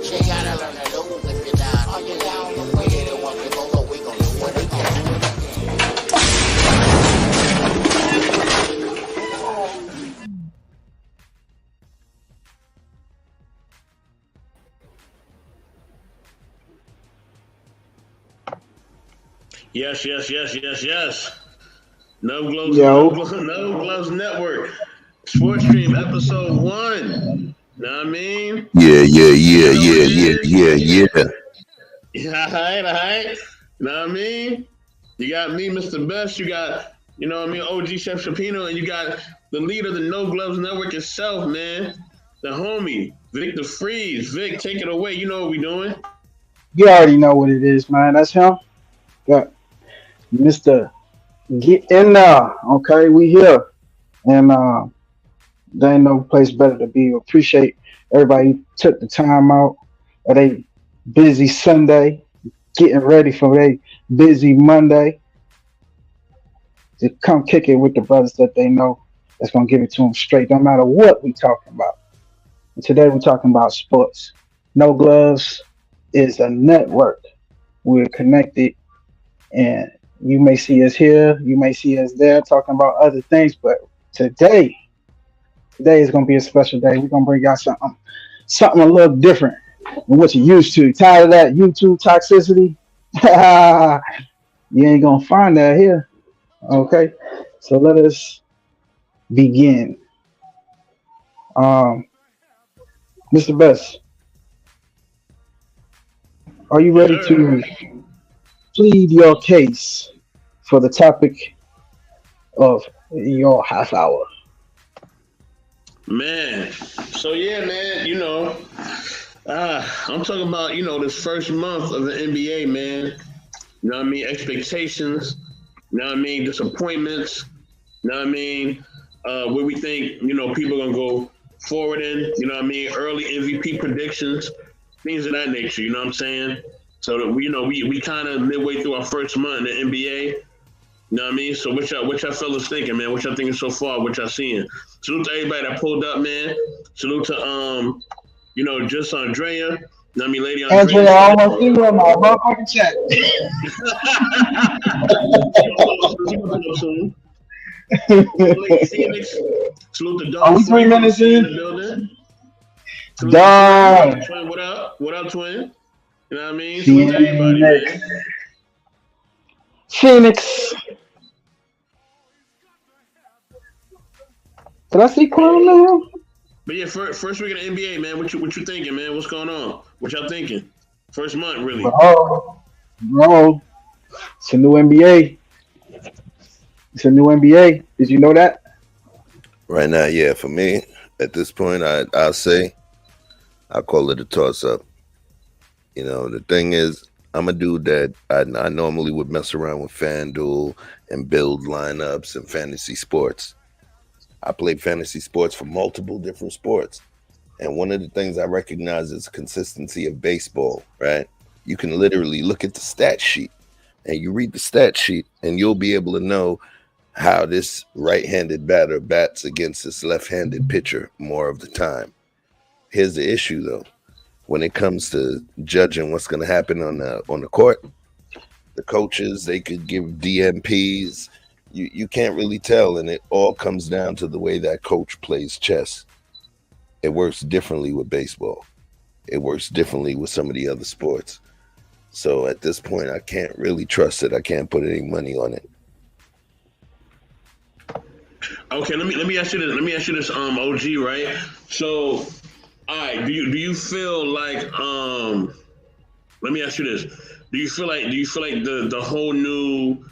She gotta learn to lose if you're down. Are you down? We did it once before, so we gon' do it again. Yes. No Gloves, Yo, No Gloves Network. Sports Stream episode 1. Know what I mean? Yeah, yeah, You yeah, know what yeah, it yeah, is? yeah, yeah. Yeah, all right. Know what I mean? You got me, Mr. Best. You got, you know what I mean, OG Chef Shapino, and you got the leader of the No Gloves Network itself, man. The homie, Victor Freeze. Vic, take it away. You know what we doing. you already know what it is, man. That's him. Got Mr. Get in there. Okay, we here. And there ain't no place better to be. Appreciate everybody who took the time out of a busy Sunday, getting ready for a busy Monday to come kick it with the brothers that they know that's gonna give it to them straight, no matter what we talking about. And today we're talking about sports. No Gloves is a network. We're connected, and you may see us here, you may see us there, talking about other things, but today, today is gonna be a special day. We're gonna bring y'all something a little different than what you're used to. Tired of that YouTube toxicity? You ain't gonna find that here. Okay, so let us begin. Um, Mr. Best, are you Yes, ready sir. to plead your case for the topic of your half hour? Man. So, yeah, man, I'm talking about, this first month of the NBA, man. You know what I mean? Expectations, you know what I mean? Disappointments, you know what I mean? Where we think, people are going to go forward in, you know what I mean? Early MVP predictions, things of that nature, you know what I'm saying? So that we kind of midway through our first month in the NBA. You know what I mean? So what y'all fellas thinking, man? What y'all thinking so far? What y'all seeing? Salute to everybody that pulled up, man. Salute to just Andrea. You know what I mean, Lady Andrea. Angela, I almost threw you in my motherfucking chat. She gonna pull up soon. Lady Phoenix. Salute to Are Dog we 3 minutes Frequency in the in? building. Salute to Twin. Done. Twin, what up? What up, Twin? You know what I mean? Salute to everybody, Phoenix. man. Phoenix. Did I see Clown now? But yeah, first week of the NBA, man. What you thinking, man? What's going on? What y'all thinking? First month, really. Bro, it's a new NBA. It's a new NBA. Did you know that? Right now, yeah, for me, at this point, I'll say I call it a toss up. The thing is, I'm a dude that I normally would mess around with FanDuel and build lineups and fantasy sports. I play fantasy sports for multiple different sports. And one of the things I recognize is consistency of baseball, right? You can literally look at the stat sheet and you read the stat sheet and you'll be able to know how this right-handed batter bats against this left-handed pitcher more of the time. Here's the issue though. When it comes to judging what's going to happen on the court, the coaches, they could give DMPs. You can't really tell, and it all comes down to the way that coach plays chess. It works differently with baseball. It works differently with some of the other sports. So at this point, I can't really trust it. I can't put any money on it. Okay, let me ask you this. Let me ask you this, OG, right? So, all right, do you feel like let me ask you this. Do you feel like the whole new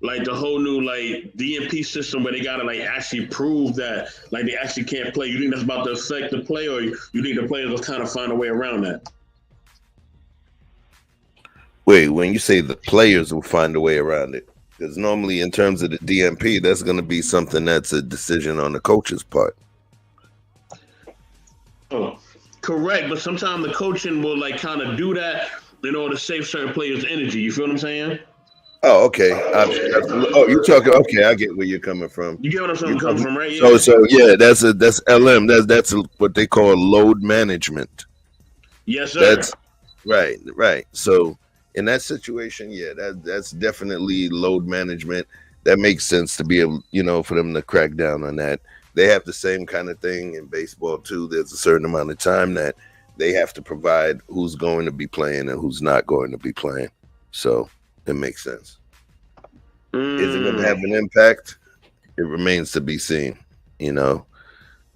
DMP system where they gotta actually prove that they actually can't play, you think that's about to affect the play, or you think the players will kind of find a way around that? Wait, when you say the players will find a way around it, because normally in terms of the DMP, that's going to be something that's a decision on the coach's part. Oh, correct, but sometimes the coaching will kind of do that in order to save certain players' energy. You feel what I'm saying? Oh, okay. You're talking. Okay, I get where you're coming from. You get what I'm coming from, right? So yeah, that's LM. That's what they call load management. Yes, sir. That's right. So in that situation, yeah, that's definitely load management. That makes sense to be able, for them to crack down on that. They have the same kind of thing in baseball too. There's a certain amount of time that they have to provide who's going to be playing and who's not going to be playing. So it makes sense. Is it going to have an impact? It remains to be seen,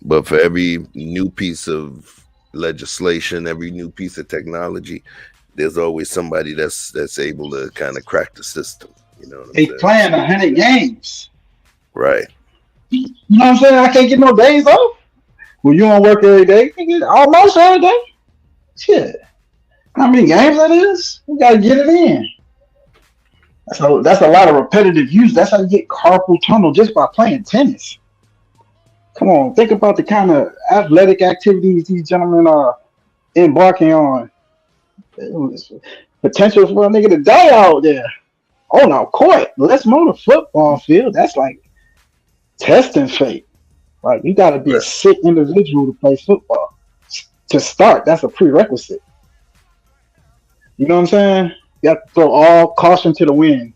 But for every new piece of legislation, every new piece of technology, there's always somebody that's able to kind of crack the system. You know what I'm They saying? playing 100 games. Right. You know what I'm saying? I can't get no days off. Well, you don't work every day. You get almost every day. Shit. How many games that is? You gotta get it in. So that's a lot of repetitive use. That's how you get carpal tunnel just by playing tennis. Come on, think about the kind of athletic activities these gentlemen are embarking on. Potential for a nigga to die out there. Oh no, court. Let's move the football field. That's like testing fate. Like you got to be a sick individual to play football. To start, that's a prerequisite. You know what I'm saying? You have to throw all caution to the wind.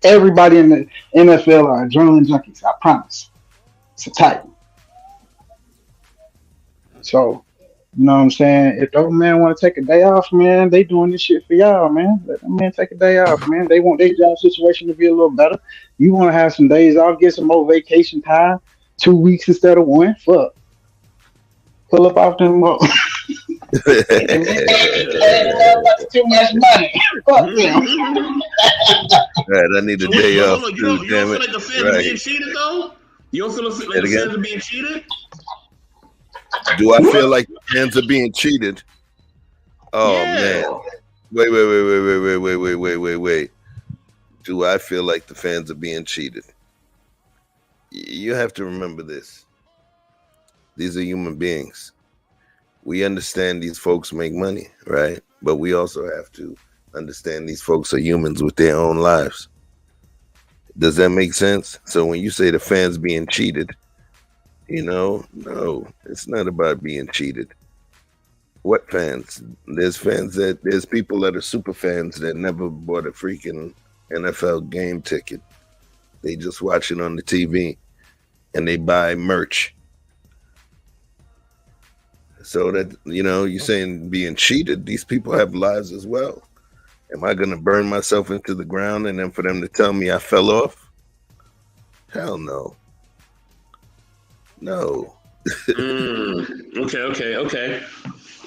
Everybody in the NFL are adrenaline junkies. I promise. It's a type. So, you know what I'm saying? If those men want to take a day off, man, they doing this shit for y'all, man. Let them men take a day off, man. They want their job situation to be a little better. You want to have some days off, get some more vacation time, 2 weeks instead of one. Fuck. Pull up off them. That's too much money. Fuck them. Right, I need a day off. You don't feel like the fans are being cheated, though? You don't feel like the fans are being cheated? Do I feel like the fans are being cheated? Oh, man. Wait. Do I feel like the fans are being cheated? You have to remember this. These are human beings. We understand these folks make money, right? But we also have to understand these folks are humans with their own lives. Does that make sense? So when you say the fans being cheated, no, it's not about being cheated. What fans? There's people that are super fans that never bought a freaking NFL game ticket. They just watch it on the TV and they buy merch. So that, you're saying being cheated, these people have lives as well. Am I going to burn myself into the ground and then for them to tell me I fell off? Hell no. No. Okay.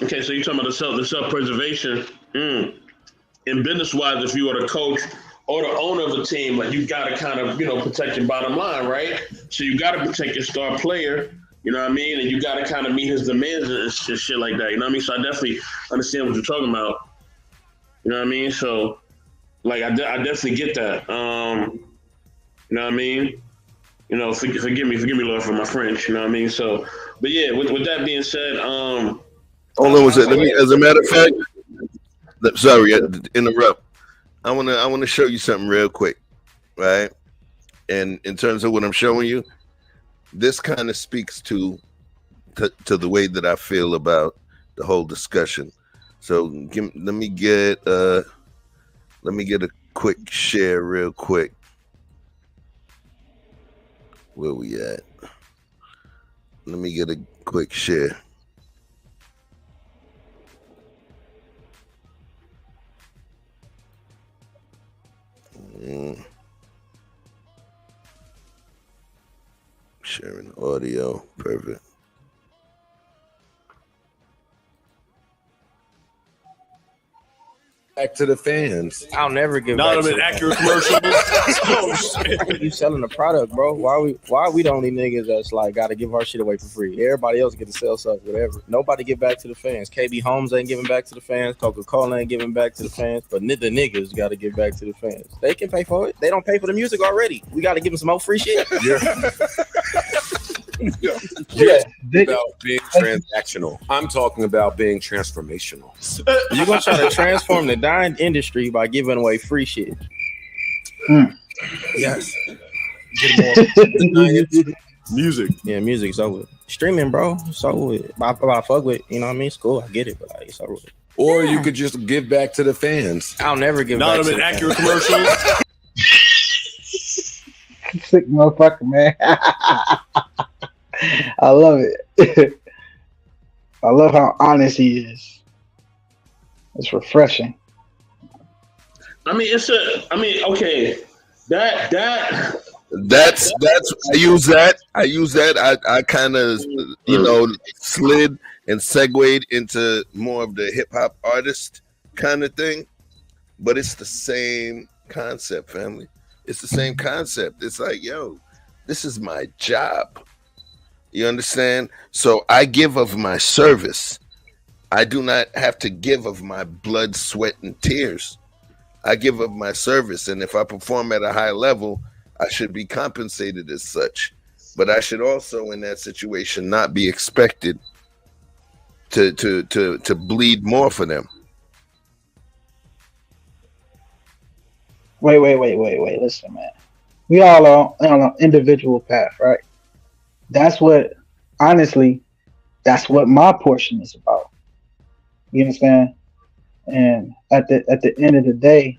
So you're talking about the self-preservation. In business-wise, if you are the coach or the owner of a team, like you got to kind of, protect your bottom line, right? So you got to protect your star player. You know what I mean? And you got to kind of meet his demands and shit like that. You know what I mean? So I definitely understand what you're talking about. You know what I mean? So, like, I definitely get that. You know what I mean? Forgive me, Lord, for my French. You know what I mean? So, but yeah, with that being said, hold on, as a matter of fact, sorry to interrupt. I wanna show you something real quick, right? And in terms of what I'm showing you, this kind of speaks to the way that I feel about the whole discussion. So let me get a quick share real quick. Where we at? Let me get a quick share. Sharing audio. Perfect. Back to the fans. I'll never give Not back to an the accurate commercial. Oh, shit. You selling a product, bro. Why we the only niggas that's like gotta give our shit away for free? Everybody else get to sell stuff, whatever. Nobody give back to the fans. KB Homes ain't giving back to the fans. Coca-Cola ain't giving back to the fans. But the niggas gotta give back to the fans. They can pay for it. They don't pay for the music already. We gotta give them some more free shit. Yeah. About being transactional. I'm talking about being transformational. You're gonna try to transform the dying industry by giving away free shit. Yes. Get more Music. Yeah, music's over with. Streaming, bro, it's over with. I fuck with, you know what I mean? It's cool, I get it, but like, it's over with. Or you could just give back to the fans. I'll never give back to the accurate fans. commercial. Sick motherfucker, man. I love it. I love how honest he is. It's refreshing. Okay. That's I use that. I kind of slid and segued into more of the hip hop artist kind of thing, but it's the same concept, family. It's the same concept. It's like, yo, this is my job. You understand? So I give of my service. I do not have to give of my blood, sweat, and tears. I give of my service, and if I perform at a high level, I should be compensated as such. But I should also, in that situation, not be expected to bleed more for them. Wait. Listen, man. We all are on an individual path, right? That's what my portion is about. You understand? And at the end of the day,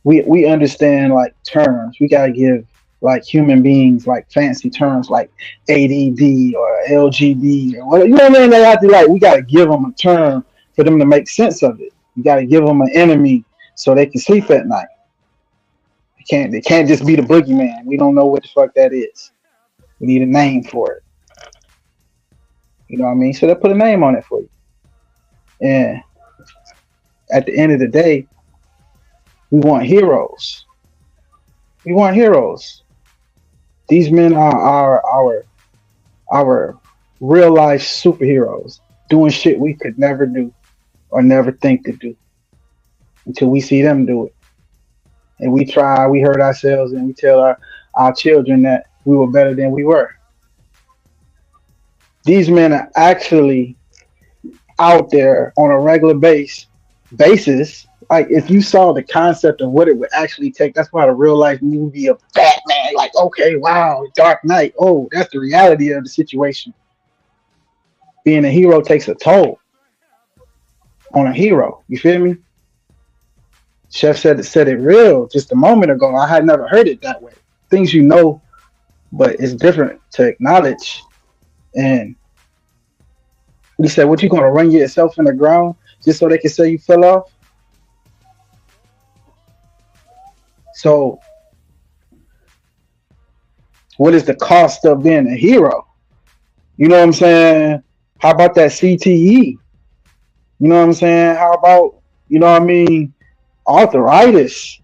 we understand like terms. We gotta give like human beings like fancy terms like ADD or LGD or whatever. You know what I mean? They have to we gotta give them a term for them to make sense of it. You gotta give them an enemy so they can sleep at night. They can't just be the boogeyman. We don't know what the fuck that is. We need a name for it. You know what I mean? So they put a name on it for you. And at the end of the day, we want heroes. These men are our real life superheroes, doing shit we could never do or never think to do until we see them do it. And we hurt ourselves, and we tell our children that we were better than we were. These men are actually out there on a regular basis. Like, if you saw the concept of what it would actually take, that's why the real life movie of Batman, like, okay, wow, Dark Knight, oh, that's the reality of the situation. Being a hero takes a toll on a hero. You feel me? Chef said it real just a moment ago. I had never heard it that way. Things you know, but it's different to acknowledge. And he said, what, you gonna run yourself in the ground just so they can say you fell off? So what is the cost of being a hero? You know what I'm saying? How about that CTE? You know what I'm saying? How about, you know what I mean, arthritis?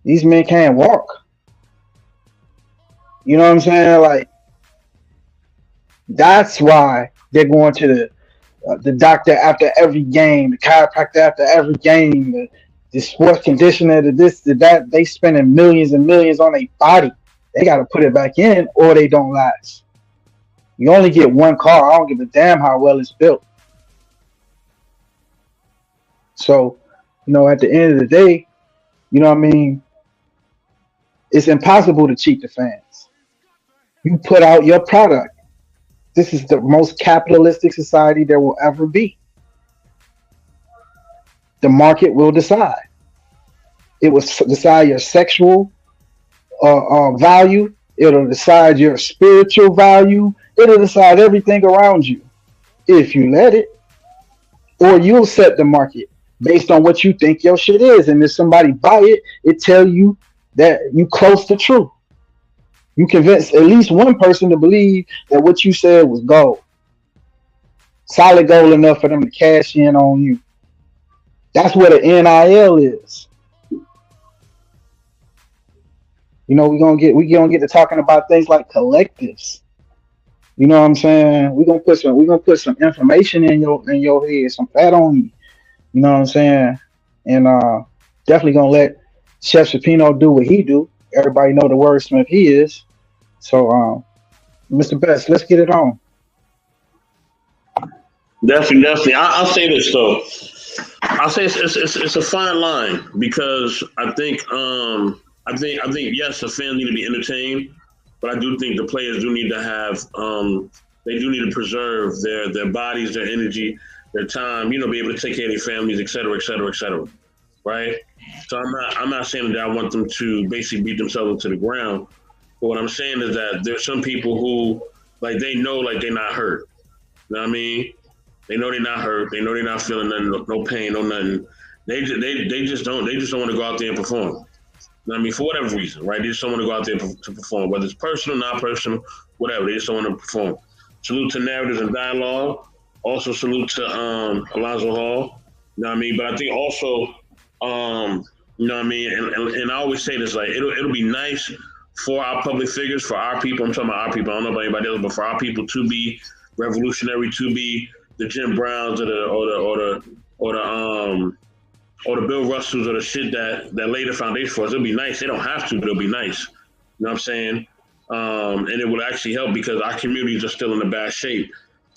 These men can't walk. You know what I'm saying? Like, that's why they're going to the doctor after every game, the chiropractor after every game, the sports conditioner, the this, the that. They spending millions and millions on their body. They got to put it back in, or they don't last. You only get one car. I don't give a damn how well it's built. So, you know, at the end of the day, you know what I mean? It's impossible to cheat the fans. You put out your product. This is the most capitalistic society there will ever be. The market will decide. It will decide your sexual value. It'll decide your spiritual value. It'll decide everything around you if you let it. Or you'll set the market based on what you think your shit is. And if somebody buy it, it tell you that you close to truth. You convince at least one person to believe that what you said was gold. Solid gold enough for them to cash in on you. That's what an NIL is. You know, we gonna get to talking about things like collectives. You know what I'm saying? We're gonna put some information in your head, some fat on you. You know what I'm saying? And definitely gonna let Chef Shapino do what he do. Everybody know the wordsmith he is. So Mr. Best, let's get it on. Definitely. I'll say this though. I'll say it's a fine line, because I think think yes, the fans need to be entertained, but I do think the players do need to have they do need to preserve their bodies, their energy, their time. You know, be able to take care of their families, et cetera, et cetera, et cetera. Right. So I'm not saying that I want them to basically beat themselves into the ground. But what I'm saying is that there's some people who like they know like they're not hurt. You know what I mean? They know they're not hurt. They know they're not feeling nothing, no pain, no nothing. They just don't want to go out there and perform. You know what I mean? For whatever reason, right? They just don't want to go out there to perform, whether it's personal, not personal, whatever. They just don't want to perform. Salute to Narratives and Dialogue. Also salute to Alonzo Hall. You know what I mean? But I think also, you know what I mean? And I always say this, like, it'll be nice for our public figures, for our people. I'm talking about our people. I don't know about anybody else, but for our people to be revolutionary, to be the Jim Browns or the Bill Russells or the shit that laid the foundation for us. It'll be nice. They don't have to, but it'll be nice. You know what I'm saying? And it will actually help because our communities are still in a bad shape.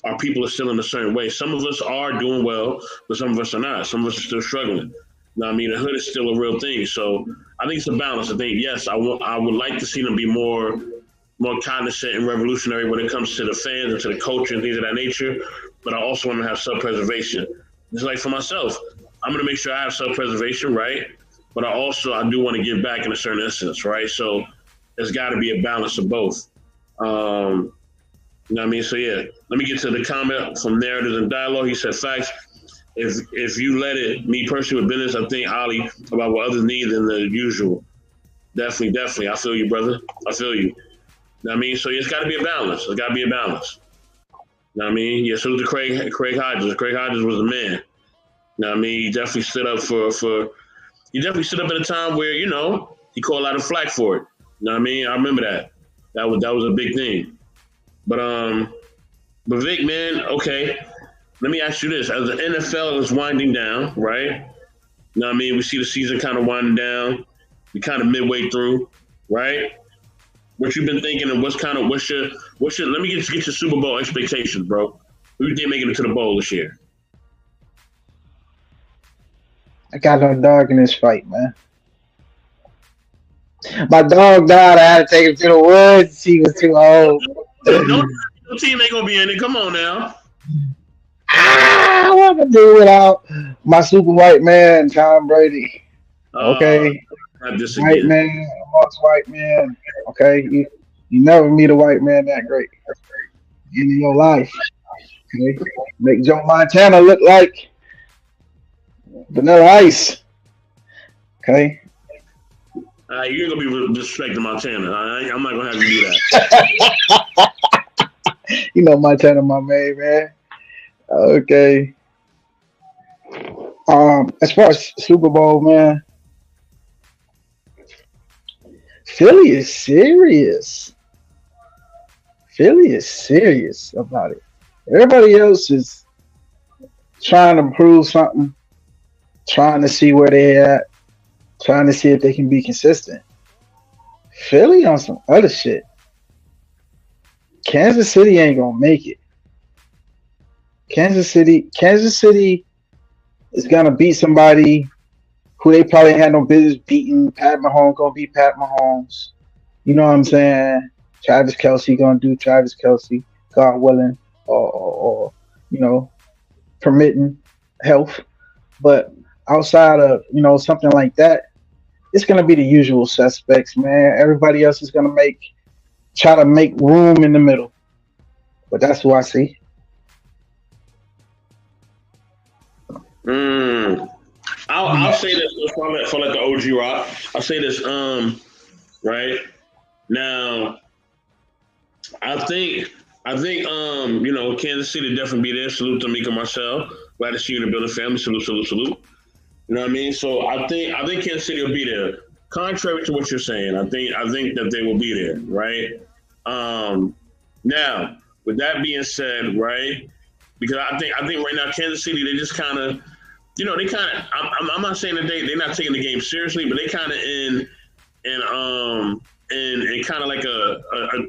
Our people are still in a certain way. Some of us are doing well, but some of us are not. Some of us are still struggling. You know what I mean? The hood is still a real thing. So I think it's a balance. I think, yes, I would like to see them be more cognizant and revolutionary when it comes to the fans and to the culture and things of that nature. But I also want to have self-preservation. Just like for myself, I'm going to make sure I have self-preservation, right? But I do want to give back in a certain instance, right? So there's got to be a balance of both. You know what I mean? So yeah, let me get to the comment from Narratives and Dialogue. He said, facts. If you let it, me personally with business, I think Ali about what others need than the usual. Definitely. I feel you, brother. I feel you. You know what I mean? So it's got to be a balance. It's got to be a balance. You know what I mean? Yeah, salute to Craig Hodges. Craig Hodges was a man. You know what I mean? He definitely stood up he definitely stood up at a time where, you know, he called out of flack for it. You know what I mean? I remember that. That was a big thing. But Vic, man, okay. Let me ask you this. As the NFL is winding down, right? You know what I mean? We see the season kind of winding down. We kind of midway through, right? What you've been thinking and what's your let me get your Super Bowl expectations, bro. Who you think making it to the bowl this year? I got no dog in this fight, man. My dog died. I had to take him to the woods. He was too old. No team ain't gonna be in it. Come on now. What am I do without my super white man, Tom Brady? Okay, white man, amongst white man. Okay, you never meet a white man that great in your life. Okay, make Joe Montana look like Vanilla Ice. Okay. You're gonna be disrespecting Montana. I'm not gonna have you do that. You know Montana, my man. Okay. As far as Super Bowl, man, Philly is serious. Philly is serious about it. Everybody else is trying to prove something, trying to see where they're at, trying to see if they can be consistent. Philly on some other shit. Kansas City ain't gonna make it. Kansas City is gonna beat somebody who they probably had no business beating. Pat Mahomes gonna beat Pat Mahomes. You know what I'm saying? Travis Kelce gonna do Travis Kelce, God willing, or you know, permitting health. But outside of, you know, something like that, it's gonna be the usual suspects, man. Everybody else is gonna try to make room in the middle. But that's who I see. I'll say this for like the OG Rock. I'll say this, right now. I think, you know, Kansas City definitely be there. Salute to Mika Marcel. Glad to see you in the building, family. Salute. You know what I mean? So I think Kansas City will be there. Contrary to what you're saying, I think that they will be there, right? Now, with that being said, right? Because I think right now Kansas City, they just kind of, you know, I'm not saying that they're not taking the game seriously, but they kind of in kind of like a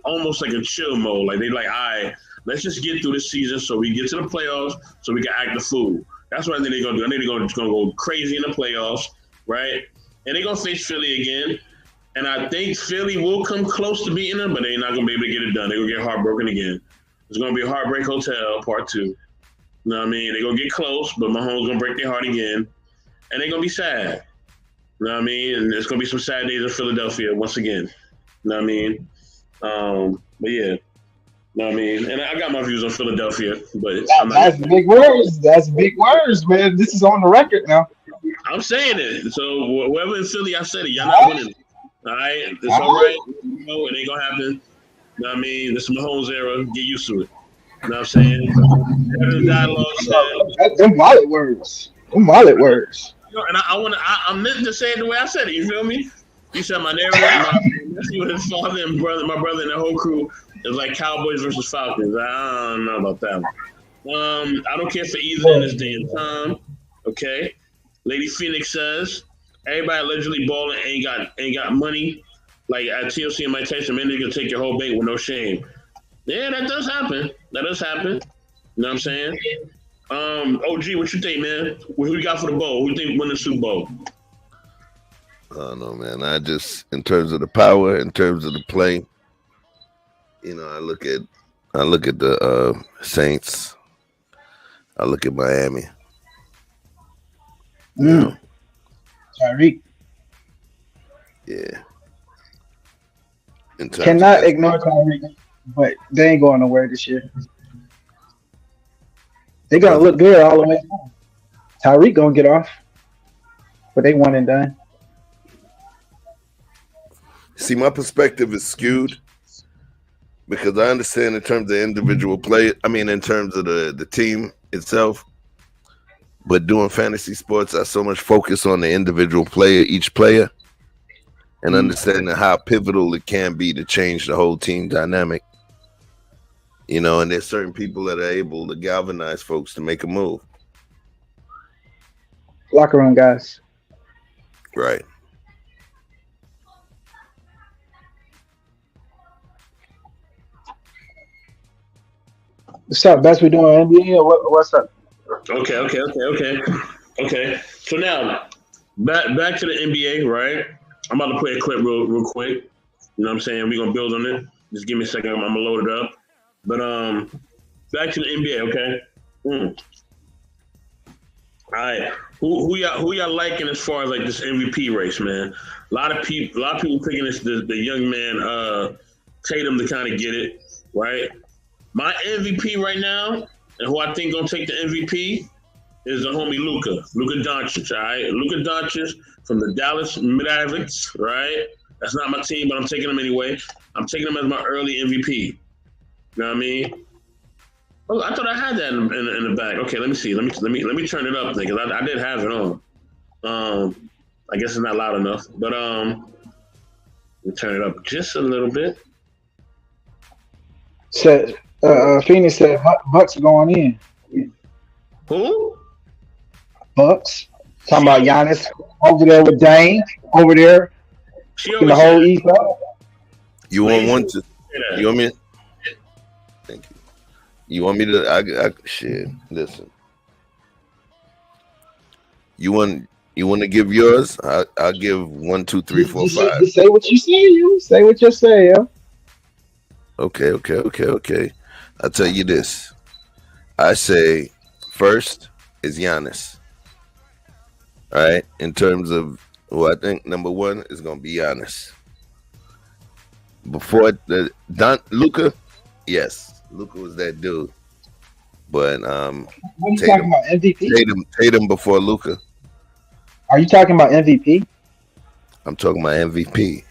almost like a chill mode. Like they like, all right, let's just get through this season so we get to the playoffs so we can act the fool. That's what I think they're gonna do. I think they're gonna go crazy in the playoffs, right? And they're gonna face Philly again. And I think Philly will come close to beating them, but they're not going to be able to get it done. They're going to get heartbroken again. It's going to be Heartbreak Hotel Part 2. You know what I mean? They're going to get close, but Mahomes going to break their heart again. And they're going to be sad. You know what I mean? And there's going to be some sad days in Philadelphia once again. You know what I mean? But yeah. You know what I mean? And I got my views on Philadelphia, but That's big words. That's big words, man. This is on the record now. I'm saying it. So whoever in Philly, I said it. Y'all not winning. All right? It's all right. You know, it ain't going to happen. You know what I mean? This is Mahomes era. Get used to it. You know what I'm saying? Them wallet words. Them wallet words. You know, and I meant to say it the way I said it. You feel me? You said my narrative, my nephew and his father and brother, my brother and the whole crew. It was like Cowboys versus Falcons. I don't know about that one. I don't care for either in this day and time. Okay. Lady Phoenix says everybody allegedly balling ain't got money. Like at TLC and Mike Tyson, man, they gonna take your whole bait with no shame. Yeah, that does happen. That does happen. You know what I'm saying? OG, what you think, man? Who you got for the bowl? Who you think win the Super Bowl? I don't know, man. I just, in terms of the power, in terms of the play, you know, I look at the Saints. I look at Miami. Tyreek. Yeah. Cannot ignore Tyreek, but they ain't going nowhere this year. They gonna look good all the way through. Tyreek gonna get off, but they one and done. See, my perspective is skewed because I understand in terms of individual play. I mean, in terms of the team itself. But doing fantasy sports, I so much focus on the individual player, each player, and understanding how pivotal it can be to change the whole team dynamic. You know, and there's certain people that are able to galvanize folks to make a move. Locker room guys. Right. What's up? Best we doing NBA? What's up? Okay. So now, back to the NBA, right? I'm about to play a clip real quick. You know what I'm saying? We're gonna build on it. Just give me a second. I'm gonna load it up. But back to the NBA, okay? All right. Who y'all liking as far as like this MVP race, man? A lot of people picking the young man Tatum to kind of get it, right? My MVP right now, and who I think gonna take the MVP is the homie Luka Doncic, all right? Luka Doncic from the Dallas Mavericks, right? That's not my team, but I'm taking him anyway. I'm taking him as my early MVP. You know what I mean? Oh, I thought I had that in the back. Okay, let me see. Let me turn it up because I did have it on. I guess it's not loud enough, but let me turn it up just a little bit. Said Phoenix said Bucks are going in. Who? Bucks. Talking about Giannis over there with Dame over there in the whole East. You want one to? You want me? Thank you. You want me to? I shit. Listen. You want to give yours? I'll give 1, 2, 3, 4, 5. Say what you say. You say what you say. Yeah. Okay. I'll tell you this. I say first is Giannis. All right. In terms of who I think number one is gonna be Giannis. Before Luka, yes, Luka was that dude. But what are you talking about? MVP? Tatum before Luka. Are you talking about MVP? I'm talking about MVP.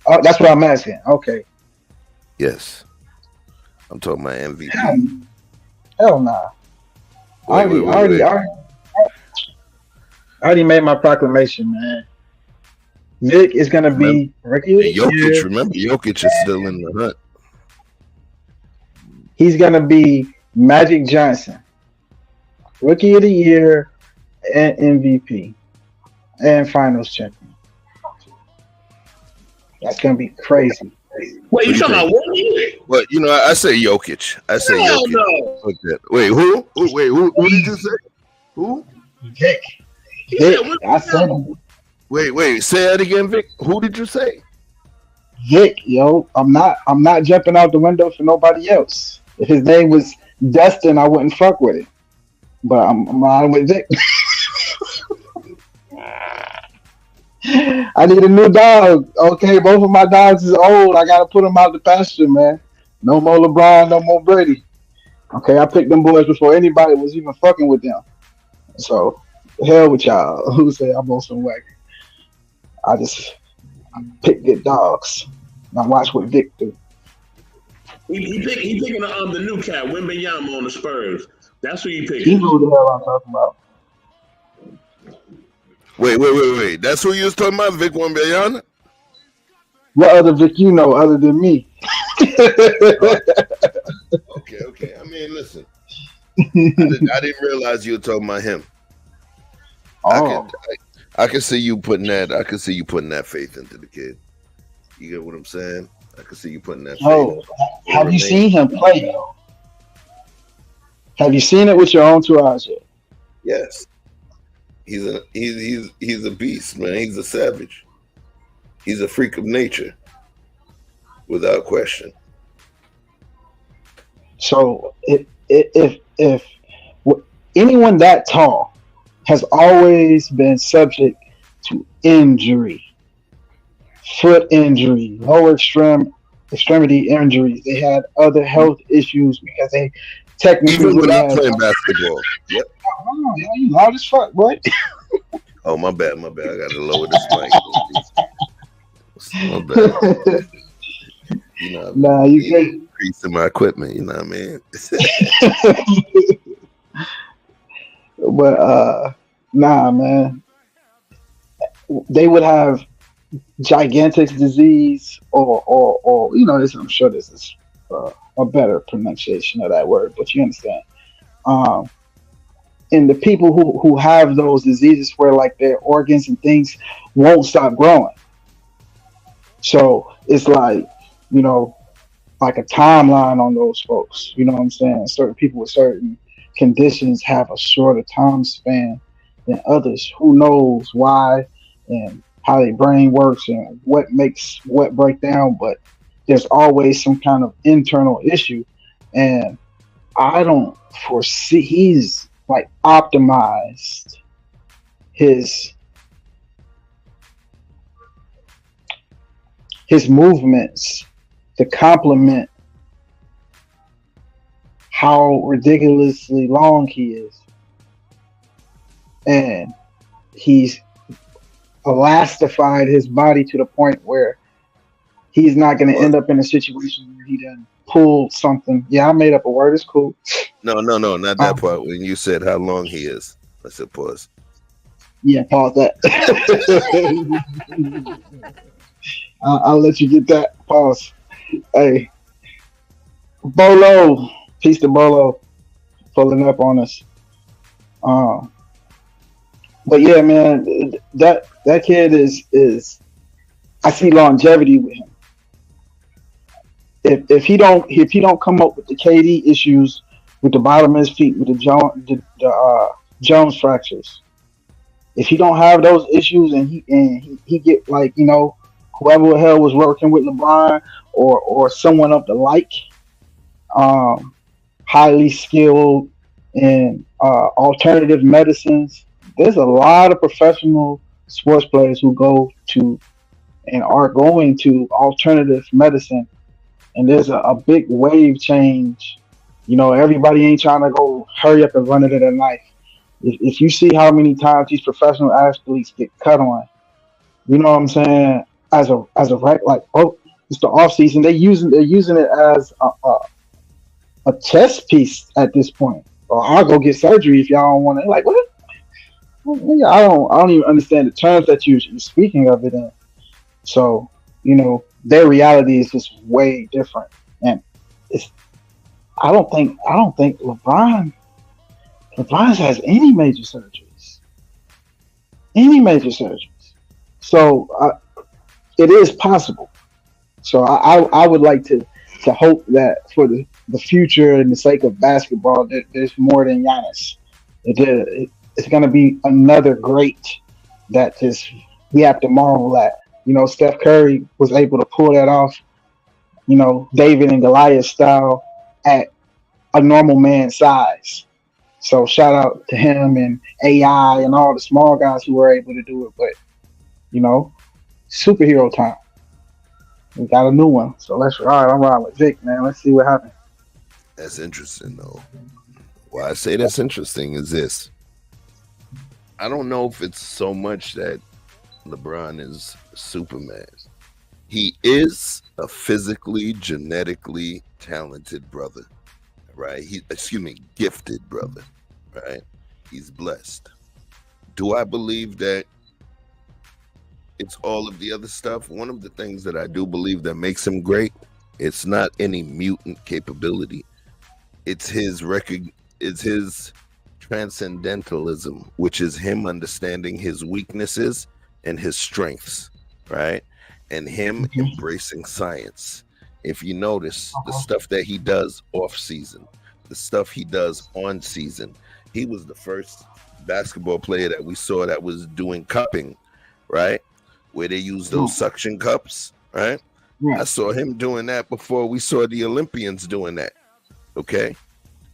Oh, that's what I'm asking. Okay. Yes. I'm talking about MVP. Hell nah. I already made my proclamation, man. Vic is gonna be rookie. Jokic, remember Jokic is still in the hunt. He's gonna be Magic Johnson, Rookie of the Year, and MVP, and Finals champion. That's gonna be crazy. Wait, you talking about what? Well, you know, I say Jokic. I say Jokic. No. Wait, who? Who did you say? Who? Vic. I said him. Wait. Say that again, Vic. Who did you say? Vic, yo, I'm not jumping out the window for nobody else. If his name was Dustin, I wouldn't fuck with it. But I'm riding with Vic. I need a new dog. Okay, both of my dogs is old. I gotta put them out the pasture, man. No more LeBron, no more Brady. Okay, I picked them boys before anybody was even fucking with them. So hell with y'all. Who say I'm on some wagon? I pick good dogs. Now watch what Vic do. He picking the new cat, Wembanyama on the Spurs. That's who you He picking. know who the hell I'm talking about. Wait. That's who you was talking about, Vic Wembanyama? What other Vic you know other than me? Okay. I mean, listen. I didn't realize you were talking about him. Oh, I can see you putting that. I can see you putting that faith into the kid. You get what I'm saying? I can see you putting that faith. oh, have you seen him play though? Have you seen it with your own two eyes yet? Yes. He's a beast, man. He's a savage. He's a freak of nature, without question. So if anyone that tall has always been subject to injury, foot injury, lower extremity injuries. They had other health issues because they technically Even wouldn't without have. playing basketball. Yep. Oh, yeah, you loud as fuck, boy. Oh, my bad. I got to lower this mic. My bad. You know, Nah, you good. increasing my equipment. You know what I mean? But nah, man. They would have gigantic disease, or I'm sure this is a better pronunciation of that word, but you understand. Um, and the people who have those diseases where like their organs and things won't stop growing. So it's you know, like a timeline on those folks. You know what I'm saying? Certain people with certain conditions have a shorter time span than others. Who knows why and how their brain works and what makes what break down, but there's always some kind of internal issue. And I don't foresee he's like optimized his movements to complement how ridiculously long he is. And he's elastified his body to the point where he's not going to end up in a situation where he done pulled something. Yeah, I made up a word. It's cool. No, not that part. When you said how long he is, I said pause. Yeah, pause that. I'll let you get that. Pause. Hey, Bolo, peace to Bolo, pulling up on us. But yeah, man, that kid is. I see longevity with him. If he don't come up with the KD issues with the bottom of his feet, with the Jones fractures, if he don't have those issues and he get whoever the hell was working with LeBron or someone of the like, highly skilled in alternative medicines. There's a lot of professional sports players who go to and are going to alternative medicine, and there's a big wave change. Everybody ain't trying to go hurry up and run it at a knife. If you see how many times these professional athletes get cut on, you know what I'm saying? As a it's the off season. They're using it as a chess piece at this point. Or I'll go get surgery if y'all don't want to. Like what? I don't even understand the terms that you're speaking of it in. So their reality is just way different, and I don't think LeBron has any major surgeries. So it is possible. So I would like to hope that for the future and the sake of basketball, there's more than Giannis. It's going to be another great that just we have to marvel at. You know, Steph Curry was able to pull that off, you know, David and Goliath style at a normal man's size. So shout out to him and AI and all the small guys who were able to do it. But, you know, superhero time. We got a new one. So let's ride. I'm riding with Vic, man. Let's see what happens. That's interesting, though. Why I say that's interesting is this. I don't know if it's so much that LeBron is Superman. He is a physically, genetically talented brother, right? Gifted brother, right? He's blessed. Do I believe that it's all of the other stuff? One of the things that I do believe that makes him great, it's not any mutant capability. It's his transcendentalism, which is him understanding his weaknesses and his strengths, right? And him embracing science. If you notice the stuff that he does off season, the stuff he does on season, he was the first basketball player that we saw that was doing cupping, right? Where they use those suction cups, right? I saw him doing that before we saw the Olympians doing that. Okay.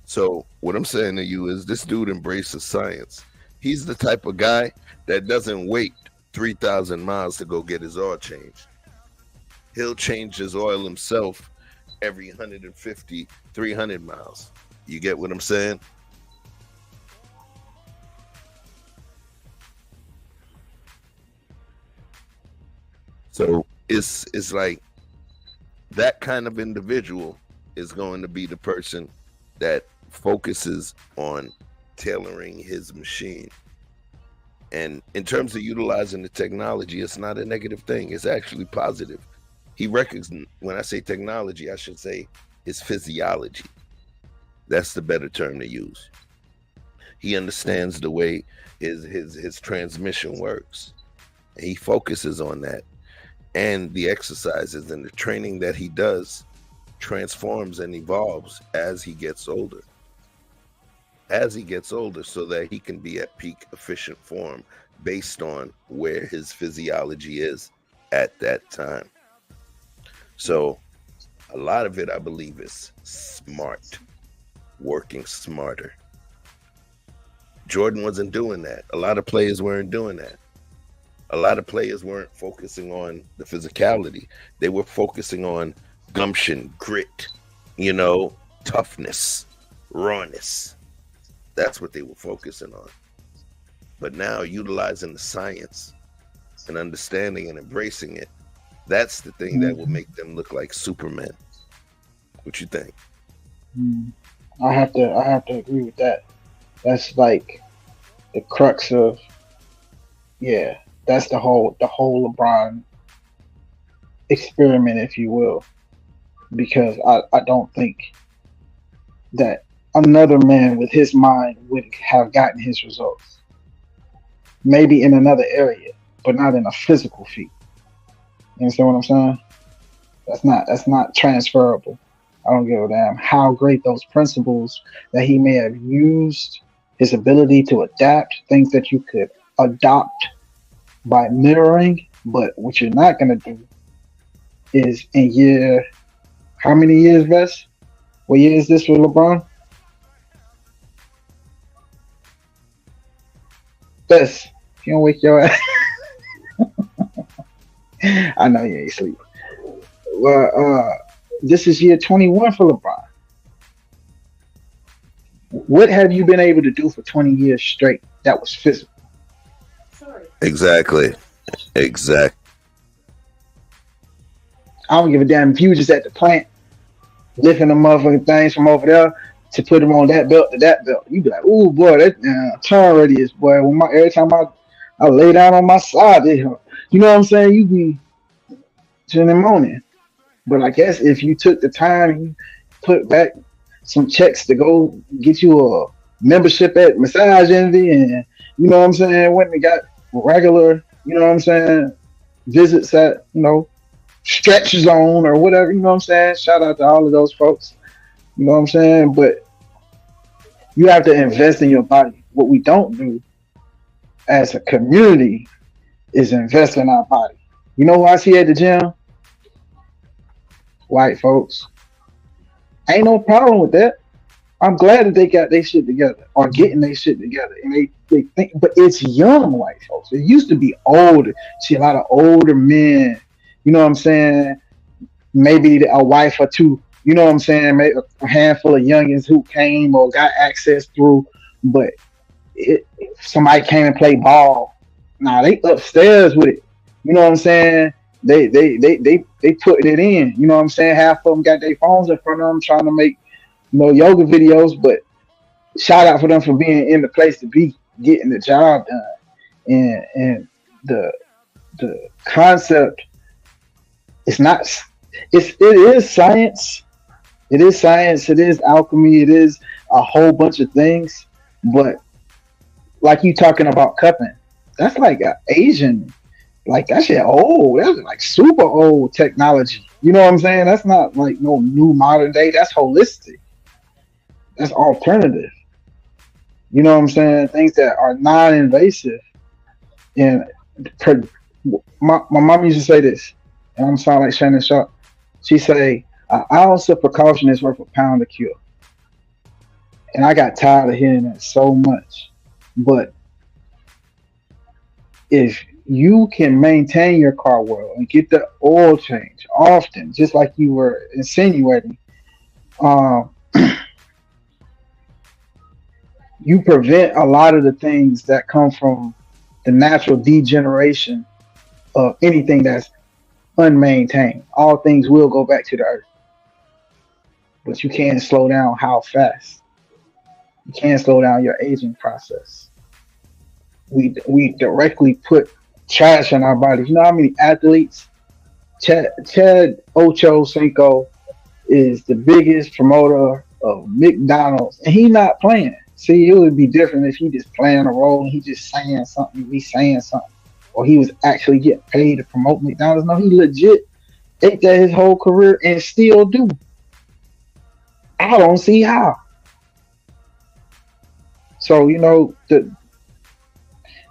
So what I'm saying to you is this dude embraces science. He's the type of guy that doesn't wait 3,000 miles to go get his oil changed. He'll change his oil himself every 150, 300 miles. You get what I'm saying? So it's like that kind of individual is going to be the person that focuses on tailoring his machine. And in terms of utilizing the technology, it's not a negative thing. It's actually positive. He recognizes, when I say technology, I should say his physiology. That's the better term to use. He understands the way his transmission works. He focuses on that. And the exercises and the training that he does transforms and evolves as he gets older. As he gets older, so that he can be at peak efficient form based on where his physiology is at that time. So a lot of it, I believe, is smart, working smarter. Jordan wasn't doing that. A lot of players weren't doing that. A lot of players weren't focusing on the physicality. They were focusing on gumption, grit, toughness, rawness. That's what they were focusing on. But now, utilizing the science and understanding and embracing it, that's the thing that will make them look like Superman. What you think? I have to agree with that. That's like the crux of, that's the whole LeBron experiment, if you will, because I don't think that another man with his mind would have gotten his results. Maybe in another area, but not in a physical feat. You understand what I'm saying? That's not transferable. I don't give a damn how great those principles that he may have used, his ability to adapt, things that you could adopt by mirroring, but what you're not going to do is how many years, Vess? What year is this for LeBron? Vess, you don't wake your ass. I know you ain't sleep. Well, this is year 21 for LeBron. What have you been able to do for 20 years straight that was physical? Exactly. I don't give a damn if you was just at the plant lifting the motherfucking things from over there to put them on that belt to that belt. You'd be like, "Ooh, boy, that turn radius, boy." Every time I lay down on my side, you know what I'm saying? You be in the morning. But I guess if you took the time and you put back some checks to go get you a membership at Massage Envy, and you know what I'm saying, went and got regular, you know what I'm saying, visits at, Stretch Zone or whatever, you know what I'm saying? Shout out to all of those folks. You know what I'm saying? But you have to invest in your body. What we don't do as a community is invest in our body. You know who I see at the gym? White folks. Ain't no problem with that. I'm glad that they got their shit together or getting their shit together. And they think, but it's young white folks. It used to be older. See a lot of older men, you know what I'm saying? Maybe a wife or two, you know what I'm saying? Maybe a handful of youngins who came or got access through, but somebody came and played ball. Nah, they upstairs with it. You know what I'm saying? They putting it in. You know what I'm saying? Half of them got their phones in front of them trying to make yoga videos, but shout out for them for being in the place to be, getting the job done. And the concept, it's not it is science. It is science, it is alchemy, it is a whole bunch of things. But like you talking about cupping, that's like an Asian, like that shit old. That's like super old technology. You know what I'm saying? That's not like no new modern day. That's holistic. That's alternative. You know what I'm saying? Things that are non-invasive. And my mom used to say this, and I'm sound like Shannon Sharp. She say, "An ounce of precaution is worth a pound of cure." And I got tired of hearing that so much. But if you can maintain your car well and get the oil change often, just like you were insinuating, um, you prevent a lot of the things that come from the natural degeneration of anything that's unmaintained. All things will go back to the earth, but you can't slow down how fast. You can't slow down your aging process. We directly put trash in our bodies. You know how many athletes? Chad Ochocinco is the biggest promoter of McDonald's, and he not playing. See, it would be different if he just playing a role and he just saying something, he saying something, or he was actually getting paid to promote McDonald's. No, he legit ate that his whole career and still do. I don't see how. So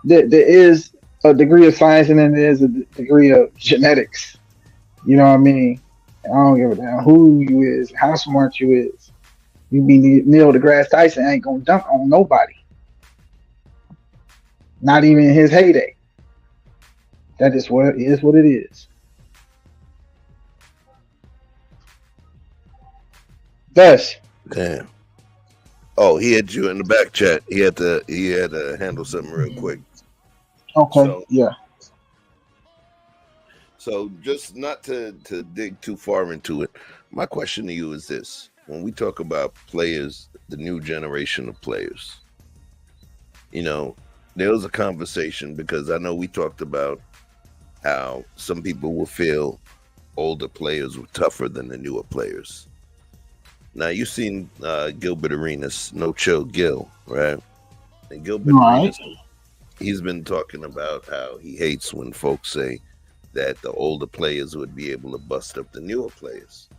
there is a degree of science and then there's a degree of genetics. You know what I mean? I don't give a damn who you is, how smart you is. You be Neil deGrasse Tyson ain't gonna dunk on nobody. Not even in his heyday. That is what it is. What it is. Thus. Damn. Oh, he had you in the back chat. He had to handle something real quick. Okay. Yeah. So just not to dig too far into it, my question to you is this. When we talk about players, the new generation of players, there was a conversation because I know we talked about how some people will feel older players were tougher than the newer players. Now, you've seen Gilbert Arenas, No Chill Gil, right? And Gilbert Arenas, he's been talking about how he hates when folks say that the older players would be able to bust up the newer players.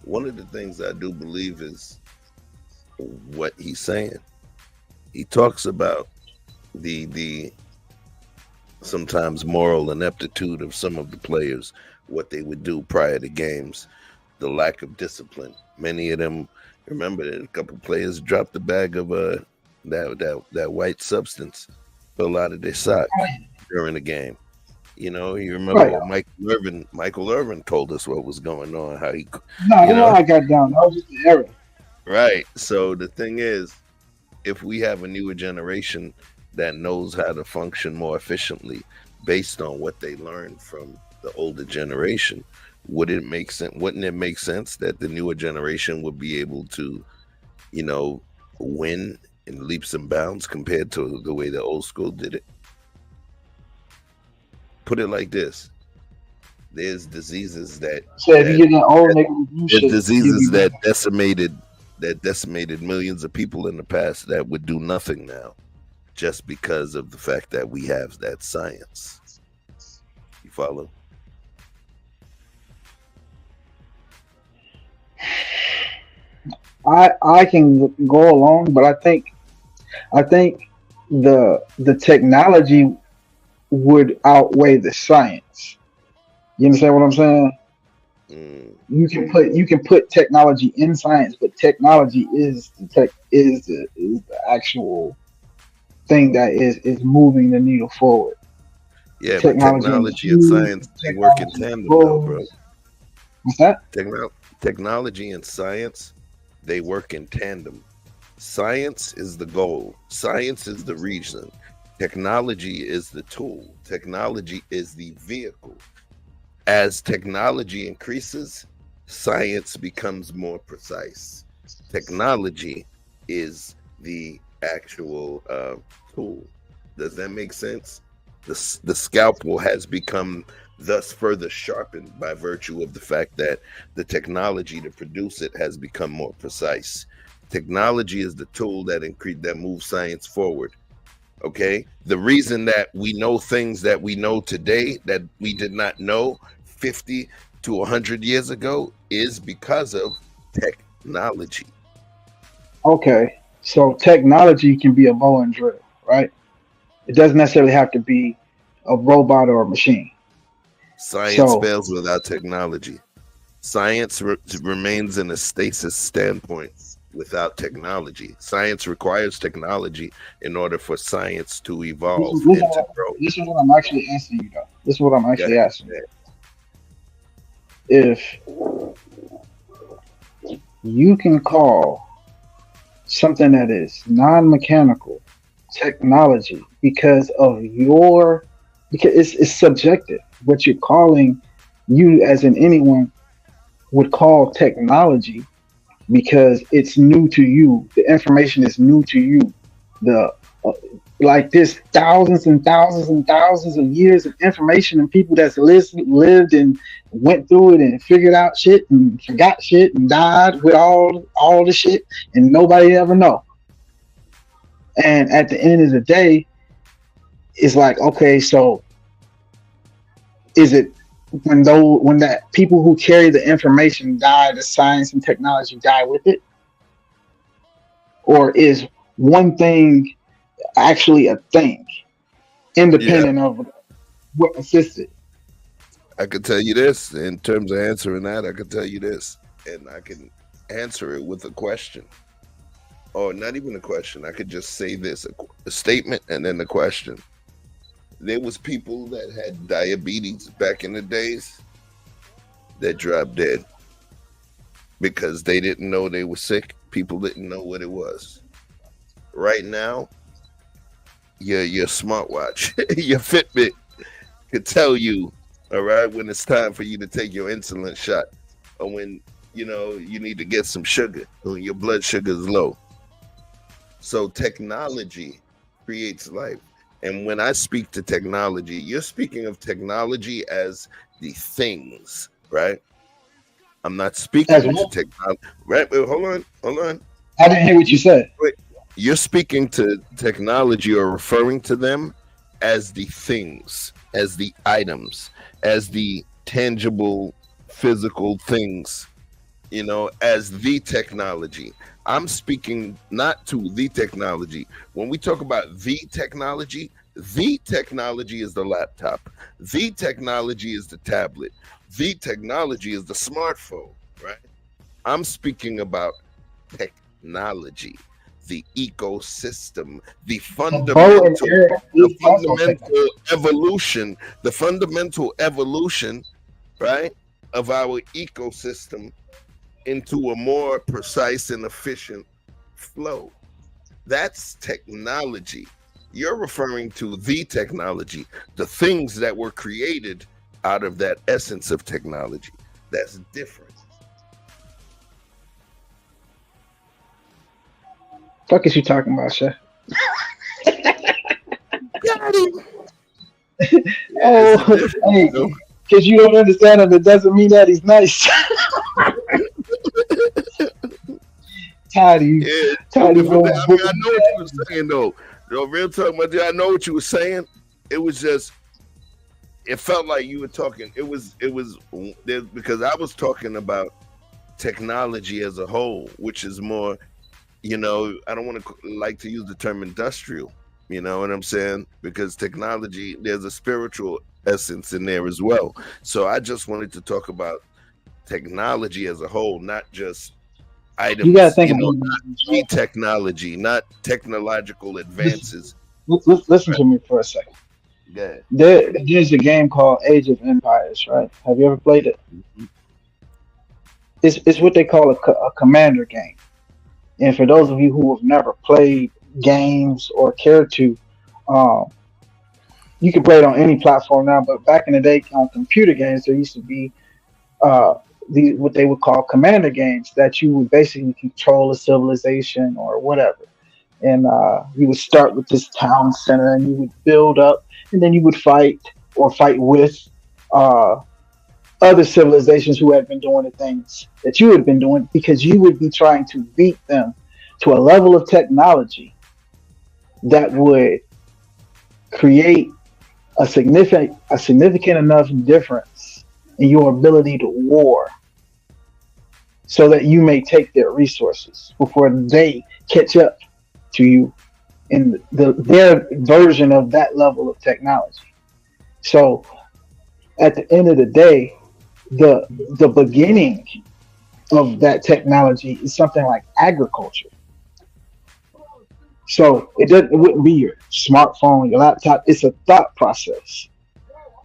One of the things I do believe is what he's saying. He talks about the sometimes moral ineptitude of some of the players, what they would do prior to games, the lack of discipline. Many of them, remember that a couple players dropped the bag of that white substance, fell out of their sock during the game. You remember what Michael Irvin told us what was going on, how he I got down. That was just the error. Right. So the thing is, if we have a newer generation that knows how to function more efficiently based on what they learned from the older generation, wouldn't it make sense that the newer generation would be able to, win in leaps and bounds compared to the way the old school did it? Put it like this: there's diseases that decimated millions of people in the past that would do nothing now, just because of the fact that we have that science. You follow? I can go along, but I think the technology would outweigh the science. You understand what I'm saying? Mm. You can put technology in science, but technology is the actual thing that is moving the needle forward. Yeah, but Technology in the technology and shoes, science, they work in technology in the tandem though, bro. clothes. What's that? Technology and science, they work in tandem. Science is the goal. Science is the reason. Technology is the tool. Technology is the vehicle. As technology increases, science becomes more precise. Technology is the actual tool. Does that make sense? The scalpel has become thus further sharpened by virtue of the fact that the technology to produce it has become more precise. Technology is the tool that moves science forward. Okay, the reason that we know things that we know today that we did not know 50 to 100 years ago is because of technology. Okay, so technology can be a bow and drill, right? It doesn't necessarily have to be a robot or a machine. Science So fails without technology. Science remains in a stasis standpoint without technology. Science requires technology in order for science to evolve and to grow. this is what I'm actually asking you though. This is what I'm Go actually ahead. asking you. If you can call something that is non-mechanical technology because it's subjective. What you're calling, you as in anyone would call technology because it's new to you. The information is new to you. The like this thousands and thousands and thousands of years of information and people that's lived and went through it and figured out shit and forgot shit and died with all the shit and nobody ever know. And at the end of the day, it's like, okay, so is it when that people who carry the information die, the science and technology die with it? Or is one thing actually a thing, Yeah, independent of what assists it? I could tell you this in terms of answering that. I could tell you this, and I can answer it with a question, or not even a question. I could just say this: a statement and then the question. There was people that had diabetes back in the days that dropped dead because they didn't know they were sick. People didn't know what it was. Right now, your smartwatch, your Fitbit could tell you, all right, when it's time for you to take your insulin shot, or when you need to get some sugar, when your blood sugar is low. So technology creates life. And when I speak to technology, you're speaking of technology as the things, right? I'm not As speaking to well, technology. Right? Wait, hold on. I didn't hear what you said. Wait. You're speaking to technology or referring to them as the things, as the items, as the tangible physical things, as the technology. I'm speaking not to the technology. When we talk about the technology is the laptop. The technology is the tablet. The technology is the smartphone, right? I'm speaking about technology, the ecosystem, the The bow and fundamental, arrow the is also technology. fundamental evolution, right, of our ecosystem into a more precise and efficient flow. That's technology. You're referring to the technology, the things that were created out of that essence of technology. That's different. Fuck is you talking about, Chef? Got him. Yeah, it's a Oh, difference, hey, because you don't understand him, it doesn't mean that he's nice. Tired of you. Yeah, Tired of you going I mean, I whooping know what his you were ass. saying though. Real talk, my dear. I know what you were saying. It was just, it felt like you were talking. It was because I was talking about technology as a whole, which is more, I don't want to like to use the term industrial, You know what I'm saying? Because technology, there's a spiritual essence in there as well. So I just wanted to talk about technology as a whole, not just You got to items, think you know, about not it. technology, not technological advances. Listen to me for a second. Yeah. There's a game called Age of Empires, right? Have you ever played it? Mhm. It's what they call a commander game. And for those of you who have never played games or care to, um, you can play it on any platform now. But back in the day, on computer games, there used to be uh, what they would call commander games that you would basically control a civilization or whatever. And you would start with this town center, and you would build up, and then you would fight or fight with uh, other civilizations who had been doing the things that you had been doing, because you would be trying to beat them to a level of technology that would create a significant enough difference in your ability to war, so that you may take their resources before they catch up to you in their version of that level of technology. So at the end of the day, the the beginning of that technology is something like agriculture. So it wouldn't be your smartphone, your laptop. It's a thought process.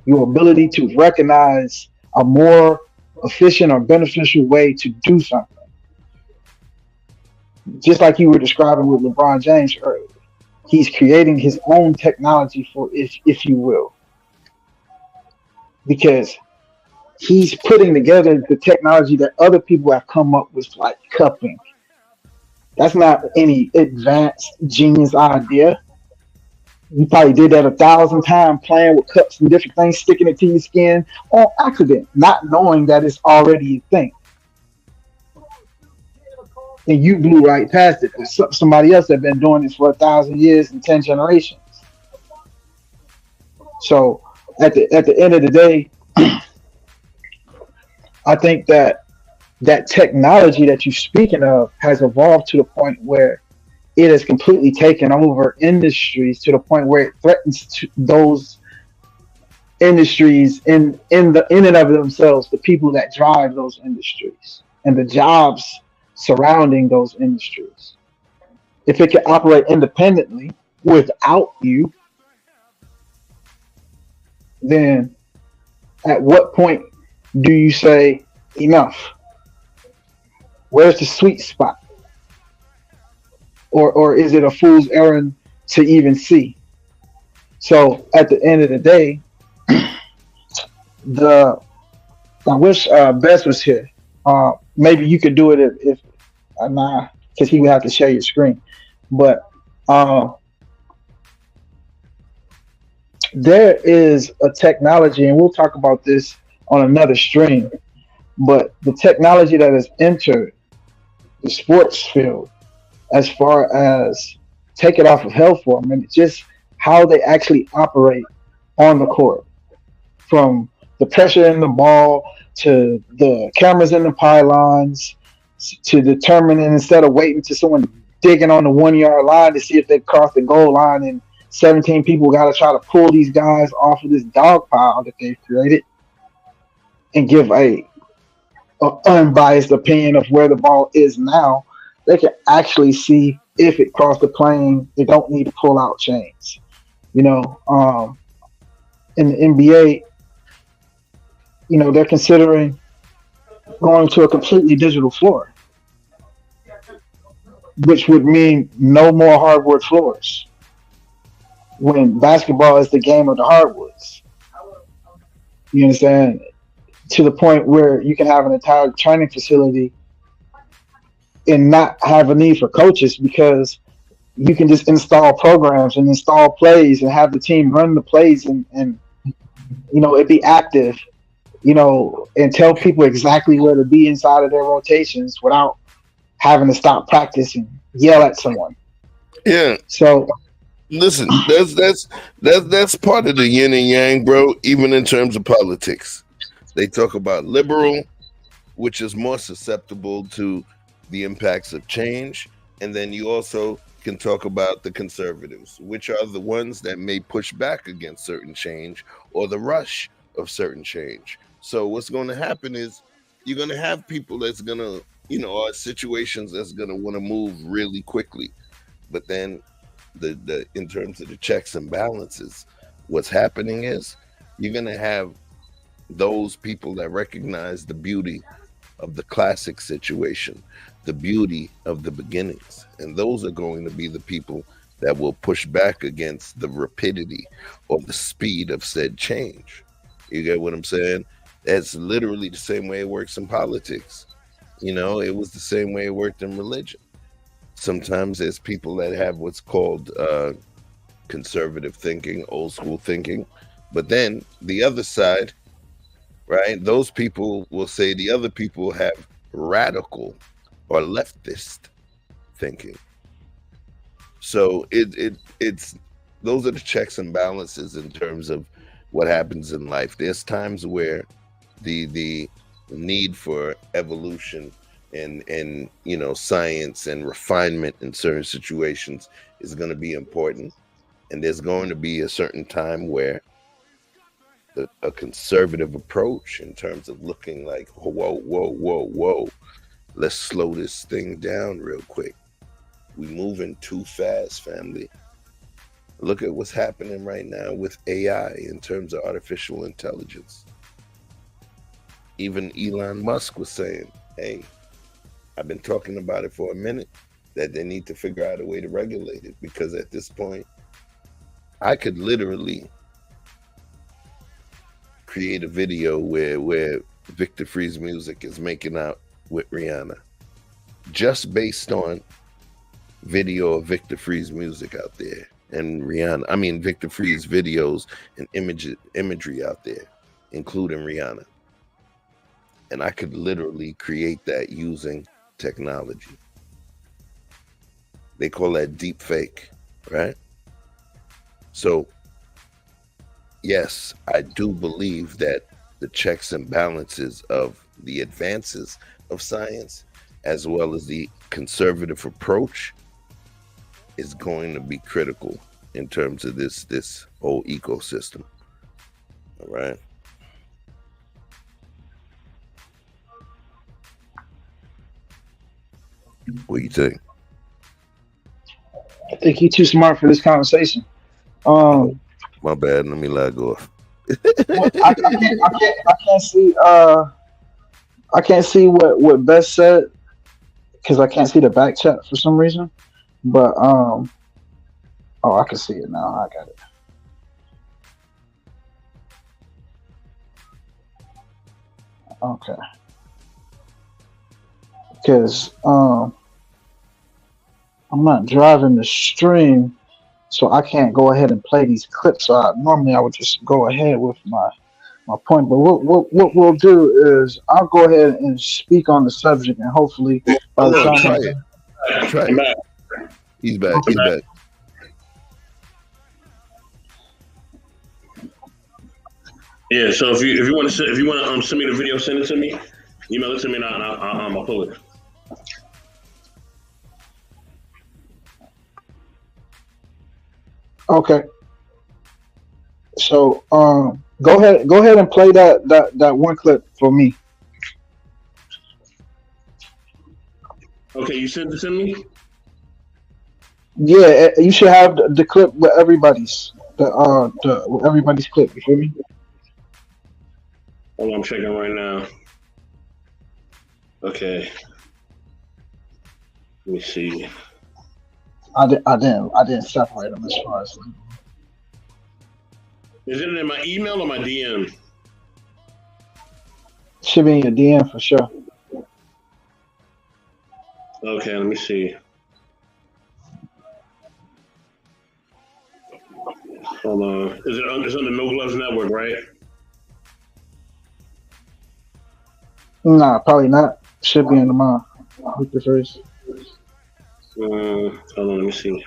Your ability to recognize a more efficient or beneficial way to do something. Just like you were describing with LeBron James earlier. He's creating his own technology for, if you will, because he's putting together the technology that other people have come up with, like cupping. That's not any advanced genius idea. You probably did that 1,000 times, playing with cups and different things, sticking it to your skin on accident, not knowing that it's already a thing. And you blew right past it. Somebody else had been doing this for 1,000 years and 10 generations. So at the end of the day, I think that that technology that you're speaking of has evolved to the point where it has completely taken over industries, to the point where it threatens those industries in and of themselves, the people that drive those industries and the jobs surrounding those industries. If it can operate independently without you, then at what point do you say enough? Where's the sweet spot? Or is it a fool's errand to even see? So at the end of the day, the I wish Bess was here. Maybe you could do it if nah, because he would have to share your screen. But uh, there is a technology, and we'll talk about this on another stream. But the technology that has entered the sports field, as far as take it off of health for them, and just how they actually operate on the court, from the pressure in the ball to the cameras in the pylons, to determining, instead of waiting to someone digging on the 1 yard line to see if they crossed the goal line, and 17 people got to try to pull these guys off of this dog pile that they've created and give a unbiased opinion of where the ball is now. They can actually see if it crossed the plane. They don't need to pull out chains. You know, in the NBA, they're considering going to a completely digital floor, which would mean no more hardwood floors, when basketball is the game of the hardwoods. You understand? To the point where you can have an entire training facility and not have a need for coaches, because you can just install programs and install plays and have the team run the plays, and it be active, and tell people exactly where to be inside of their rotations without having to stop practice and yell at someone. Yeah. So listen, that's part of the yin and yang, bro. Even in terms of politics, they talk about liberal, which is more susceptible to the impacts of change, and then you also can talk about the conservatives, which are the ones that may push back against certain change or the rush of certain change. So what's going to happen is you're going to have people that's going to, or situations that's going to want to move really quickly. But then the in terms of the checks and balances, what's happening is you're going to have those people that recognize the beauty of the classic situation, the beauty of the beginnings. And those are going to be the people that will push back against the rapidity or the speed of said change. You get what I'm saying? That's literally the same way it works in politics. It was the same way it worked in religion. Sometimes there's people that have what's called conservative thinking, old school thinking. But then the other side, right? Those people will say the other people have radical or leftist thinking. So it's those are the checks and balances in terms of what happens in life. There's times where the need for evolution and science and refinement in certain situations is going to be important, and there's going to be a certain time where a conservative approach in terms of looking like, whoa, let's slow this thing down real quick. We moving too fast, family. Look at what's happening right now with AI in terms of artificial intelligence. Even Elon Musk was saying, hey, I've been talking about it for a minute, that they need to figure out a way to regulate it, because at this point, I could literally create a video where VictorFreeMusic is making out with Rihanna, just based on video of VictorFreeMusic out there and VictorFree's videos and imagery out there, including Rihanna. And I could literally create that using technology. They call that deep fake, right? So yes, I do believe that the checks and balances of the advances of science, as well as the conservative approach, is going to be critical in terms of this whole ecosystem. All right. What do you think? I think you're too smart for this conversation. My bad. Let me lag off. Well, I can't see. I can't see what Best said because I can't see the back chat for some reason. But oh, I can see it now. I got it. Okay. Because I'm not driving the stream, so I can't go ahead and play these clips. So normally I would just go ahead with my point. But what we'll do is I'll go ahead and speak on the subject, and hopefully by the time try it. He's back. He's back. Yeah. So if you want to send me the video, send it to me. Email it to me, and I'll pull it. Okay. So go ahead and play that one clip for me. Okay, you sent it to me? Yeah, you should have the clip with everybody's with everybody's clip. You feel me? Hold on, I'm checking right now. Okay. Let me see. I didn't separate them as far as. Is it in my email or my DM? Should be in your DM for sure. Okay, let me see. Hold on. It's on the No Gloves Network, right? Nah, probably not. Should be in the mind. Victor Freeze. Hold on, let me see.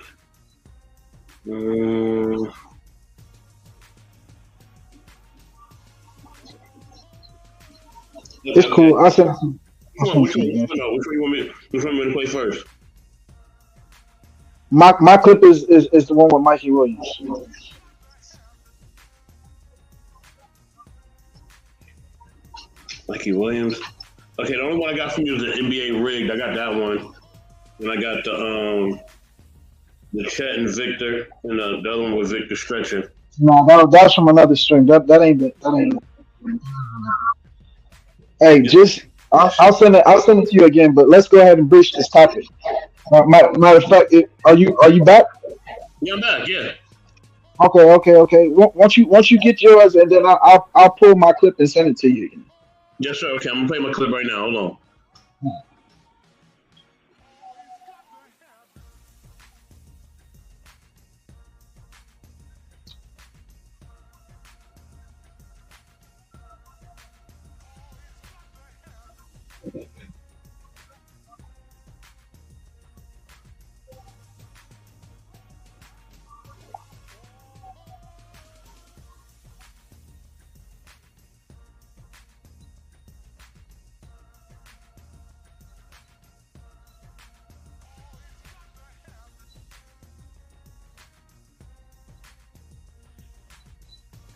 It's cool. I'll send Which one you want me to play first? My clip is the one with Mikey Williams. Mikey Williams. Okay, the only one I got from you is the NBA rigged. I got that one, and I got the Chet and Victor, and the other one was Victor stretching. No, that's from another stream. That ain't it. That ain't it. Hey, just I'll send it. I'll send it to you again. But let's go ahead and breach this topic. Matter of fact, are you back? Yeah, I'm back. Yeah. Okay. Once you get yours, and then I'll pull my clip and send it to you. Yes, sir. Okay, I'm gonna play my clip right now. Hold on.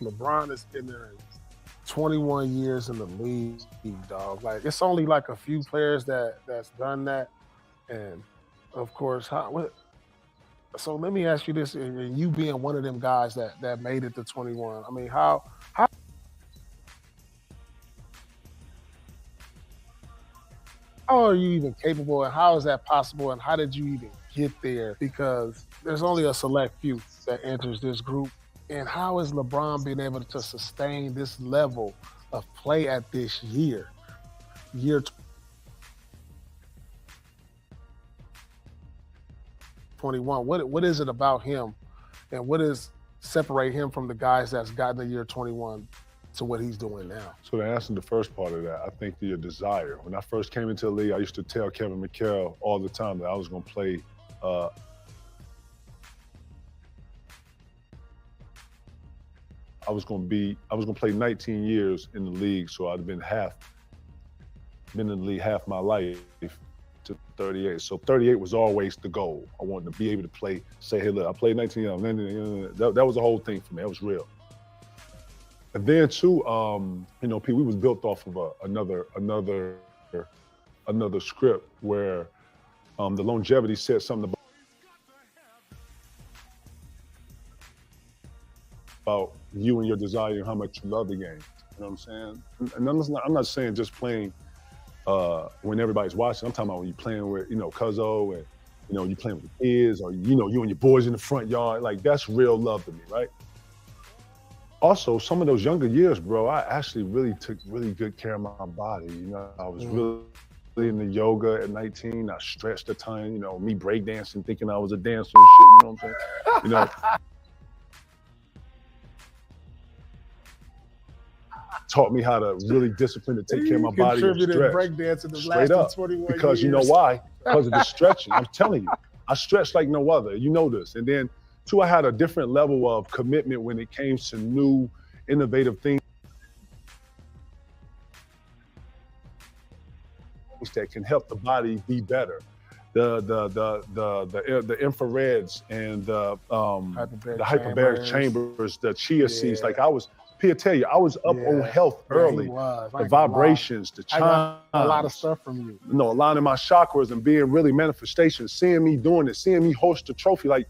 LeBron is in there 21 years in the league, dog. Like it's only like a few players that's done that, and of course, so let me ask you this: and you being one of them guys that made it to 21, I mean, how are you even capable, and how is that possible, and how did you even get there? Because there's only a select few that enters this group. And how is LeBron being able to sustain this level of play at this year 21? What is it about him, and what is separate him from the guys that's gotten the year 21 to what he's doing now? So to answer the first part of that, I think your desire. When I first came into the league, I used to tell Kevin McHale all the time that I was going to play I was going to play 19 years in the league, so I'd have been in the league half my life to 38. So 38 was always the goal. I wanted to be able to play, say, hey, look, I played 19 years. That was the whole thing for me. That was real. And then too, Pete, we was built off of another script where the longevity said something about you and your desire and how much you love the game. You know what I'm saying? And I'm not saying just playing when everybody's watching. I'm talking about when you're playing with, Cuzzo and, you playing with the kids or, you and your boys in the front yard. Like, that's real love to me, right? Also, some of those younger years, bro, I actually really took really good care of my body. I was really into yoga at 19. I stretched a ton, me breakdancing, thinking I was a dancer and shit, you know what I'm saying? Taught me how to really discipline to take care of my body and stretch. Breakdancing the straight last up. 21 because years. You know why? Because of the stretching. I'm telling you, I stretched like no other. You know this. And then, two, I had a different level of commitment when it came to new, innovative things that can help the body be better. The infrareds and the hyperbaric chambers, the chia seeds. Like I was. Pierre, tell you, I was up on health early. The vibrations, the chimes. I got a lot of stuff from you. Aligning my chakras and being really manifestation, seeing me doing it, seeing me host a trophy. Like,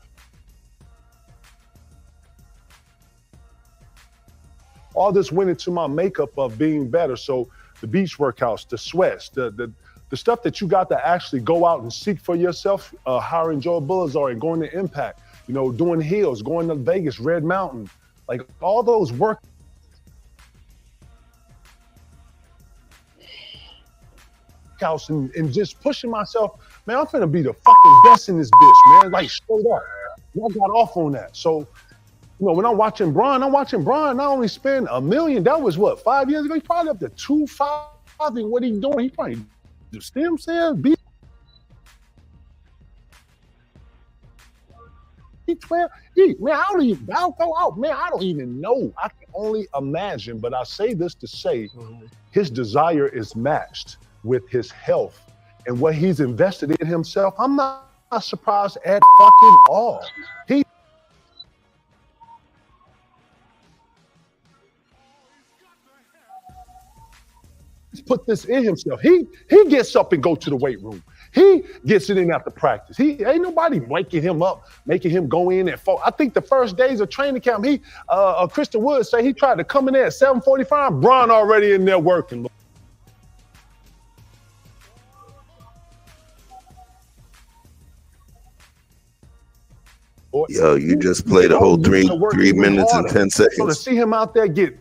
all this went into my makeup of being better. So the beach workouts, the sweats, the stuff that you got to actually go out and seek for yourself, hiring Joe Bullazar and going to Impact, doing hills, going to Vegas, Red Mountain, like all those workouts. And just pushing myself, man, I'm finna be the fucking best in this bitch, man. Like straight up. I got off on that. So, when I'm watching Bron not only spend $1 million, that was what, 5 years ago? He's probably up to 2.5 and what he doing? He probably do stem cells, man, I don't even, I'll go out, man. I don't even know. I can only imagine, but I say this to say his desire is matched with his health and what he's invested in himself. I'm not not surprised at fucking all. He put this in himself. He gets up and go to the weight room. He gets it in after practice. He ain't nobody waking him up, making him go in and fall. I think the first days of training camp, Christian Woods say he tried to come in there at 7:45. Bron already in there working. Yo, you just played a whole three minutes and 10 seconds. So to see him out there get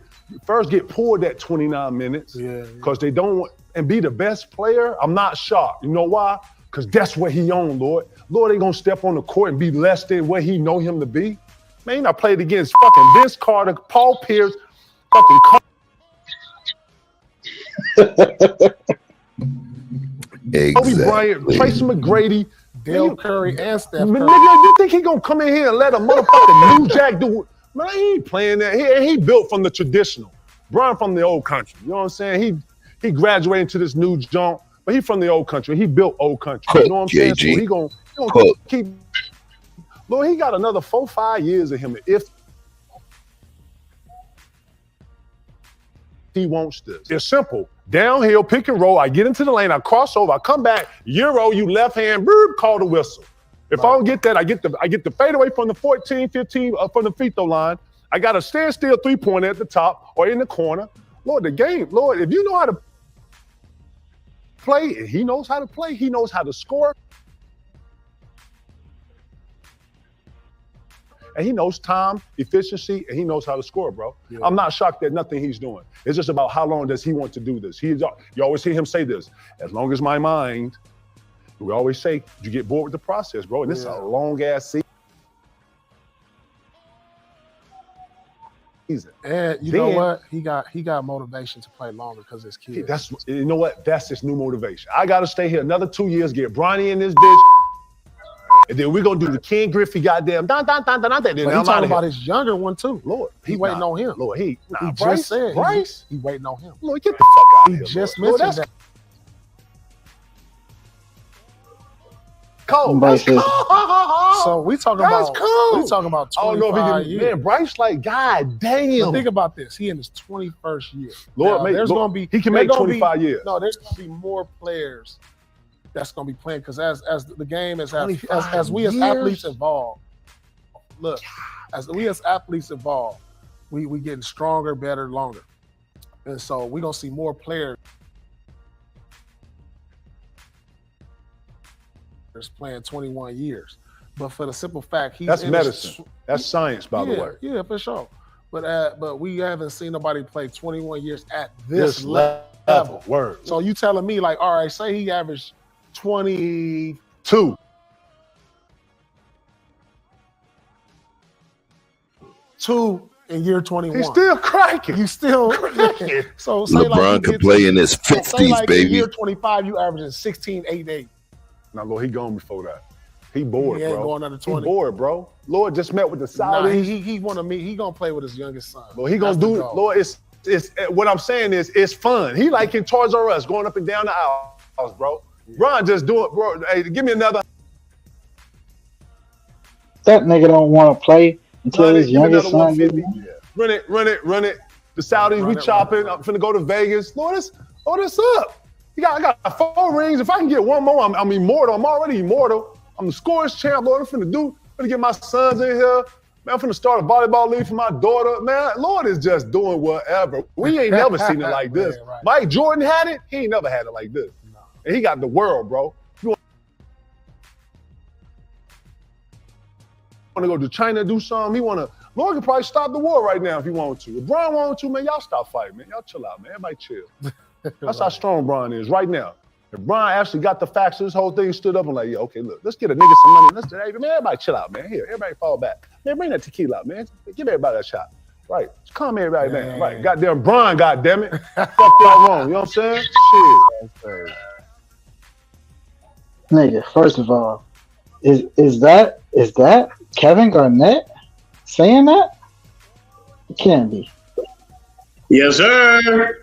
pulled at 29 minutes, because they don't want and be the best player, I'm not shocked. You know why? Because that's what he on, Lord. Lord ain't gonna step on the court and be less than what he know him to be. Man, I played against fucking Vince Carter, Paul Pierce, fucking Kobe Bryant, Tracy McGrady, Dale Curry, and Steph Curry. Nigga, you think he gonna come in here and let a motherfucking New Jack do it? Man, he ain't playing that. He built from the traditional. Brian from the old country. You know what I'm saying? He graduated into this new junk, but he from the old country. He built old country. You know what I'm saying? So he gonna keep. Lord, he got another 4-5 years of him if he wants this. It's simple. Downhill, pick and roll. I get into the lane. I cross over. I come back. Euro, you left hand. Boop, call the whistle. If I don't get that, I get the fadeaway from the 14, 15 from the free throw line. I got a standstill 3-pointer at the top or in the corner. Lord, the game. Lord, if you know how to play, and he knows how to play. He knows how to score. And he knows time, efficiency, and he knows how to score, bro. Yeah. I'm not shocked at nothing he's doing. It's just about how long does he want to do this. You always hear him say this, as long as my mind, we always say, you get bored with the process, bro. And this is a long-ass season. And you know what? He got motivation to play longer because his kids. You know what? That's his new motivation. I got to stay here another 2 years, get Bronny in this bitch. And then we're going to do the Ken Griffey goddamn dun. But he's talking about his younger one, too. Lord. He waiting on him. Lord, he Bryce, just said. Bryce? He waiting on him. Lord, get the fuck out of here. He just mentioned that. Cold. That's cold. So we talking about 25 years. Man, Bryce like, God damn. But think about this. He in his 21st year. Lord, he can make 25 years. No, there's going to be more players that's going to be playing because as the game as we as athletes evolve, look, as we as athletes evolve, we getting stronger, better, longer, and so we're going to see more players playing 21 years. But for the simple fact, that's medicine. That's science, by the way. Yeah, for sure. But we haven't seen nobody play 21 years at this level. Word. So you telling me like, all right, say he averaged 22. In year 21. He's still cracking. You still cracking. So say LeBron could play in his 50s, baby. In year 25, you averaging 16, 8, 8. Now, Lord, he gone before that. He bored, he ain't bro. Going under 20. He bored, bro. Lord just met with the Saudis. He want to meet. He gonna play with his youngest son. Lord, he gonna do it. Lord, it's what I'm saying is it's fun. He like in Toys R Us, going up and down the aisles, bro. Ron just do it, bro. Hey, give me another. That nigga don't want to play until his youngest son gets yeah. Run it. The Saudis, we chopping. I'm finna go to Vegas. Lord, this up. I got 4 rings. If I can get one more, I'm immortal. I'm already immortal. I'm the scorers champ, Lord. I'm finna get my sons in here. Man, I'm finna start a volleyball league for my daughter. Man, Lord is just doing whatever. We ain't never seen it like this. Right. Mike Jordan had it. He ain't never had it like this. No. And he got the world, bro. You want to go to China, do something? Lord can probably stop the war right now if he want to. If Brian want to, man, y'all stop fighting, man. Y'all chill out, man. Everybody chill. That's how strong Brian is right now. If Brian actually got the facts, this whole thing stood up and like, yeah, okay, look, let's get a nigga some money. Hey, man, everybody chill out, man. Here, everybody fall back. Man, bring that tequila out, man. Give everybody a shot. Right. Just calm everybody down. Right. Goddamn Brian, goddammit. Fuck y'all wrong. You know what I'm saying? Shit. Nigga, first of all, is that Kevin Garnett saying that? It can't be. Yes, sir.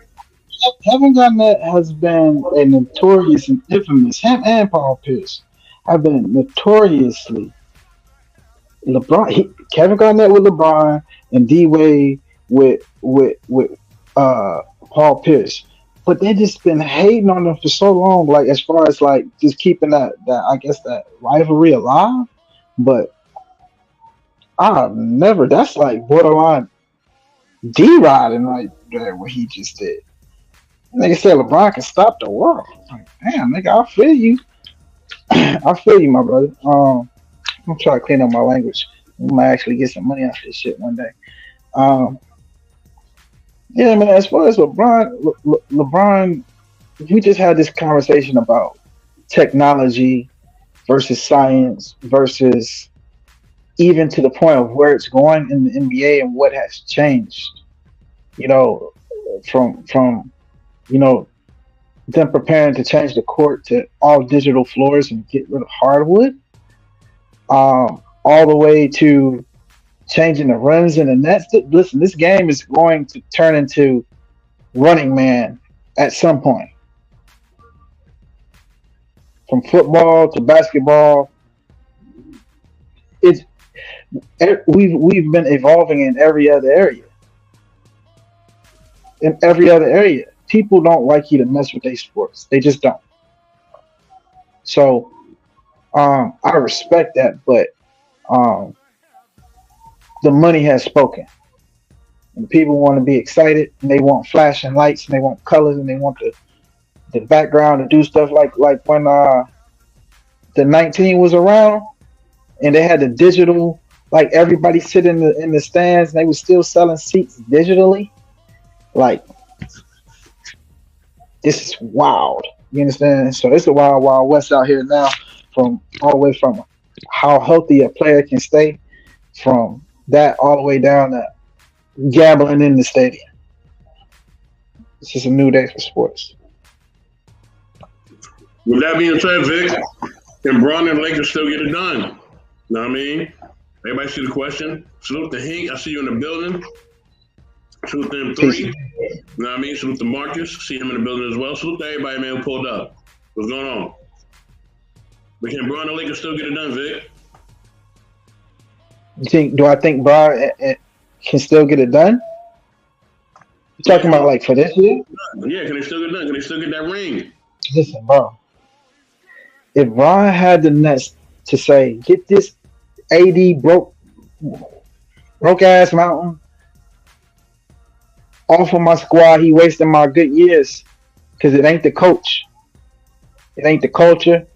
Kevin Garnett has been a notorious and infamous, him and Paul Pierce have been notoriously Kevin Garnett with LeBron and D Wade with Paul Pierce. But they just been hating on them for so long, like as far as like just keeping that I guess that rivalry alive. But I never that's like borderline D riding like that what he just did. Nigga said LeBron can stop the world. Like, damn, nigga, I feel you. I feel you, my brother. I'm trying to clean up my language. We might actually get some money off this shit one day. Um, yeah, man. As far as LeBron, we just had this conversation about technology versus science versus even to the point of where it's going in the NBA and what has changed. You know, from you know them preparing to change the court to all digital floors and get rid of hardwood, all the way to changing the runs and the nets. Listen, this game is going to turn into Running Man at some point. From football to basketball, it's we've been evolving in every other area. In every other area, people don't like you to mess with their sports. They just don't. So I respect that, but um, the money has spoken. And people want to be excited, and they want flashing lights, and they want colors, and they want the background to do stuff like when the 19 was around, and they had the digital, like everybody sit in the stands, and they were still selling seats digitally. Like this is wild. You understand? So it's a wild, wild west out here now. From all the way from how healthy a player can stay, from that all the way down to gambling in the stadium. This is a new day for sports. With that being said, Vic, can Bron and Lakers still get it done? Know what I mean? Everybody see the question? Salute to Hank. I see you in the building. Salute to him three. You know what I mean? Salute to Marcus. See him in the building as well. Salute to everybody, man, who pulled up. What's going on? But can Bron and Lakers still get it done, Vic? Do I think Bron can still get it done? You talking about like for this year? Yeah, can they still get it done? Can they still get that ring? Listen, bro. If Bron had the nuts to say, get this AD broke ass mountain off of my squad, he wasting my good years. Cause it ain't the coach. It ain't the culture.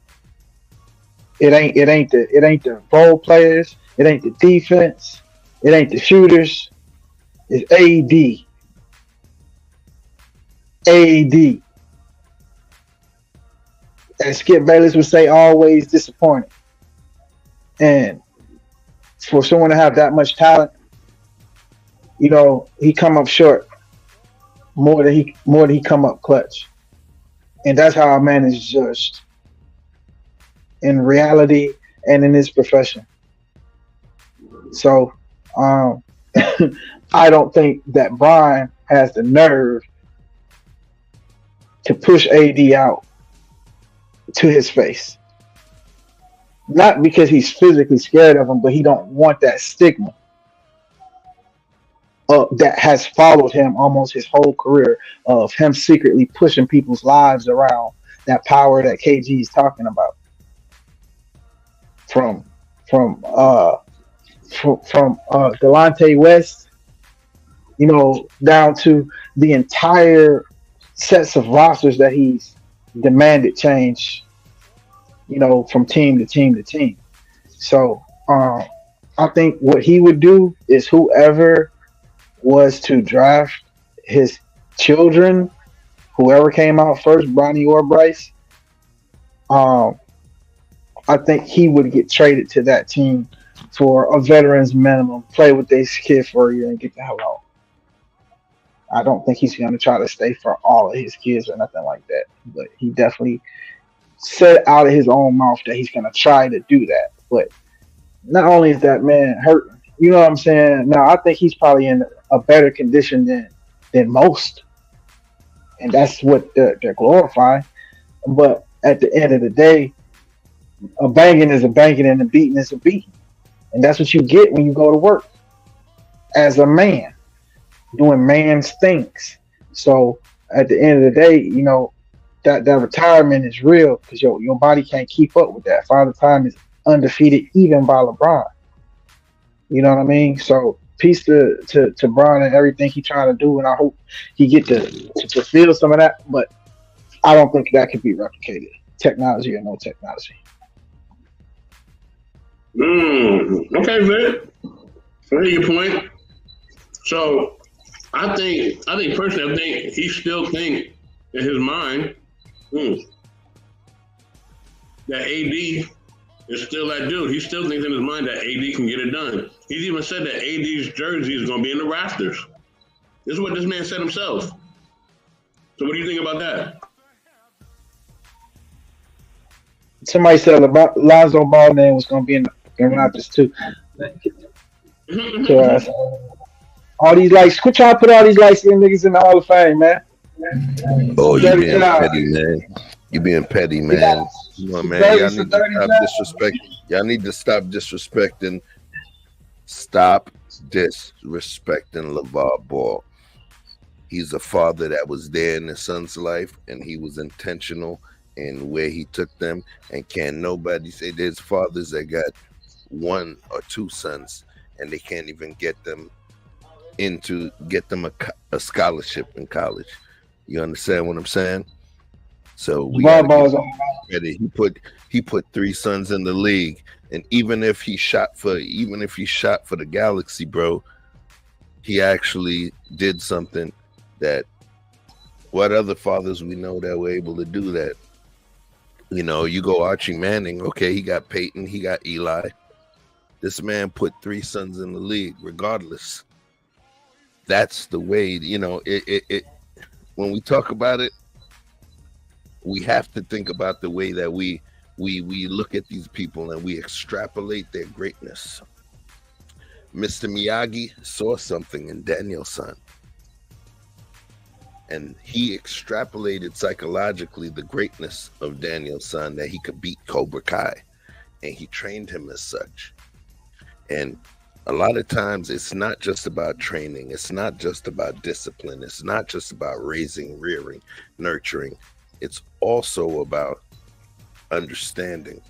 It ain't the role players. It ain't the defense. It ain't the shooters. It's AD. AD. As Skip Bayless would say, always disappointing. And for someone to have that much talent, you know, he come up short more than he come up clutch. And that's how a man is judged in reality and in his profession. So I don't think that Bron has the nerve to push AD out to his face. Not because he's physically scared of him, but he don't want that stigma that has followed him almost his whole career of him secretly pushing people's lives around that power that KG is talking about. From Delonte West, you know, down to the entire sets of rosters that he's demanded change, you know, from team to team to team. So I think what he would do is whoever was to draft his children, whoever came out first, Bronny or Bryce, I think he would get traded to that team for a veteran's minimum, play with this kid for a year and get the hell out. I don't think he's going to try to stay for all of his kids or nothing like that. But he definitely said out of his own mouth that he's going to try to do that. But not only is that man hurt, you know what I'm saying? Now, I think he's probably in a better condition than most. And that's what they're glorifying. But at the end of the day, A banging is a banging and a beating is a beating. And that's what you get when you go to work as a man, doing man's things. So at the end of the day, that retirement is real because your body can't keep up with that. Father Time is undefeated even by LeBron. You know what I mean? So peace to Bron and everything he trying to do, and I hope he get to fulfill some of that. But I don't think that can be replicated, technology or no technology. Okay, Vic. I hear your point. So I think personally, I think he still think in his mind that AD is still that dude. He still thinks in his mind that AD can get it done. He's even said that AD's jersey is going to be in the rafters. This is what this man said himself. So what do you think about that? Somebody said Lonzo Ball name was going to be in the Raptors too. All these lights, quit trying to put all these lights in niggas in the Hall of Fame, man. Oh, you being petty, man. You being petty, man. Come on, man. Y'all need to stop disrespecting. Y'all need to stop disrespecting. Stop disrespecting LeVar Ball. He's a father that was there in his son's life, and he was intentional in where he took them. And can nobody say there's fathers that got one or two sons, and they can't even get them a scholarship in college. You understand what I'm saying? So we he put three sons in the league, and even if he shot for the Galaxy, bro, he actually did something that what other fathers we know that were able to do that. You know, you go Archie Manning, okay, he got Peyton, he got Eli. This man put three sons in the league, regardless. That's the way, it when we talk about it, we have to think about the way that we look at these people and we extrapolate their greatness. Mr. Miyagi saw something in Daniel's son, and he extrapolated psychologically the greatness of Daniel's son, that he could beat Cobra Kai, and he trained him as such. And a lot of times it's not just about training. It's not just about discipline. It's not just about raising, rearing, nurturing. It's also about understanding.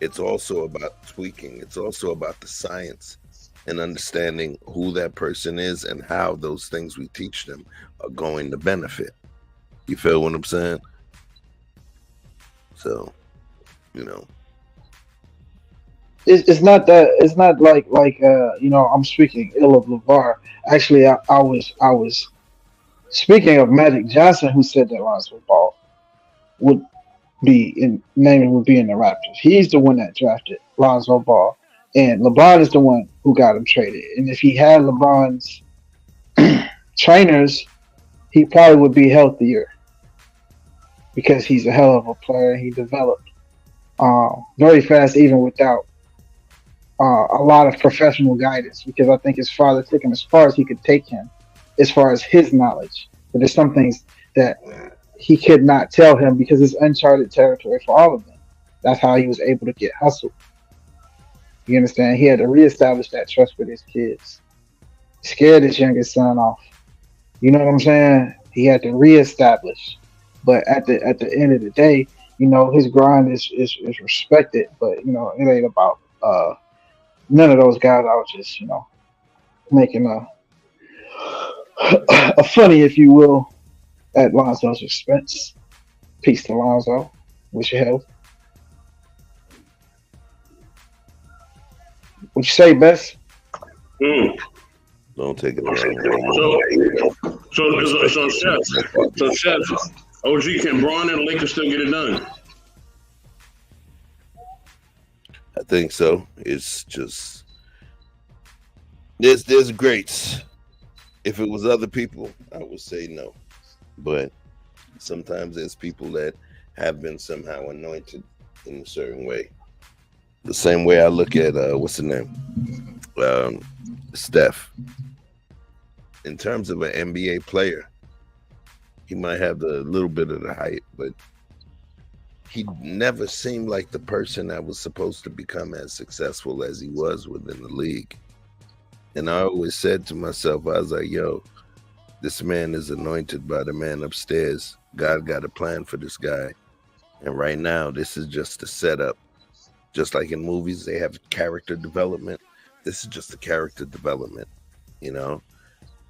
It's also about tweaking. It's also about the science and understanding who that person is and how those things we teach them are going to benefit. You feel what I'm saying? So, It's not that. It's not like I'm speaking ill of LeVar. Actually, I was speaking of Magic Johnson, who said that Lonzo Ball would be in the Raptors. He's the one that drafted Lonzo Ball, and LeBron is the one who got him traded. And if he had LeBron's trainers, he probably would be healthier because he's a hell of a player. He developed very fast, even without a lot of professional guidance, because I think his father took him as far as he could take him, as far as his knowledge. But there's some things that he could not tell him because it's uncharted territory for all of them. That's how he was able to get hustled. You understand? He had to reestablish that trust with his kids. Scared his youngest son off. You know what I'm saying? He had to reestablish. But at the end of the day, his grind is respected. But it ain't about none of those guys. I was just making a funny, if you will, at Lonzo's expense. Peace to Lonzo. Wish you health. What you say, Bess? Don't take it wrong. So Chef, OG, can Braun and the Lakers still get it done? I think so. It's just there's greats. If it was other people, I would say no. But sometimes there's people that have been somehow anointed in a certain way. The same way I look at what's the name? Steph. In terms of an NBA player, he might have a little bit of the height, but he never seemed like the person that was supposed to become as successful as he was within the league. And I always said to myself, I was like, yo, this man is anointed by the man upstairs. God got a plan for this guy. And right now, this is just a setup. Just like in movies, they have character development. This is just a character development, you know?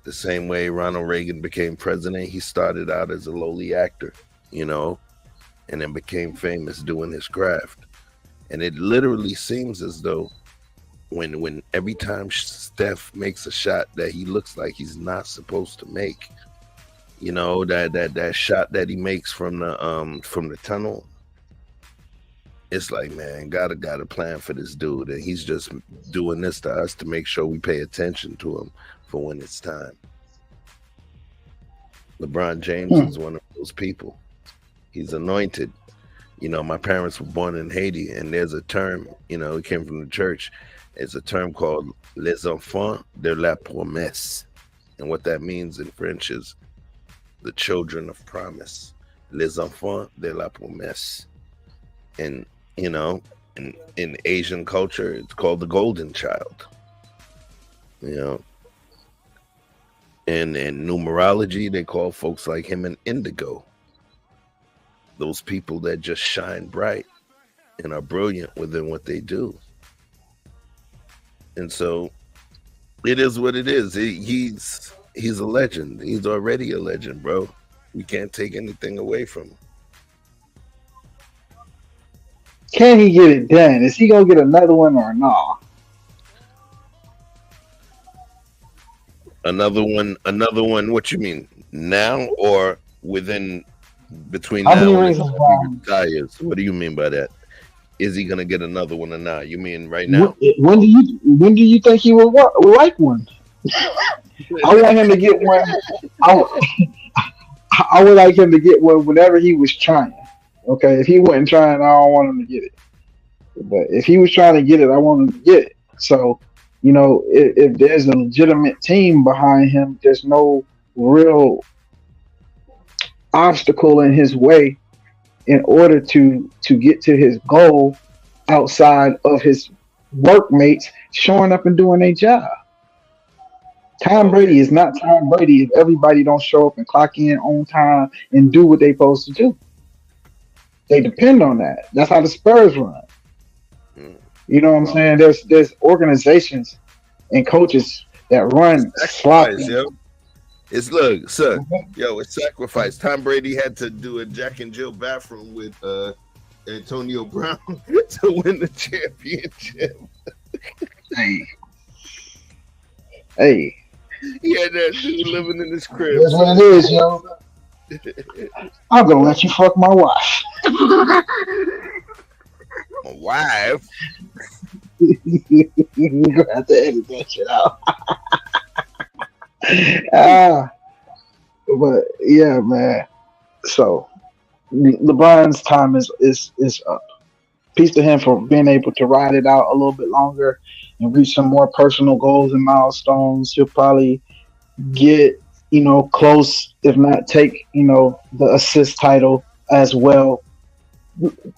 The same way Ronald Reagan became president, he started out as a lowly actor, you know, and then became famous doing his craft. And it literally seems as though when every time Steph makes a shot that he looks like he's not supposed to make, you know, that shot that he makes from the tunnel, it's like, man, got a plan for this dude, and he's just doing this to us to make sure we pay attention to him for when it's time. LeBron James is one of those people. He's anointed. You know, my parents were born in Haiti, and there's a term, you know, it came from the church. It's a term called les enfants de la promesse. And what that means in French is the children of promise. Les enfants de la promesse. And, you know, in Asian culture, it's called the golden child. You know, and in numerology, they call folks like him an indigo. Those people that just shine bright and are brilliant within what they do. And so it is what it is. He's a legend. He's already a legend, bro. We can't take anything away from him. Can he get it done? Is he gonna get another one or no? Another one. What you mean now or between now and he retires? What do you mean by that? Is he gonna get another one or not? You mean right now? When do you think he will like one? I want him to get one. I would like him to get one whenever he was trying. Okay, if he wasn't trying, I don't want him to get it. But if he was trying to get it, I want him to get it. So, you know, if there's a legitimate team behind him, there's no real obstacle in his way in order to get to his goal outside of his workmates showing up and doing their job. Tom Brady is not Tom Brady if everybody don't show up and clock in on time and do what they're supposed to do. They depend on that. That's how the Spurs run. You know what I'm saying? There's organizations and coaches that run sloppy. Yo. It's look, son. Yo, it's sacrifice. Tom Brady had to do a Jack and Jill bathroom with Antonio Brown to win the championship. Hey. He had that dude living in his crib. That's what it is, yo. I'm gonna let you fuck my wife. My wife? You're gonna have to edit that shit out. But yeah, man. So LeBron's time is up. Peace to him for being able to ride it out a little bit longer and reach some more personal goals and milestones. He'll probably get, you know, close, if not take, you know, the assist title as well.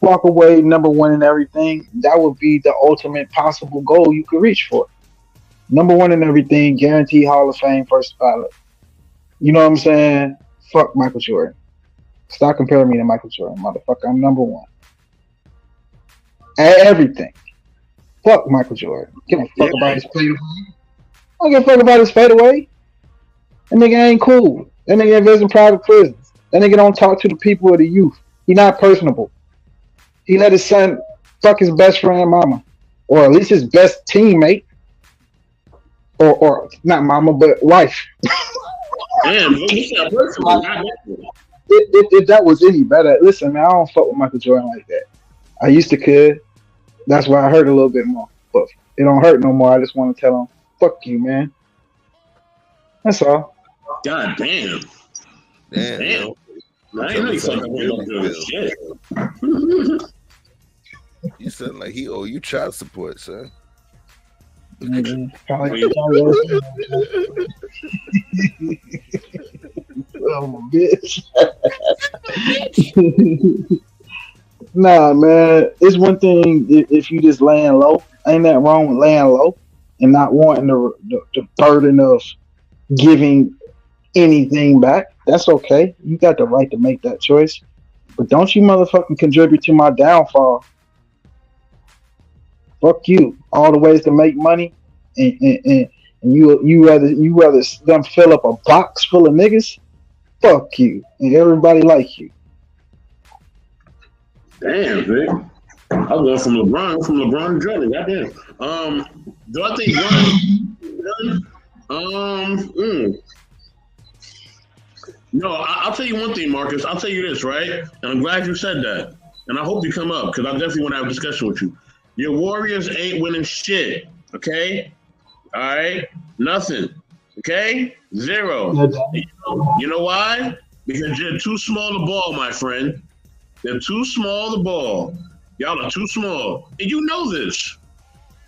Walk away number one in everything. That would be the ultimate possible goal you could reach for. Number one in everything, guaranteed Hall of Fame first ballot. You know what I'm saying? Fuck Michael Jordan. Stop comparing me to Michael Jordan, motherfucker. I'm number one. At everything. Fuck Michael Jordan. Give a fuck about his fadeaway. I don't give a fuck about his fadeaway. That nigga ain't cool. That nigga invests in private prisons. That nigga don't talk to the people of the youth. He not personable. He let his son fuck his best friend mama. Or at least his best teammate. Or not mama, but wife. Damn, he's not personal. If that was any better, listen, man, I don't fuck with Michael Jordan like that. I used to could. That's why I hurt a little bit more. But it don't hurt no more. I just want to tell him, fuck you, man. That's all. God damn. Damn. I ain't really fucking with no shit. You sound like he owe you child support, son. Probably. Oh, bitch. Nah, man. It's one thing if you just laying low. Ain't that wrong with laying low and not wanting the burden of giving anything back. That's okay. You got the right to make that choice. But don't you motherfucking contribute to my downfall. Fuck you. All the ways to make money and you rather them fill up a box full of niggas. Fuck you. And everybody like you. Damn, Vic. I was going from LeBron to Jordan. Goddamn. Do I think one? No, I'll tell you one thing, Marcus. I'll tell you this, right? And I'm glad you said that. And I hope you come up because I definitely want to have a discussion with you. Your Warriors ain't winning shit, okay? All right? Nothing, okay? Zero. You know why? Because you're too small to ball, my friend. They're too small to ball. Y'all are too small. And you know this.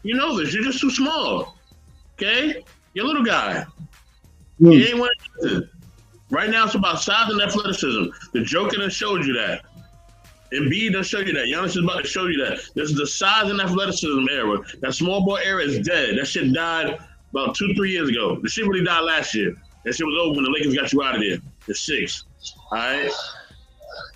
You know this. You're just too small, okay? You're a little guy. You ain't winning nothing. Right now, it's about size and athleticism. The Joker done showed you that. Embiid done showed you that. Giannis is about to show you that. This is the size and athleticism era. That small ball era is dead. That shit died about 2-3 years ago. The shit really died last year. That shit was over when the Lakers got you out of there. The 6. All right?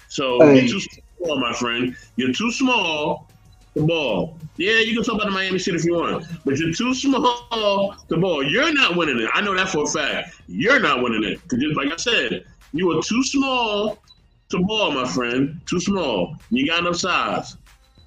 So you're too small, my friend. You're too small to ball. Yeah, you can talk about the Miami shit if you want, but you're too small to ball. You're not winning it. I know that for a fact. You're not winning it. Because like I said, you are too small to ball, my friend. Too small. You got enough size.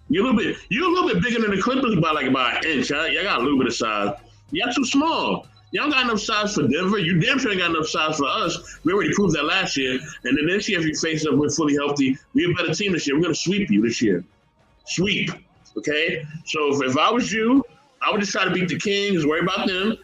You're a little bit bigger than the Clippers by an inch. Y'all got a little bit of size. Y'all too small. Y'all don't got enough size for Denver. You damn sure ain't got enough size for us. We already proved that last year. And then this year, if you face up, we're fully healthy. We're a better team this year. We're going to sweep you this year. Sweep. Okay? So if I was you, I would just try to beat the Kings, worry about them.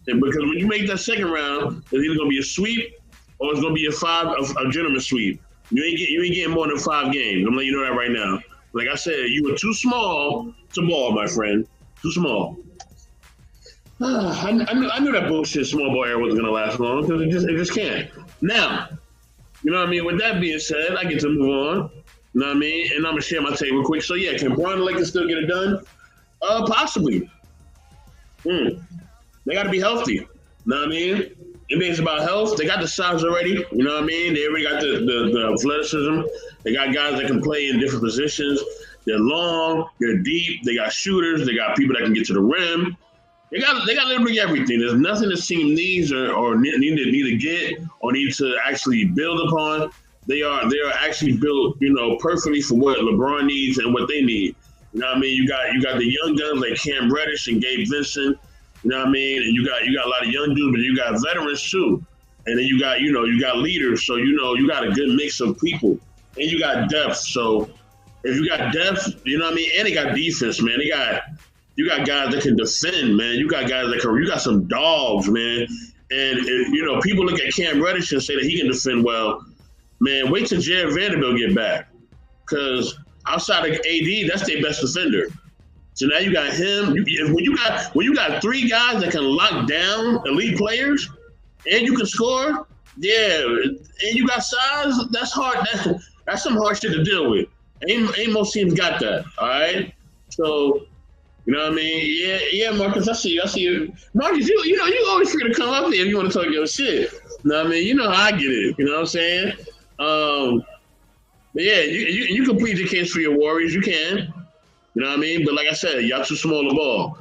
And because when you make that second round, it's either going to be a sweep or it's going to be a gentleman sweep. You ain't getting more than 5 games. I'm letting you know that right now. Like I said, you were too small to ball, my friend. Too small. I knew that bullshit small ball era wasn't gonna last long because it just can't. Now, you know what I mean? With that being said, I get to move on. You know what I mean? And I'm gonna share my take real quick. So yeah, can Braun and Lakers still get it done? Possibly. They gotta be healthy. You know what I mean? NBA's about health. They got the size already. You know what I mean? They already got the athleticism. They got guys that can play in different positions. They're long, they're deep, they got shooters, they got people that can get to the rim. They got literally everything. There's nothing this team needs or need to get or need to actually build upon. They are actually built, perfectly for what LeBron needs and what they need. You know what I mean? You got the young guns like Cam Reddish and Gabe Vincent. You know what I mean? And you got a lot of young dudes, but you got veterans too. And then you got leaders. So you got a good mix of people. And you got depth. So if you got depth, you know what I mean? And they got defense, man. You got guys that can defend, man. You got guys you got some dogs, man. And, people look at Cam Reddish and say that he can defend well. Man, wait till Jared Vanderbilt get back. Because outside of AD, that's their best defender. So now you got him. When you got 3 guys that can lock down elite players and you can score, yeah, and you got size, that's hard. That's some hard shit to deal with. Ain't most teams got that, all right? So, you know what I mean? Yeah, Marcus, I see you. Marcus, you always free to come up here if you want to talk your shit. You know what I mean? You know how I get it. You know what I'm saying? But yeah, you can plead your case for your Warriors. You can. You know what I mean? But like I said, y'all too small to ball.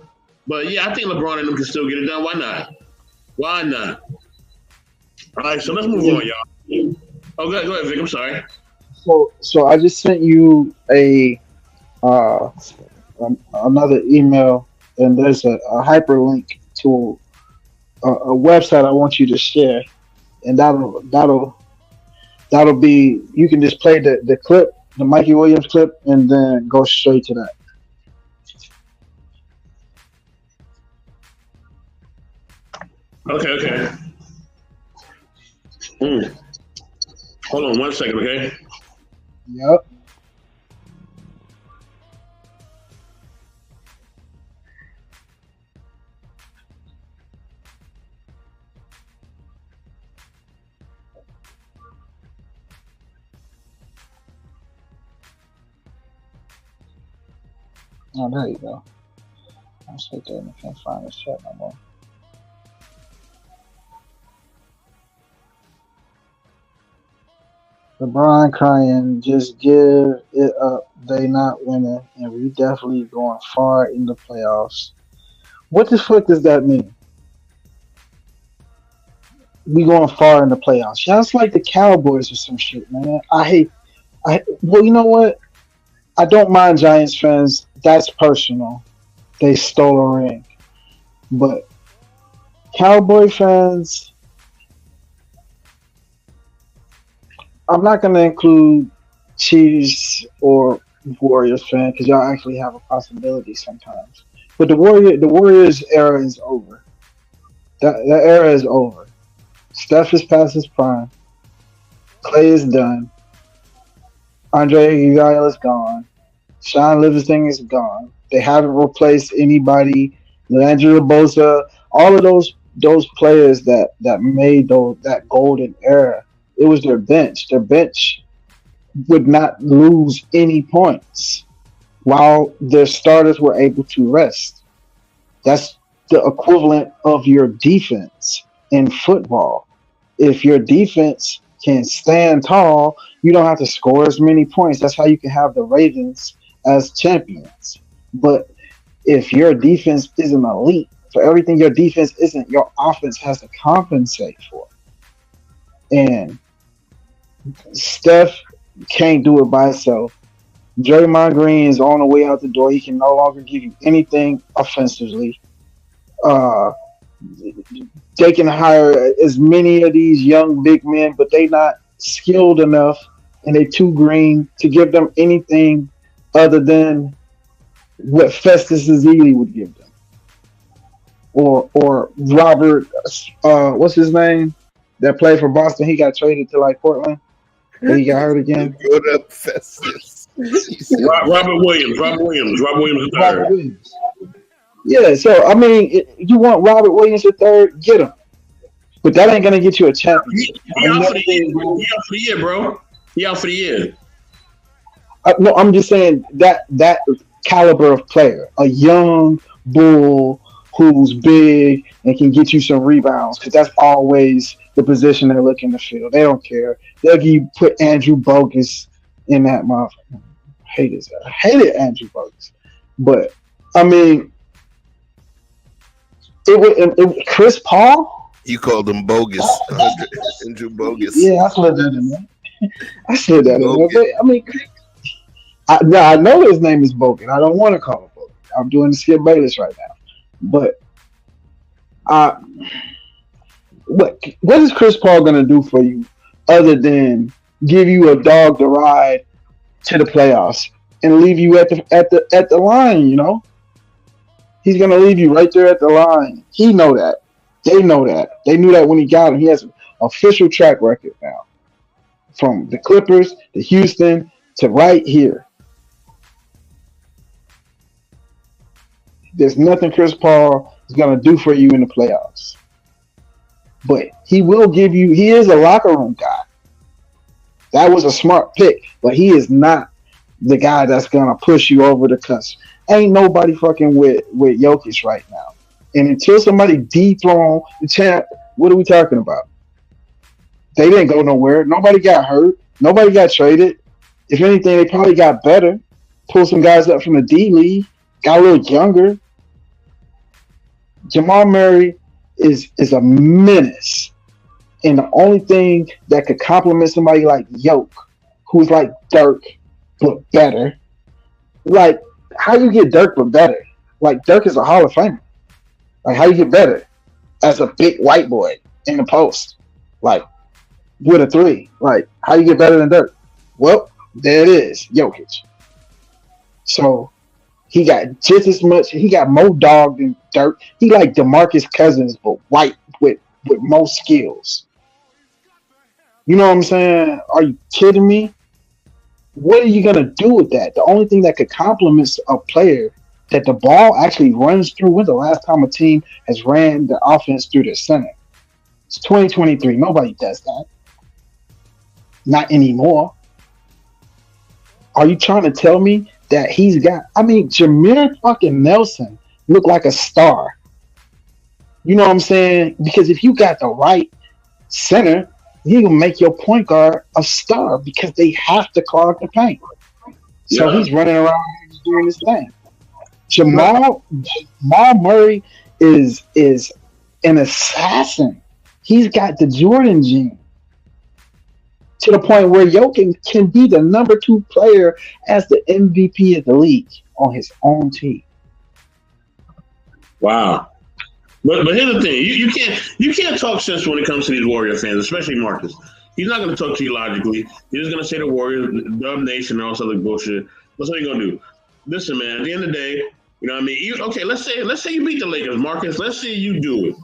But yeah, I think LeBron and them can still get it done. Why not? Why not? All right, so let's move on, y'all. Oh, go ahead, Vic. I'm sorry. So I just sent you another email, and there's a hyperlink to a website I want you to share, and that'll be, you can just play the clip, the Mikey Williams clip, and then go straight to that. Okay. Hold on 1 second, okay? Yep. Oh, there you go. I said that I can't find this chat no more. LeBron crying, just give it up. They not winning, and we definitely going far in the playoffs. What the fuck does that mean? We going far in the playoffs. Sounds like the Cowboys or some shit, man. Well, you know what? I don't mind Giants fans. That's personal. They stole a ring. But Cowboy fans, I'm not going to include Chiefs or Warriors fan because y'all actually have a possibility sometimes. But the Warriors era is over. That era is over. Steph is past his prime. Clay is done. Andre Iguodala is gone. Sean Livingston is gone. They haven't replaced anybody. Leandro Bosa, all of those players that made that golden era. It was their bench. Their bench would not lose any points while their starters were able to rest. That's the equivalent of your defense in football. If your defense can stand tall, you don't have to score as many points. That's how you can have the Ravens as champions. But if your defense isn't elite, for everything your defense isn't, your offense has to compensate for. And Steph can't do it by himself. Draymond Green is on the way out the door. He can no longer give you anything offensively. They can hire as many of these young big men, but they not skilled enough and they too green to give them anything other than what Festus Ezeli would give them. Or Robert, what's his name? That played for Boston. He got traded to like Portland. But he got hurt again. Go to Festus. Robert Williams. Robert Williams III. Robert Williams. Yeah, so I mean, you want Robert Williams III, get him. But that ain't gonna get you a championship. He out for the year, bro. He out for the year. No, I'm just saying that caliber of player, a young bull who's big and can get you some rebounds, because that's always the position they're looking to fill. They don't care. They'll give you put Andrew Bogus in that motherfucker. I hated Andrew Bogus, but I mean, it Chris Paul. You called him bogus, Andrew Bogus. Yeah, I slid that in there. But, I mean, I know his name is Bogan. I don't want to call him Bogan. I'm doing the Skip Bayless right now. But what is Chris Paul gonna do for you other than give you a dog to ride to the playoffs and leave you at the line? You know, he's gonna leave you right there at the line. He know that. They know that. They knew that when he got him. He has an official track record now, from the Clippers to Houston to right here. There's nothing Chris Paul is going to do for you in the playoffs. But he will give you, he is a locker room guy. That was a smart pick, but he is not the guy that's going to push you over the cusp. Ain't nobody fucking with Jokic right now. And until somebody dethrone the champ, what are we talking about? They didn't go nowhere. Nobody got hurt. Nobody got traded. If anything, they probably got better. Pulled some guys up from the D League. Got a little younger. Jamal Murray is a menace. And the only thing that could complement somebody like Yoke, who's like Dirk, but better. Like, how you get Dirk but better? Like, Dirk is a Hall of Famer. Like, how you get better as a big white boy in the post? Like, with a three. Like, how you get better than Dirk? Well, there it is, Jokic. So, he got just as much, he got more dog than Dirk. He like DeMarcus Cousins, but white with more skills. You know what I'm saying? Are you kidding me? What are you going to do with that? The only thing that could complement a player that the ball actually runs through. When's the last time a team has ran the offense through the center? It's 2023. Nobody does that. Not anymore. Are you trying to tell me that he's got. I mean, Jameer fucking Nelson looked like a star. You know what I'm saying? Because if you got the right center, he will make your point guard a star because they have to clog the paint. So Yeah. he's running around doing his thing. Jamal Murray is an assassin. He's got the Jordan gene to the point where Jokic can be the number 2 player as the MVP of the league on his own team. Wow. But here's the thing: you can't talk sense when it comes to these Warrior fans, especially Marcus. He's not going to talk to you logically. He's just going to say the Warriors, Dub Nation, and all this other bullshit. That's what he's going to do. Listen, man. At the end of the day, you know what I mean. Okay, let's say you beat the Lakers, Marcus. Let's say you do it.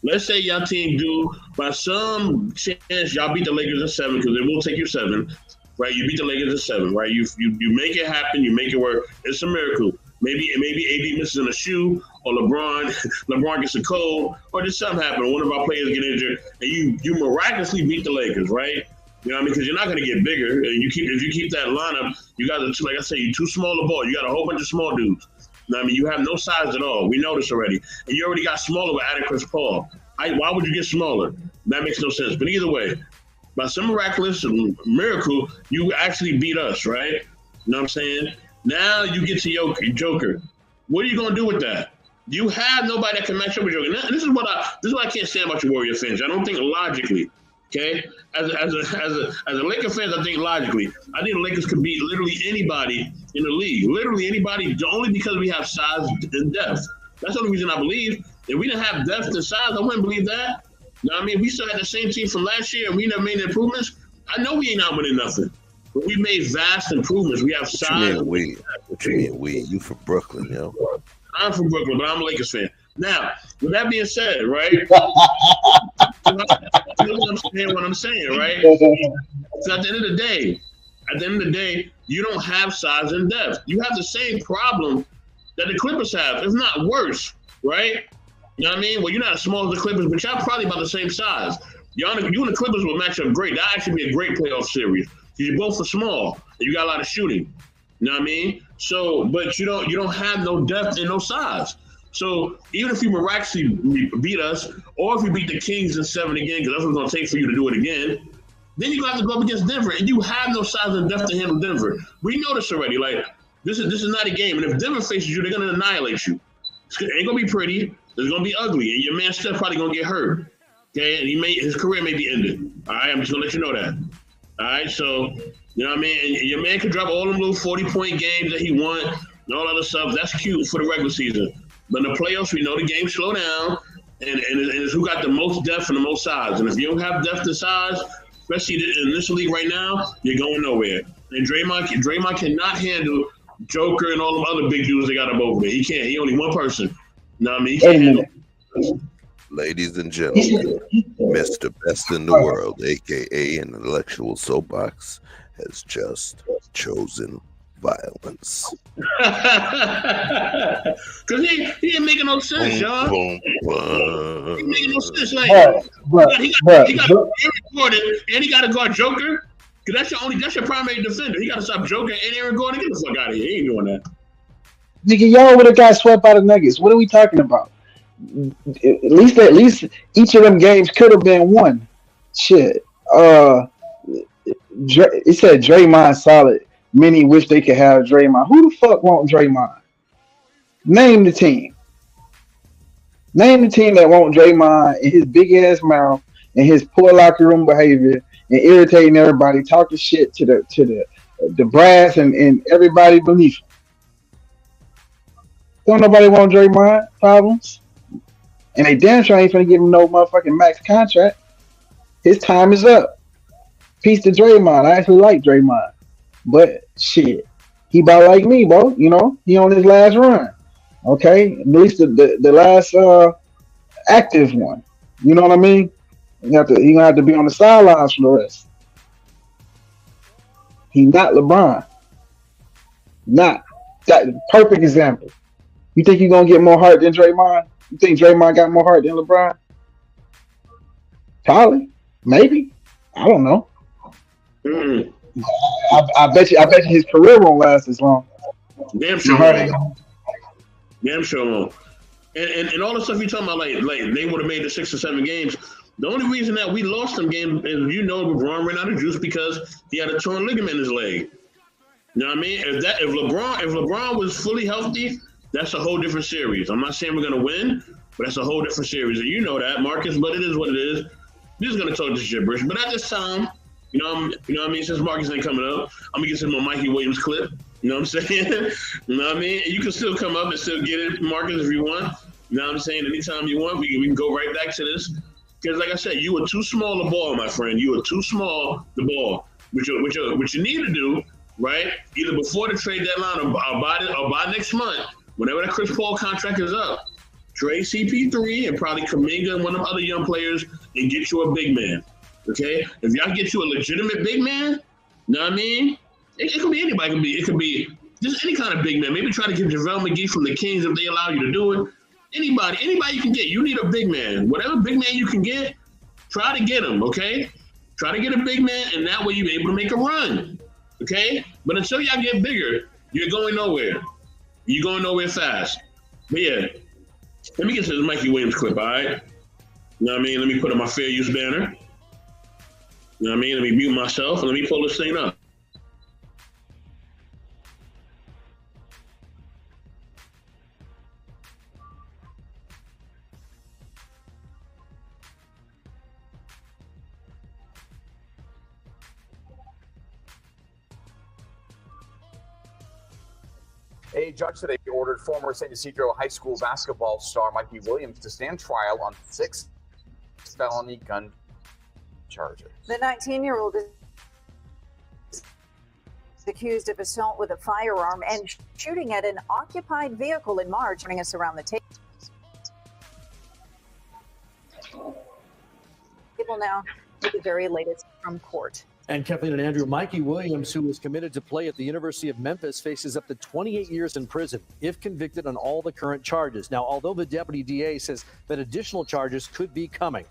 Let's say y'all team do by some chance y'all beat the Lakers in 7 because it will take you 7, right? You beat the Lakers in 7, right? You make it happen. You make it work. It's a miracle. Maybe AD misses in a shoe, or LeBron gets a cold, or just something happen. One of our players get injured, and you miraculously beat the Lakers, right? You know what I mean? Because you're not going to get bigger, and if you keep that lineup, you got to, like I say, you're too small to ball. You got a whole bunch of small dudes. You know what I mean? You have no size at all. We know this already, and you already got smaller with adding Chris Paul. Why would you get smaller? That makes no sense. But either way, by some miraculous miracle, you actually beat us, right? You know what I'm saying? Now you get to Joker. What are you gonna do with that? You have nobody that can match up with Joker. Now, this is what I can't say about your Warrior fans. I don't think logically. Okay, as a Laker fan, I think logically. I think the Lakers could beat literally anybody in the league. Literally anybody, only because we have size and depth. That's the only reason I believe. If we didn't have depth and size, I wouldn't believe that. You know what I mean? We still had the same team from last year, and we never made improvements. I know we ain't out winning nothing. But we made vast improvements. We have size. What you mean we? You from Brooklyn, yo? I'm from Brooklyn, but I'm a Lakers fan. Now, with that being said, right? You know what I'm saying, right? So at the end of the day, you don't have size and depth. You have the same problem that the Clippers have, if not worse, right? You know what I mean? Well, you're not as small as the Clippers, but y'all probably about the same size. You and the Clippers will match up great. That'll actually be a great playoff series. You both are small, and you got a lot of shooting. You know what I mean? So, but you don't have no depth and no size. So even if you miraculously beat us, or if you beat the Kings in 7 again, because that's what it's gonna take for you to do it again, then you're gonna have to go up against Denver, and you have no size and depth to handle Denver. We know this already. Like this is not a game, and if Denver faces you, they're gonna annihilate you. It ain't gonna be pretty. It's gonna be ugly, and your man Steph probably gonna get hurt. Okay, and his career may be ended. All right, I'm just gonna let you know that. All right, so you know what I mean? And your man could drop all them little 40-point games that he won and all other stuff. That's cute for the regular season. But in the playoffs, we know the games slow down, and it's who got the most depth and the most size. And if you don't have depth and size, especially in this league right now, you're going nowhere. And Draymond cannot handle Joker and all them other big dudes they got up over there. He can't. He only one person. You know what I mean? He can't handle. Ladies and gentlemen, Mr. Best in the World, aka an intellectual soapbox, has just chosen violence. Because he ain't making no sense, y'all. He ain't making no sense. Like, he got Aaron Gordon and he got to guard Joker. Because that's your primary defender. He got to stop Joker and Aaron Gordon. Get the fuck out of here. He ain't doing that. Nigga, y'all would have got swept by the Nuggets. What are we talking about? At least each of them games could have been won. Shit. It said Draymond solid. Many wish they could have Draymond. Who the fuck want Draymond? Name the team. Name the team that want Draymond and his big ass mouth and his poor locker room behavior and irritating everybody, talking shit to the brass and everybody beneath him. Don't nobody want Draymond problems. And they damn sure ain't finna give him no motherfucking max contract. His time is up. Peace to Draymond. I actually like Draymond. But shit, he about like me, bro. You know, he on his last run. Okay? At least the last active one. You know what I mean? He gonna have to be on the sidelines for the rest. He not LeBron. Not that perfect example. You think you're gonna get more heart than Draymond? You think Draymond got more heart than LeBron? Probably, maybe. I don't know. I bet you his career won't last as long. Damn You sure heard won't. Damn sure won't. And all the stuff you're talking about, like they would have made the 6 or 7 games. The only reason that we lost them games is, LeBron ran out of juice because he had a torn ligament in his leg. You know what I mean? If LeBron was fully healthy, that's a whole different series. I'm not saying we're gonna win, but that's a whole different series. And you know that, Marcus, but it is what it is. We're just gonna talk this gibberish. But at this time, you know what I mean? Since Marcus ain't coming up, I'm gonna get some more Mikey Williams clip. You know what I'm saying? You know what I mean? You can still come up and still get it, Marcus, if you want. You know what I'm saying? Anytime you want, we can go right back to this. Because like I said, you were too small the ball, my friend. You were too small the ball. What you need to do, right? Either before the trade deadline or by next month, whenever that Chris Paul contract is up, trade CP3 and probably Kuminga and one of the other young players and get you a big man. Okay? If y'all get you a legitimate big man, you know what I mean? It could be anybody. It could be just any kind of big man. Maybe try to get JaVale McGee from the Kings if they allow you to do it. Anybody you can get. You need a big man. Whatever big man you can get, try to get him, okay? Try to get a big man, and that way you're able to make a run, okay? But until y'all get bigger, you're going nowhere. You're going nowhere fast. But yeah, let me get to this Mikey Williams clip, all right? You know what I mean? Let me put on my fair use banner. You know what I mean? Let me mute myself, and let me pull this thing up. A judge today ordered former San Ysidro High School basketball star Mikey Williams to stand trial on 6 felony gun charges. The 19-year-old is accused of assault with a firearm and shooting at an occupied vehicle in March. Joining us around the table now with the very latest from court. And Kathleen and Andrew, Mikey Williams, who was committed to play at the University of Memphis, faces up to 28 years in prison if convicted on all the current charges. Now, although the deputy DA says that additional charges could be coming,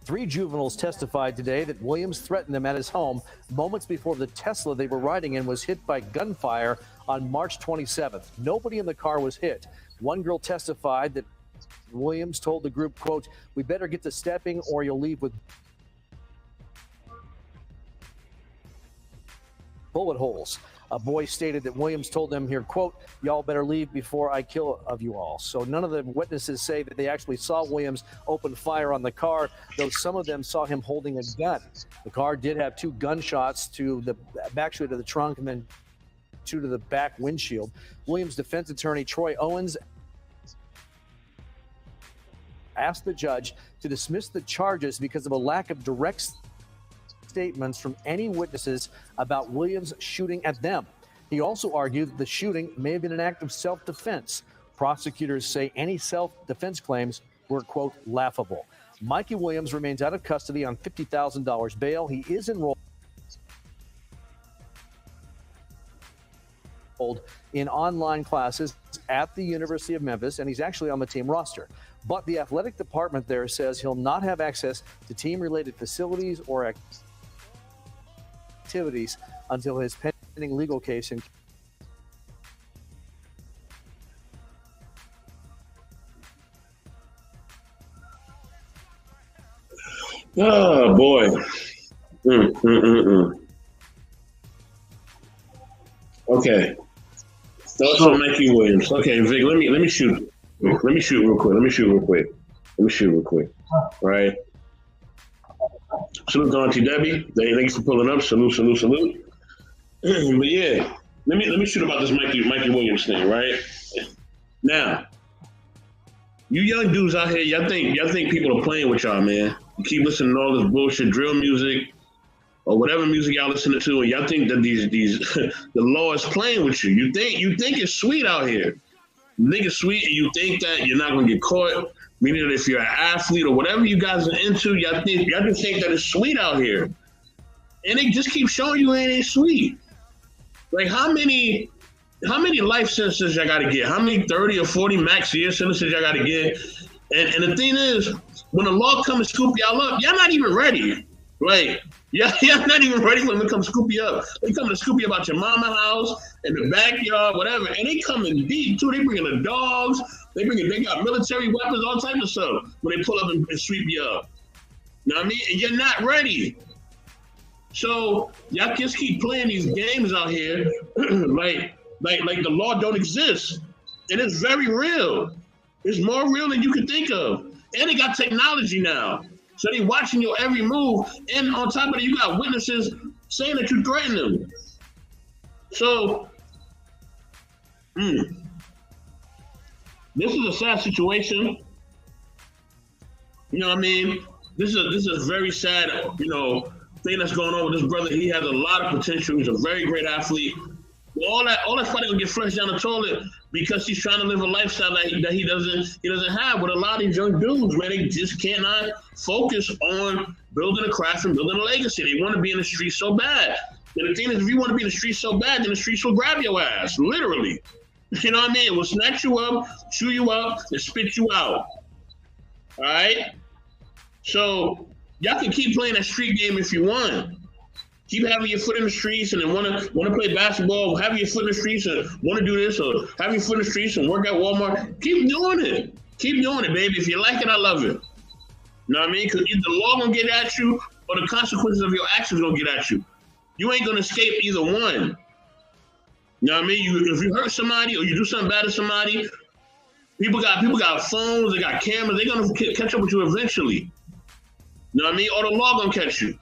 three juveniles testified today that Williams threatened them at his home moments before the Tesla they were riding in was hit by gunfire on March 27th. Nobody in the car was hit. One girl testified that Williams told the group, quote, "We better get to stepping or you'll leave with bullet holes." A boy stated that Williams told them here, quote, "Y'all better leave before I kill of you all." So none of the witnesses say that they actually saw Williams open fire on the car, though some of them saw him holding a gun. The car did have 2 gunshots to the back of the trunk and then 2 to the back windshield. Williams' defense attorney, Troy Owens, asked the judge to dismiss the charges because of a lack of direct statements from any witnesses about Williams shooting at them. He also argued that the shooting may have been an act of self-defense. Prosecutors say any self-defense claims were, quote, laughable. Mikey Williams remains out of custody on $50,000 bail. He is enrolled in online classes at the University of Memphis, and he's actually on the team roster. But the athletic department there says he'll not have access to team-related facilities or activities until his pending legal case in Oh boy. Okay. Thoughts on Mikey Williams. Okay, Vic, let me shoot. Let me shoot real quick. Right. Salute to Auntie Debbie. Thanks for pulling up. Salute. But yeah, let me shoot about this Mikey Williams thing, right? Now, you young dudes out here, y'all think people are playing with y'all, man. You keep listening to all this bullshit drill music or whatever music y'all listening to, and y'all think that these the law is playing with you. You think it's sweet out here. You think it's sweet, and you think that you're not gonna get caught. Meaning that if you're an athlete or whatever you guys are into, y'all just think that it's sweet out here, and they just keep showing you it ain't sweet. Like how many life sentences y'all gotta get? How many 30 or 40 max year sentences y'all gotta get? And the thing is, when the law comes and scoop y'all up, y'all not even ready. Like Yeah, not even ready when they come scoop you up. They come to scoop you about your mama house in the backyard, whatever. And they come in deep too. They bringing the dogs. They got military weapons, all types of stuff when they pull up and sweep you up. You know what I mean? And you're not ready. So y'all just keep playing these games out here, like the law don't exist. And it's very real. It's more real than you can think of. And they got technology now. So they watching your every move. And on top of it, you got witnesses saying that you threaten them. So, this is a sad situation. You know what I mean? This is very sad, thing that's going on with this brother. He has a lot of potential. He's a very great athlete. All that's probably gonna get flushed down the toilet because he's trying to live a lifestyle that he doesn't have. With a lot of these young dudes, man, they just cannot focus on building a craft and building a legacy. They want to be in the streets so bad. And the thing is, if you want to be in the streets so bad, then the streets will grab your ass, literally. You know what I mean? It will snatch you up, chew you up, and spit you out. All right? So y'all can keep playing that street game if you want. Keep having your foot in the streets and then want to play basketball, have your foot in the streets and want to do this, or have your foot in the streets and work at Walmart. Keep doing it. Keep doing it, baby. If you like it, I love it. You know what I mean? Because either the law gonna get at you or the consequences of your actions gonna get at you. You ain't gonna escape either one. You know what I mean? If you hurt somebody or you do something bad to somebody, people got phones, they got cameras, they're gonna catch up with you eventually. You know what I mean? Or the law gonna catch you.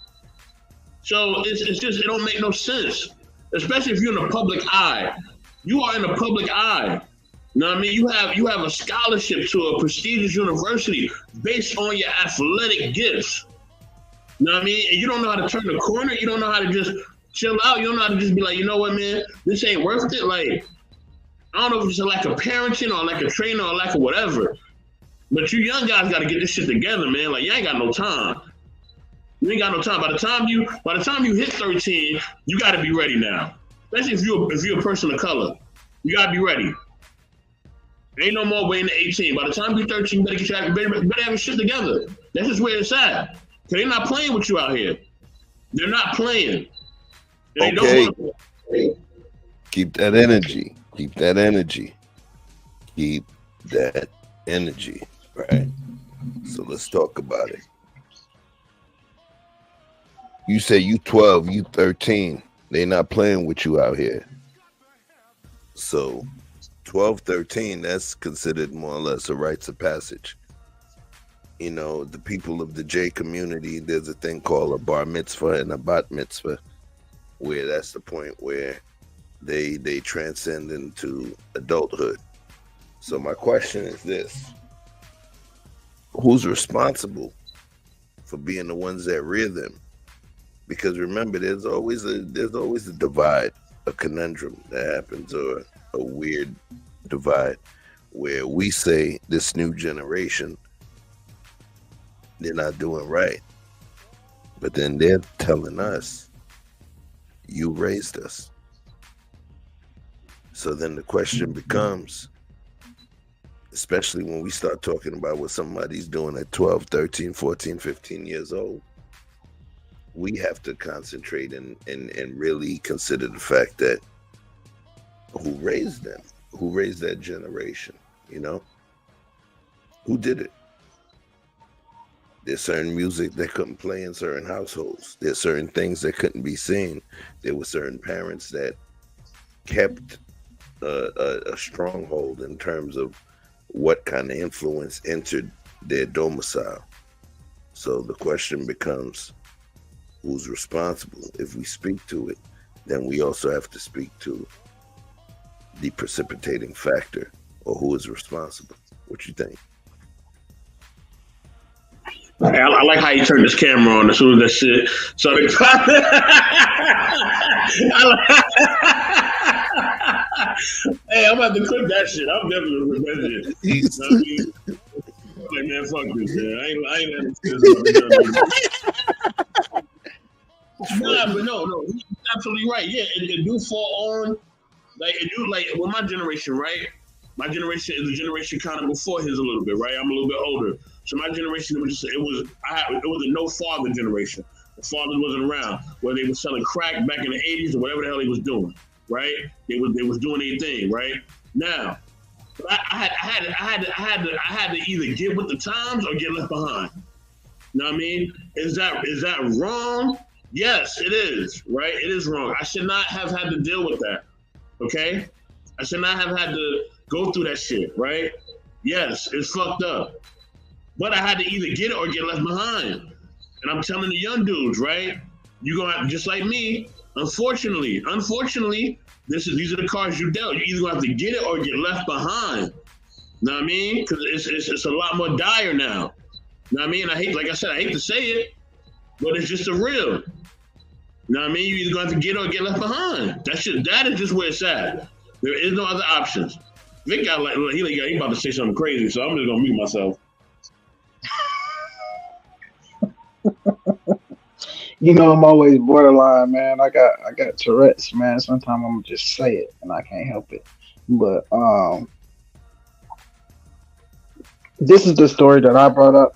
So it's just, it don't make no sense, especially if you're in the public eye. You are in the public eye. You know what I mean? You have a scholarship to a prestigious university based on your athletic gifts. You know what I mean? And you don't know how to turn the corner. You don't know how to just chill out. You don't know how to just be like, you know what, man? This ain't worth it. Like, I don't know if it's a lack of parenting or like a trainer or lack of whatever. But you young guys got to get this shit together, man. Like, you ain't got no time. You ain't got no time. By the time you hit 13, you got to be ready now. Especially if you're a person of color, you got to be ready. Ain't no more waiting to 18. By the time you're 13, you better have your shit together. That's just where it's at. Cause they're not playing with you out here. They're not playing. They Okay. don't want to play. Keep that energy. Keep that energy. Keep that energy. Right. So let's talk about it. You say you 12, you 13. They're not playing with you out here. So 12, 13, that's considered more or less a rites of passage. You know, the people of the J community, there's a thing called a bar mitzvah and a bat mitzvah, where that's the point where they transcend into adulthood. So my question is this: who's responsible for being the ones that rear them? Because remember, there's always a divide, a conundrum that happens, or a weird divide where we say this new generation, they're not doing right, but then they're telling us, you raised us. So then the question becomes, especially when we start talking about what somebody's doing at 12, 13, 14, 15 years old, we have to concentrate and really consider the fact that who raised them, who raised that generation, you know? Who did it? There's certain music that couldn't play in certain households. There's certain things that couldn't be seen. There were certain parents that kept a stronghold in terms of what kind of influence entered their domicile. So the question becomes, who's responsible? If we speak to it, then we also have to speak to the precipitating factor, or who is responsible. What you think? I like how you turned this camera on as soon as that shit started. Hey, I'm about to clip that shit. I'm definitely gonna clip that shit. You know what I mean? Like, man, fuck this, man. I ain't Nah, but no, he's absolutely right. Yeah, it do fall on, like, it do, like, with my generation, right? My generation is a generation kind of before his a little bit, right? I'm a little bit older. So my generation, it was a no father generation. fathers wasn't around, where they was selling crack back in the 80s or whatever the hell they was doing, right? They was doing their thing, right? Now, I had to either get with the times or get left behind. You know what I mean? Is that wrong? Yes, it is, right? It is wrong. I should not have had to deal with that, okay? I should not have had to go through that shit, right? Yes, it's fucked up. But I had to either get it or get left behind. And I'm telling the young dudes, right? You're going to have, just like me, unfortunately, these are the cards you dealt. You're either going to have to get it or get left behind. You know what I mean? Because it's a lot more dire now. You know what I mean? I hate to say it, but it's just the real. You know what I mean? You're either going to have to get it or get left behind. That is just where it's at. There is no other options. Vic got he about to say something crazy, so I'm just going to mute myself. You know, I'm always borderline, man. I got Tourette's, man. Sometimes I'm gonna just say it and I can't help it. But this is the story that I brought up.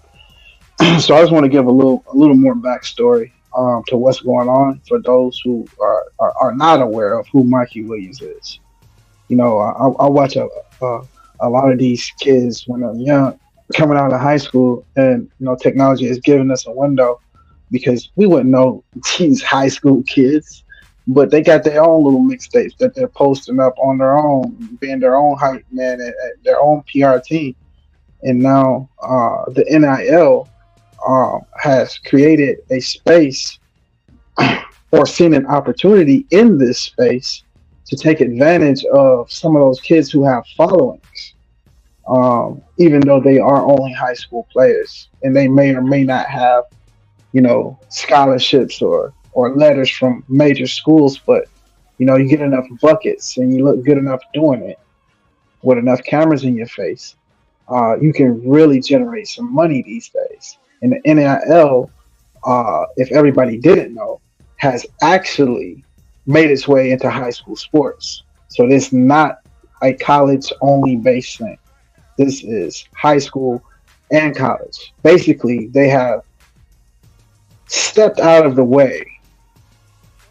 So I just want to give a little more backstory to what's going on for those who are not aware of who Mikey Williams is. You know, I watch a lot of these kids when they're young, coming out of high school, and you know, technology has given us a window because we wouldn't know these high school kids, but they got their own little mixtapes that they're posting up on their own, being their own hype man at their own PR team. And now the NIL has created a space or seen an opportunity in this space to take advantage of some of those kids who have followings, even though they are only high school players and they may or may not have, you know, scholarships or letters from major schools, but you know, you get enough buckets and you look good enough doing it with enough cameras in your face, you can really generate some money these days. And the NIL, if everybody didn't know, has actually made its way into high school sports. So this is not a college only based thing. This is high school and college. Basically, they have stepped out of the way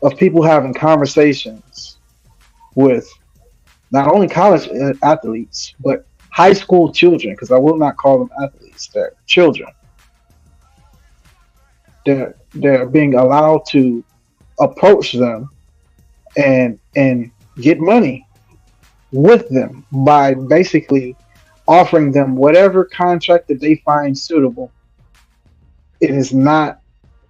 of people having conversations with not only college athletes, but high school children, because I will not call them athletes, they're children. They're being allowed to approach them and get money with them by basically offering them whatever contract that they find suitable. It is not,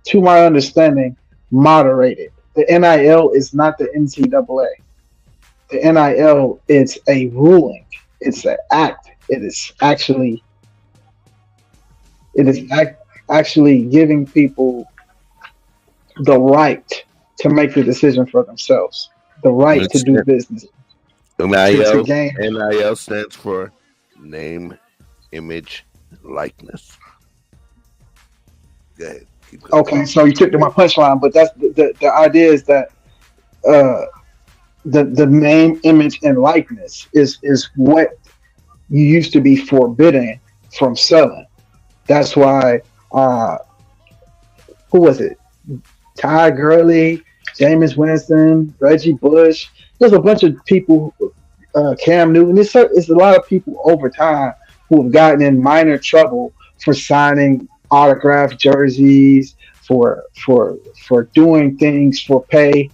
to my understanding, moderated. The NIL is not the NCAA. The NIL is a ruling. It's an act. It is actually giving people the right to make the decision for themselves, the right to do business. NIL stands for name, image, likeness. Go ahead. Okay, so you took to my punchline, but that's the idea is that the name, image, and likeness is what you used to be forbidden from selling. That's why who was it? Ty Gurley, Jameis Winston, Reggie Bush. There's a bunch of people, Cam Newton. It's a lot of people over time who have gotten in minor trouble for signing autographed jerseys, for doing things for pay,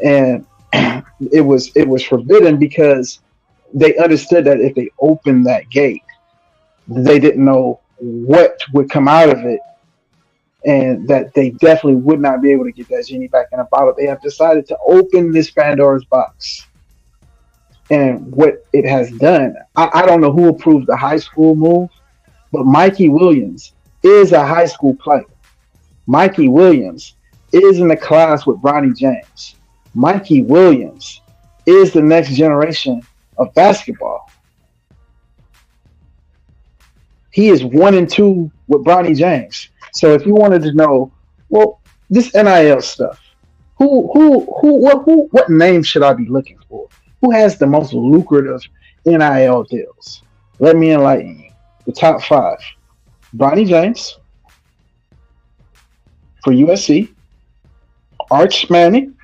and it was forbidden because they understood that if they opened that gate, they didn't know what would come out of it, and that they definitely would not be able to get that genie back in a bottle. They have decided to open this Pandora's box. And what it has done, I don't know who approved the high school move, but Mikey Williams is a high school player. Mikey Williams is in the class with Bronny James. Mikey Williams is the next generation of basketball. He is 1 and 2 with Bronny James. So if you wanted to know, well, this NIL stuff, what name should I be looking for? Who has the most lucrative NIL deals? Let me enlighten you. The top 5: Bronny James for USC, Arch Manning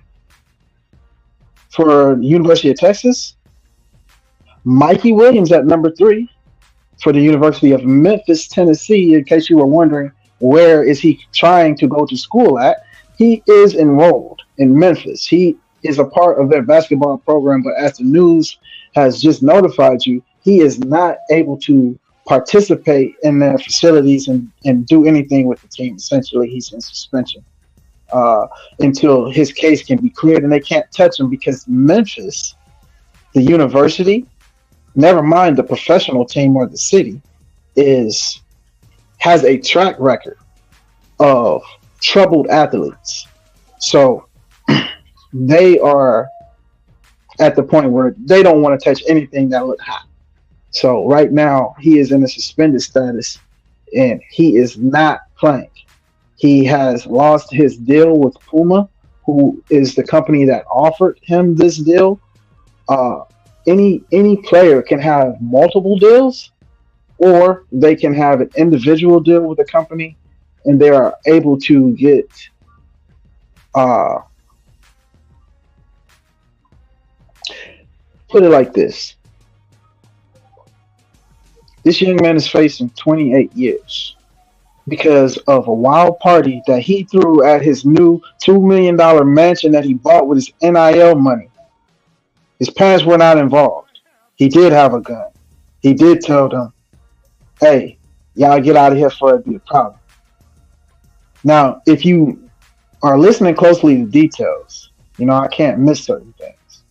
for the University of Texas, Mikey Williams at number 3 for the University of Memphis, Tennessee. In case you were wondering, where is he trying to go to school at? He is enrolled in Memphis. He is a part of their basketball program, but as the news has just notified you, he is not able to participate in their facilities and do anything with the team. Essentially, he's in suspension until his case can be cleared, and they can't touch him because Memphis, the university, never mind the professional team or the city, has a track record of troubled athletes. So they are at the point where they don't want to touch anything that look hot. So right now he is in a suspended status and he is not playing. He has lost his deal with Puma, who is the company that offered him this deal. Any player can have multiple deals, or they can have an individual deal with a company, and they are able to get put it like this. This young man is facing 28 years because of a wild party that he threw at his new $2 million mansion that he bought with his NIL money. His parents were not involved. He did have a gun. He did tell them, hey, y'all get out of here before it be a problem. Now, if you are listening closely to details, I can't miss certain things.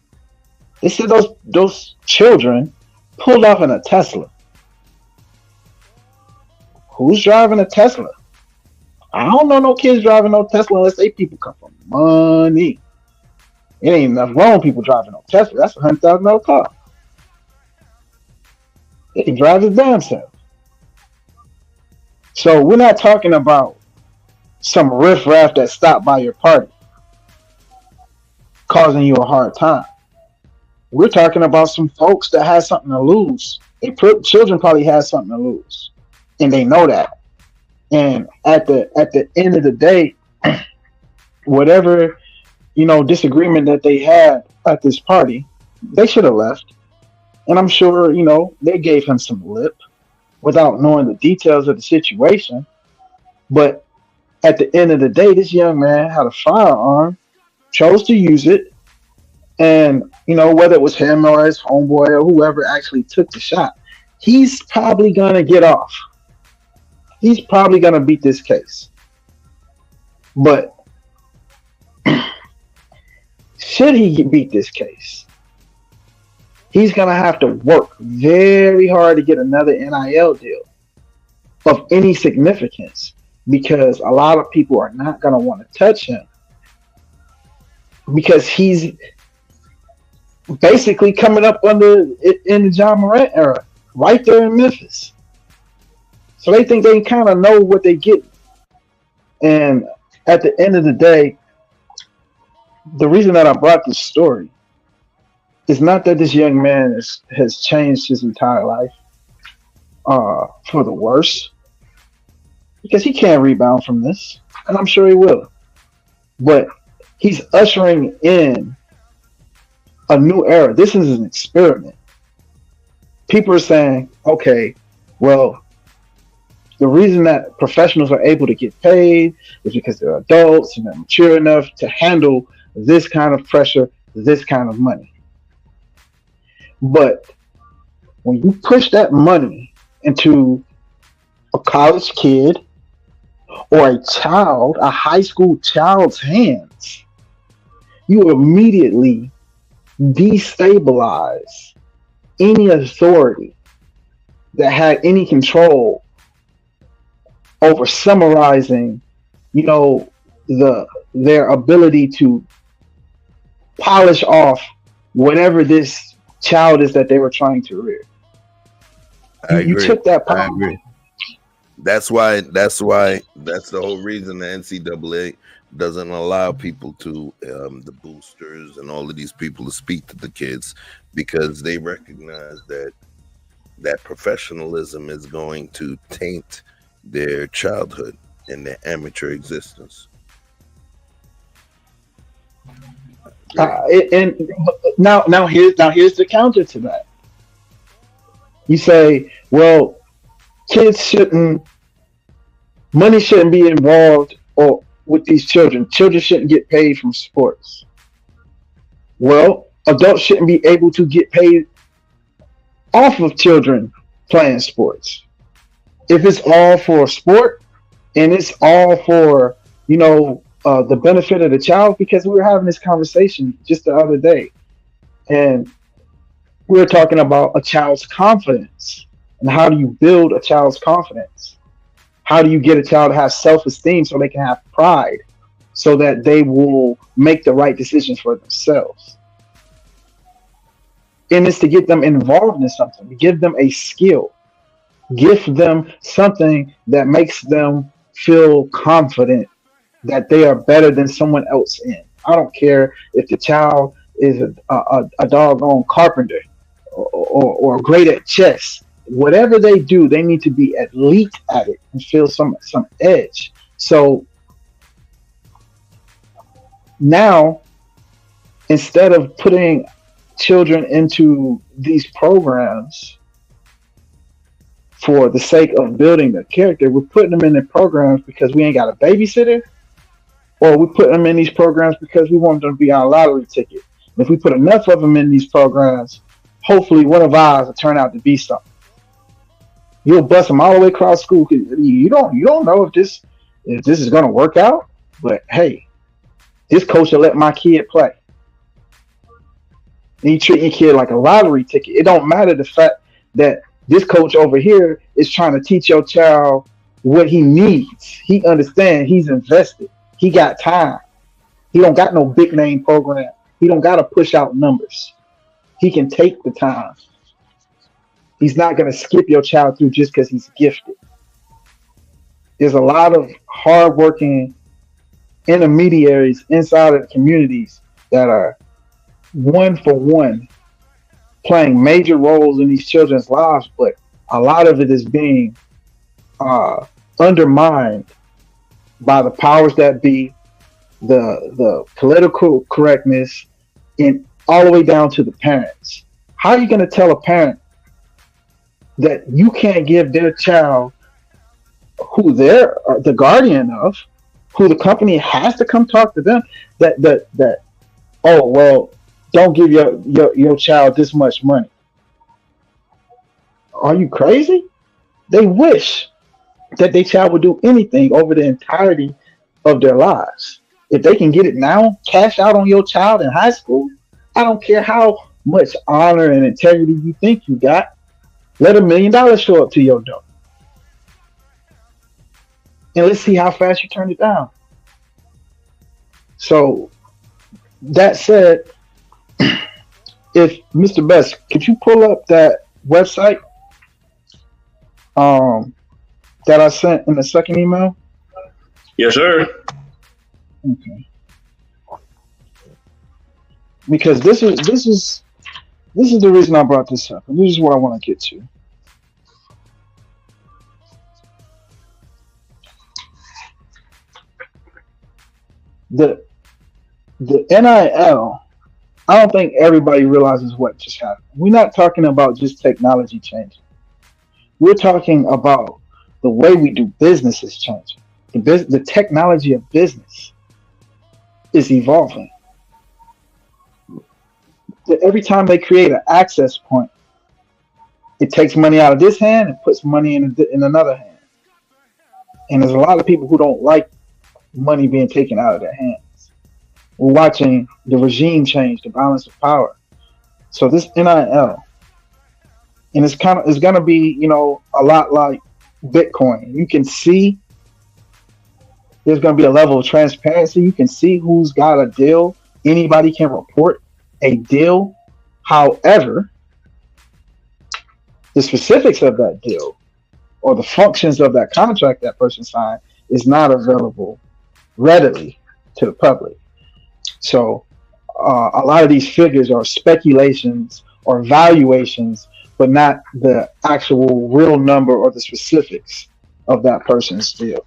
They said those children pulled off in a Tesla. Who's driving a Tesla? I don't know no kids driving no Tesla unless they people come from money. It ain't enough grown people driving no Tesla. That's a $100,000 car. They can drive his damn self. So we're not talking about some riffraff that stopped by your party causing you a hard time. We're talking about some folks that had something to lose. Children probably had something to lose, and they know that. And at the end of the day, whatever disagreement that they had at this party, they should have left. And I'm sure they gave him some lip without knowing the details of the situation. But at the end of the day, this young man had a firearm, chose to use it, and whether it was him or his homeboy or whoever actually took the shot, he's probably gonna get off. He's probably gonna beat this case. But should he beat this case, he's gonna have to work very hard to get another NIL deal of any significance, because a lot of people are not gonna want to touch him because he's basically coming up in the John Morant era, right there in Memphis. So they think they kind of know what they get. And at the end of the day, the reason that I brought this story is not that this young man has changed his entire life for the worse, because he can't rebound from this, and I'm sure he will. But he's ushering in a new era. This is an experiment. People are saying, okay, well, the reason that professionals are able to get paid is because they're adults and they're mature enough to handle this kind of pressure, this kind of money. But when you push that money into a college kid or a high school child's hands, you immediately destabilize any authority that had any control over summarizing, their ability to polish off whatever this child is that they were trying to rear. You took that power. I agree. That's the whole reason the NCAA doesn't allow people to the boosters and all of these people to speak to the kids, because they recognize that professionalism is going to taint their childhood and their amateur existence. And now here's the counter to that. You say, well, kids shouldn't, money shouldn't be involved or with these children. Children shouldn't get paid from sports. Well, adults shouldn't be able to get paid off of children playing sports. If it's all for sport and it's all for, the benefit of the child, because we were having this conversation just the other day, and we were talking about a child's confidence and how do you build a child's confidence? How do you get a child to have self-esteem so they can have pride, so that they will make the right decisions for themselves? And it's to get them involved in something, to give them a skill, give them something that makes them feel confident that they are better than someone else in. I don't care if the child is a doggone carpenter or great at chess. Whatever they do, they need to be elite at it and feel some edge. So now, instead of putting children into these programs for the sake of building their character, we're putting them in the programs because we ain't got a babysitter, or we put them in these programs because we want them to be on a lottery ticket. And if we put enough of them in these programs, hopefully one of ours will turn out to be something. You'll bust them all the way across school. You don't know if this is going to work out, but hey, this coach will let my kid play. And you treat your kid like a lottery ticket. It don't matter the fact that this coach over here is trying to teach your child what he needs. He understands. He's invested. He got time. He don't got no big name program. He don't got to push out numbers. He can take the time. He's not going to skip your child through just because he's gifted. There's a lot of hardworking intermediaries inside of the communities that are one for one playing major roles in these children's lives, but a lot of it is being undermined by the powers that be, the political correctness, and all the way down to the parents. How are you going to tell a parent that you can't give their child, who they're the guardian of, who the company has to come talk to them, that oh well, don't give your child this much money? Are you crazy? They wish that their child would do anything over the entirety of their lives. If they can get it now, cash out on your child in high school, I don't care how much honor and integrity you think you got. Let $1 million show up to your door. And let's see how fast you turn it down. So, that said, if Mr. Best, could you pull up that website that I sent in the second email? Yes, sir. Okay. Because this is the reason I brought this up, and this is what I want to get to. The NIL, I don't think everybody realizes what just happened. We're not talking about just technology changing. We're talking about the way we do business is changing. The technology of business is evolving. Every time they create an access point, it takes money out of this hand and puts money in another hand. And there's a lot of people who don't like money being taken out of their hands. We're watching the regime change, the balance of power. So this NIL, and it's going to be, a lot like Bitcoin. You can see there's going to be a level of transparency. You can see who's got a deal. Anybody can report a deal. However, the specifics of that deal or the functions of that contract that person signed is not available readily to the public. So a lot of these figures are speculations or valuations, but not the actual real number or the specifics of that person's deal.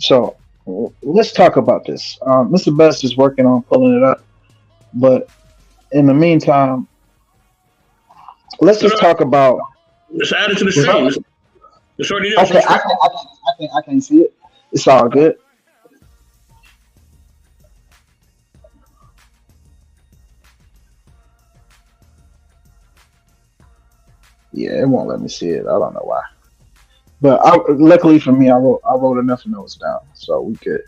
So let's talk about this. Mr. Best is working on pulling it up, but in the meantime, let's No, just talk about. just add it to the Was stream. that, It's already there. It's on okay, the stream. I can see it. It's all good. Yeah, it won't let me see it. I don't know why. But luckily for me, I wrote enough notes down, so we could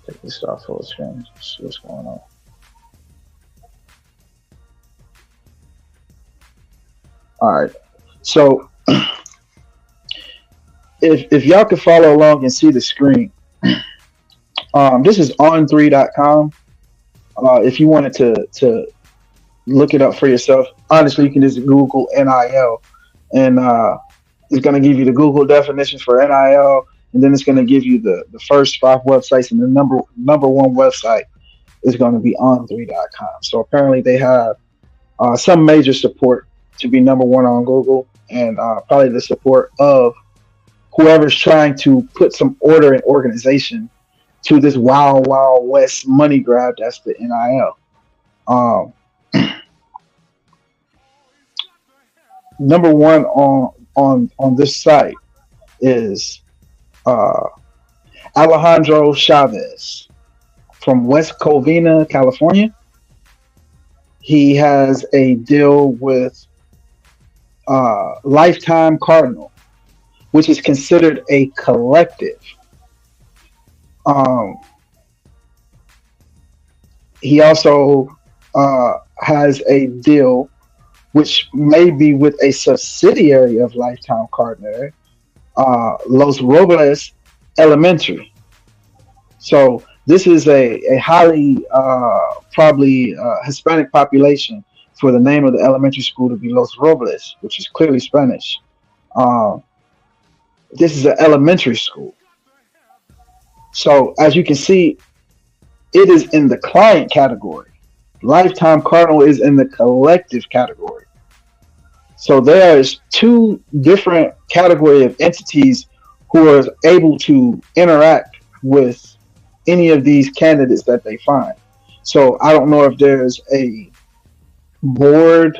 take this off full screen. See what's going on. All right. So if y'all could follow along and see the screen, this is on3.com. If you wanted to look it up for yourself, honestly, you can just Google NIL, and it's going to give you the Google definition for NIL, and then it's going to give you the first 5 websites, and the number one website is going to be on3.com. So apparently they have some major support to be number one on Google, and probably the support of whoever's trying to put some order and organization to this wild west money grab that's the NIL. Number one on this site is Alejandro Chavez from West Covina, California. He has a deal with Lifetime Cardinal, which is considered a collective. He also has a deal which may be with a subsidiary of Lifetime Cardinal, Los Robles Elementary. So this is a highly probably Hispanic population for the name of the elementary school to be Los Robles, which is clearly Spanish. This is an elementary school. So as you can see, it is in the client category. Lifetime Cardinal is in the collective category. So there's 2 different category of entities who are able to interact with any of these candidates that they find. So I don't know if there's a board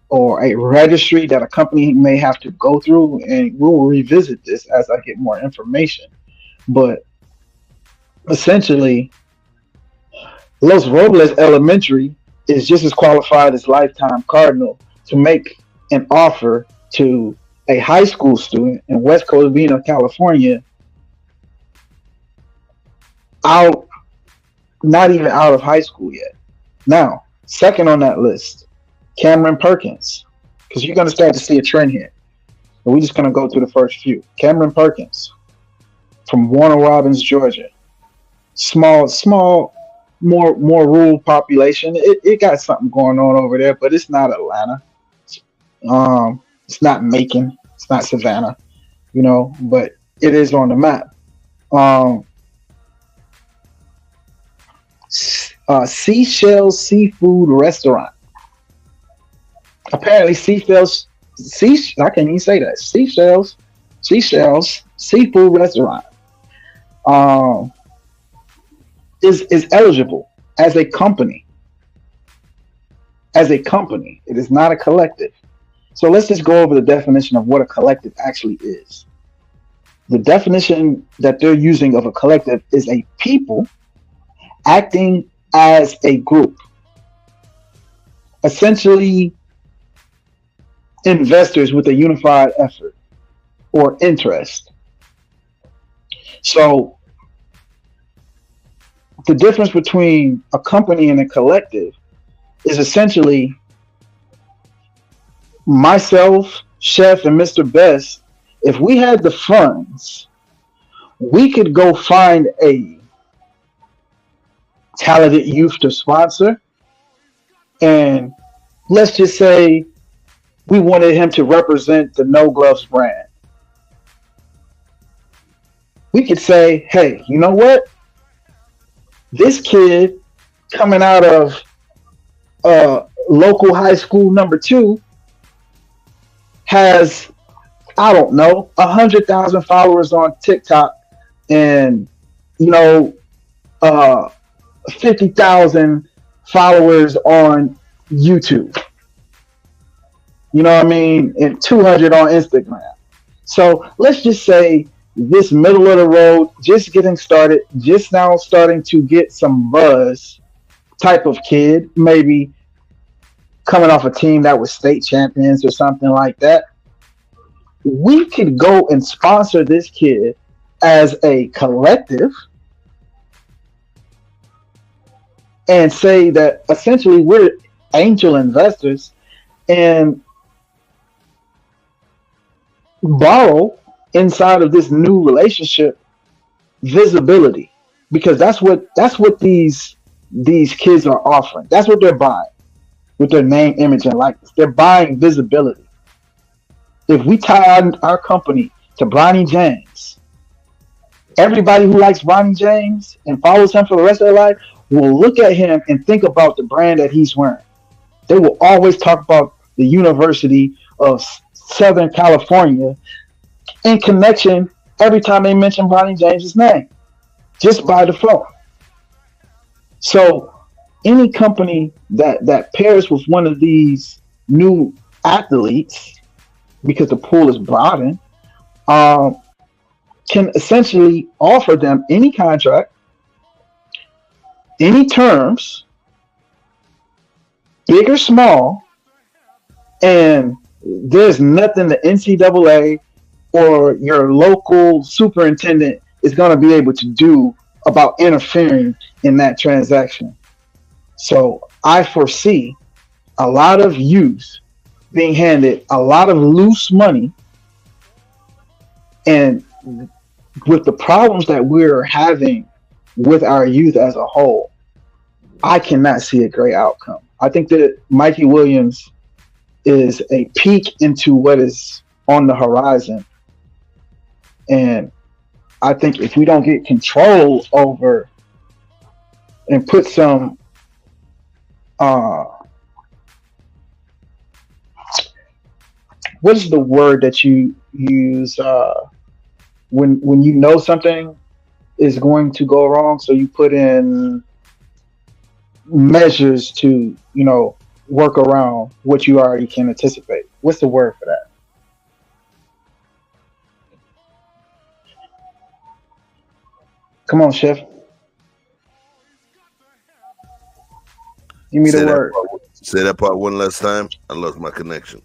or a registry that a company may have to go through, and we'll revisit this as I get more information. But essentially, Los Robles Elementary is just as qualified as Lifetime Cardinal to make an offer to a high school student in West Covina, California, not even out of high school yet. Now, second on that list, Cameron Perkins, because you're going to start to see a trend here. But we're just going to go through the first few. Cameron Perkins from Warner Robins, Georgia. Small, more rural population. It got something going on over there, but it's not Atlanta. It's not Macon. It's not Savannah, but it is on the map. Seashells Seafood Restaurant. Apparently, I can't even say that. Seashells Seafood Restaurant is eligible as a company. As a company, it is not a collective. So let's just go over the definition of what a collective actually is. The definition that they're using of a collective is a people acting as a group. Essentially, investors with a unified effort or interest. So the difference between a company and a collective is essentially myself, Chef, and Mr. Best. If we had the funds, we could go find a talented youth to sponsor, and let's just say we wanted him to represent the No Gloves brand. We could say, hey, you know what? This kid coming out of local high school number 2 has I don't know, 100,000 followers on TikTok and, you know, 50,000 followers on YouTube. You know what I mean? And 200 on Instagram. So let's just say this middle of the road, just getting started, just now starting to get some buzz type of kid, maybe coming off a team that was state champions or something like that. We could go and sponsor this kid as a collective and say that essentially we're angel investors and borrow inside of this new relationship visibility, because that's what these kids are offering. That's what they're buying with their name, image, and likeness. They're buying visibility. If we tie our company to Bronny James, everybody who likes Bronny James and follows him for the rest of their life will look at him and think about the brand that he's wearing. They will always talk about the University of Southern California in connection every time they mention Bronny James's name, just by default. So any company that pairs with one of these new athletes, because the pool is broadened, can essentially offer them any contract, any terms, big or small, and there's nothing the NCAA or your local superintendent is going to be able to do about interfering in that transaction. So I foresee a lot of youth being handed a lot of loose money, and with the problems that we're having with our youth as a whole, I cannot see a great outcome. I think that Mikey Williams is a peek into what is on the horizon. And I think if we don't get control over and put some what is the word that you use when you know something is going to go wrong, so you put in measures to, you know, work around what you already can anticipate. What's the word for that? Come on, Chef. Give me the word. Say that part one last time. I lost my connection.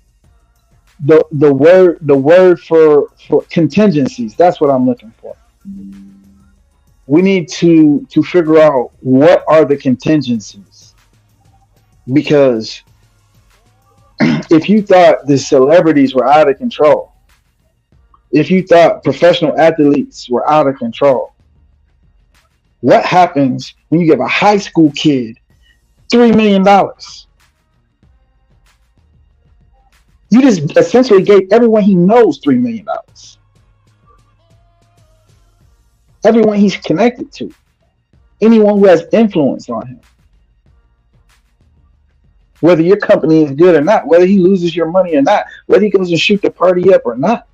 The word for contingencies. That's what I'm looking for. We need to figure out what are the contingencies, because if you thought the celebrities were out of control, if you thought professional athletes were out of control, what happens when you give a high school kid $3 million? You just essentially gave everyone he knows $3 million. Everyone he's connected to, anyone who has influence on him, whether your company is good or not, whether he loses your money or not, whether he goes and shoot the party up or not,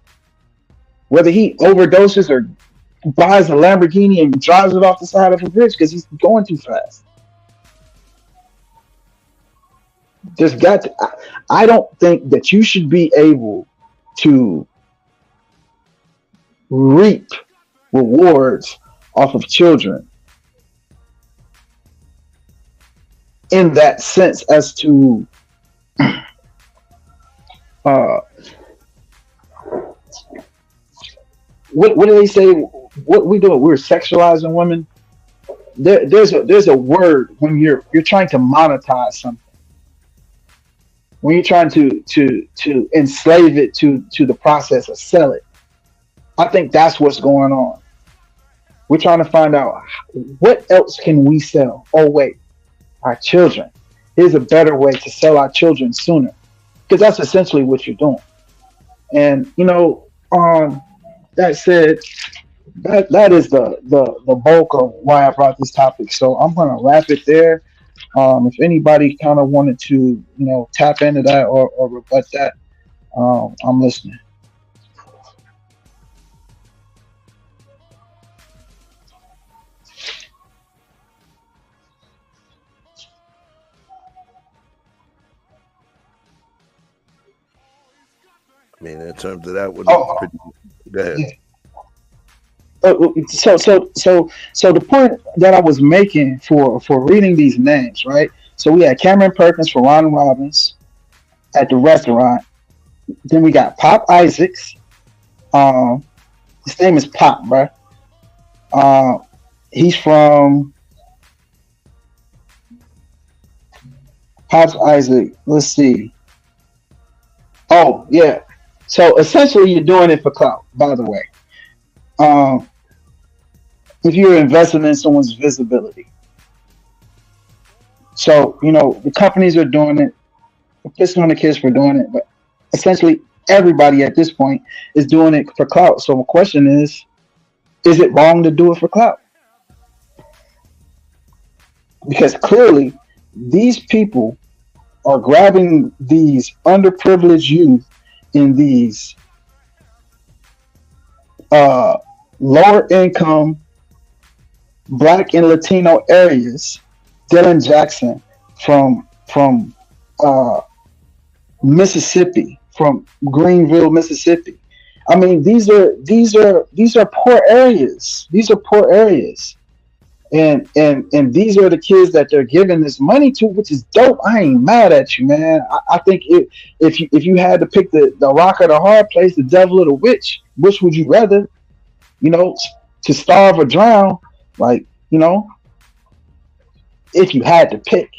whether he overdoses or buys a Lamborghini and drives it off the side of a bridge because he's going too fast. I don't think that you should be able to reap rewards off of children in that sense as to what do they say? What we doing? We're sexualizing women. There's a word when you're trying to monetize something. When you're trying to enslave it to the process of sell it. I think that's what's going on. We're trying to find out what else can we sell. Oh wait, our children. Here's a better way to sell our children sooner, because that's essentially what you're doing. And you know, that said, that is the bulk of why I brought this topic. So I'm gonna wrap it there. If anybody kind of wanted to, you know, tap into that or rebut that, I'm listening. I mean, in terms of that, Oh, pretty, go ahead. yeah. So the point that I was making for reading these names, right? So we had Cameron Perkins for Ron Robbins at the restaurant. Then we got Pop Isaacs. Um, his name is Pop, bro. Uh, he's from Pop Isaac. Let's see. Oh yeah. So essentially, you're doing it for clout. By the way, um, if you're investing in someone's visibility, so the companies are doing it. Pissing on the kids for doing it, but essentially everybody at this point is doing it for clout. So the question is it wrong to do it for clout? Because clearly these people are grabbing these underprivileged youth in these lower income Black and Latino areas. Dylan Jackson from uh, Mississippi, from Greenville, Mississippi. I mean, these are poor areas. These are poor areas, and these are the kids that they're giving this money to, which is dope. I ain't mad at you, man. I think if you had to pick the rock or the hard place, the devil or the witch, which would you rather? To starve or drown? Like, if you had to pick,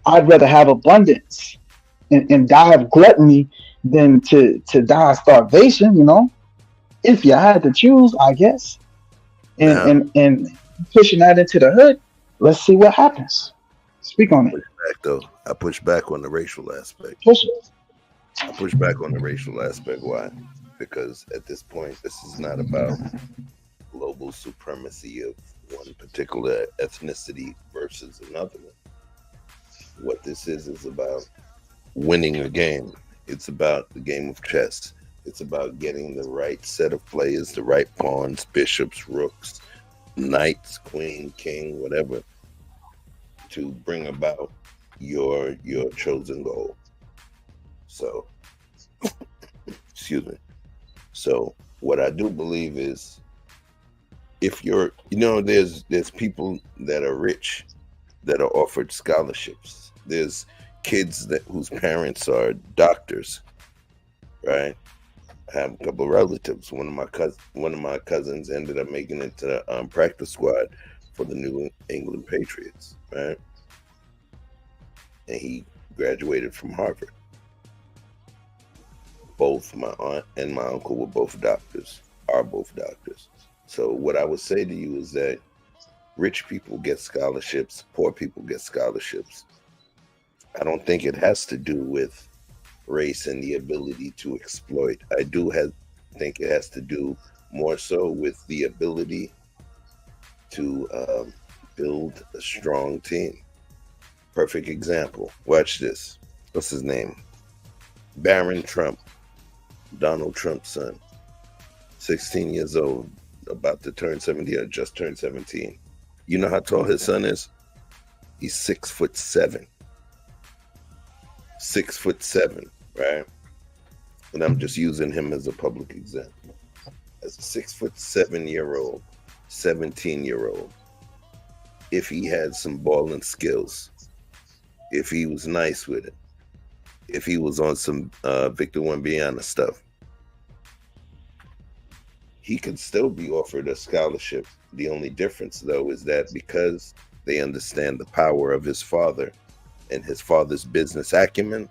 I'd rather have abundance and die of gluttony than to die of starvation, if you had to choose, I guess. Now, And pushing that into the hood, let's see what happens. Speak on it. I push back on the racial aspect. Push it. I push back on the racial aspect. Why? Because at this point, this is not about global supremacy of one particular ethnicity versus another one. What this is about winning a game. It's about the game of chess. It's about getting the right set of players, the right pawns, bishops, rooks, knights, queen, king, whatever, to bring about your chosen goal. So, excuse me. So, what I do believe is, if you're, there's people that are rich that are offered scholarships. There's kids whose parents are doctors, right? I have a couple of relatives. One of my cousins ended up making it to the practice squad for the New England Patriots, right? And he graduated from Harvard. Both my aunt and my uncle were both doctors, are both doctors. So what I would say to you is that rich people get scholarships, poor people get scholarships. I don't think it has to do with race and the ability to exploit. I think it has to do more so with the ability to build a strong team. Perfect example. Watch this. What's his name? Barron Trump, Donald Trump's son. 16 years old, about to turn 17, or just turned 17. You know how tall his son is? He's 6'7". 6'7", right? And I'm just using him as a public example. As a 6'7" 17-year-old, if he had some balling skills, if he was nice with it, if he was on some Victor Wembanyama stuff, he could still be offered a scholarship. The only difference, though, is that because they understand the power of his father and his father's business acumen,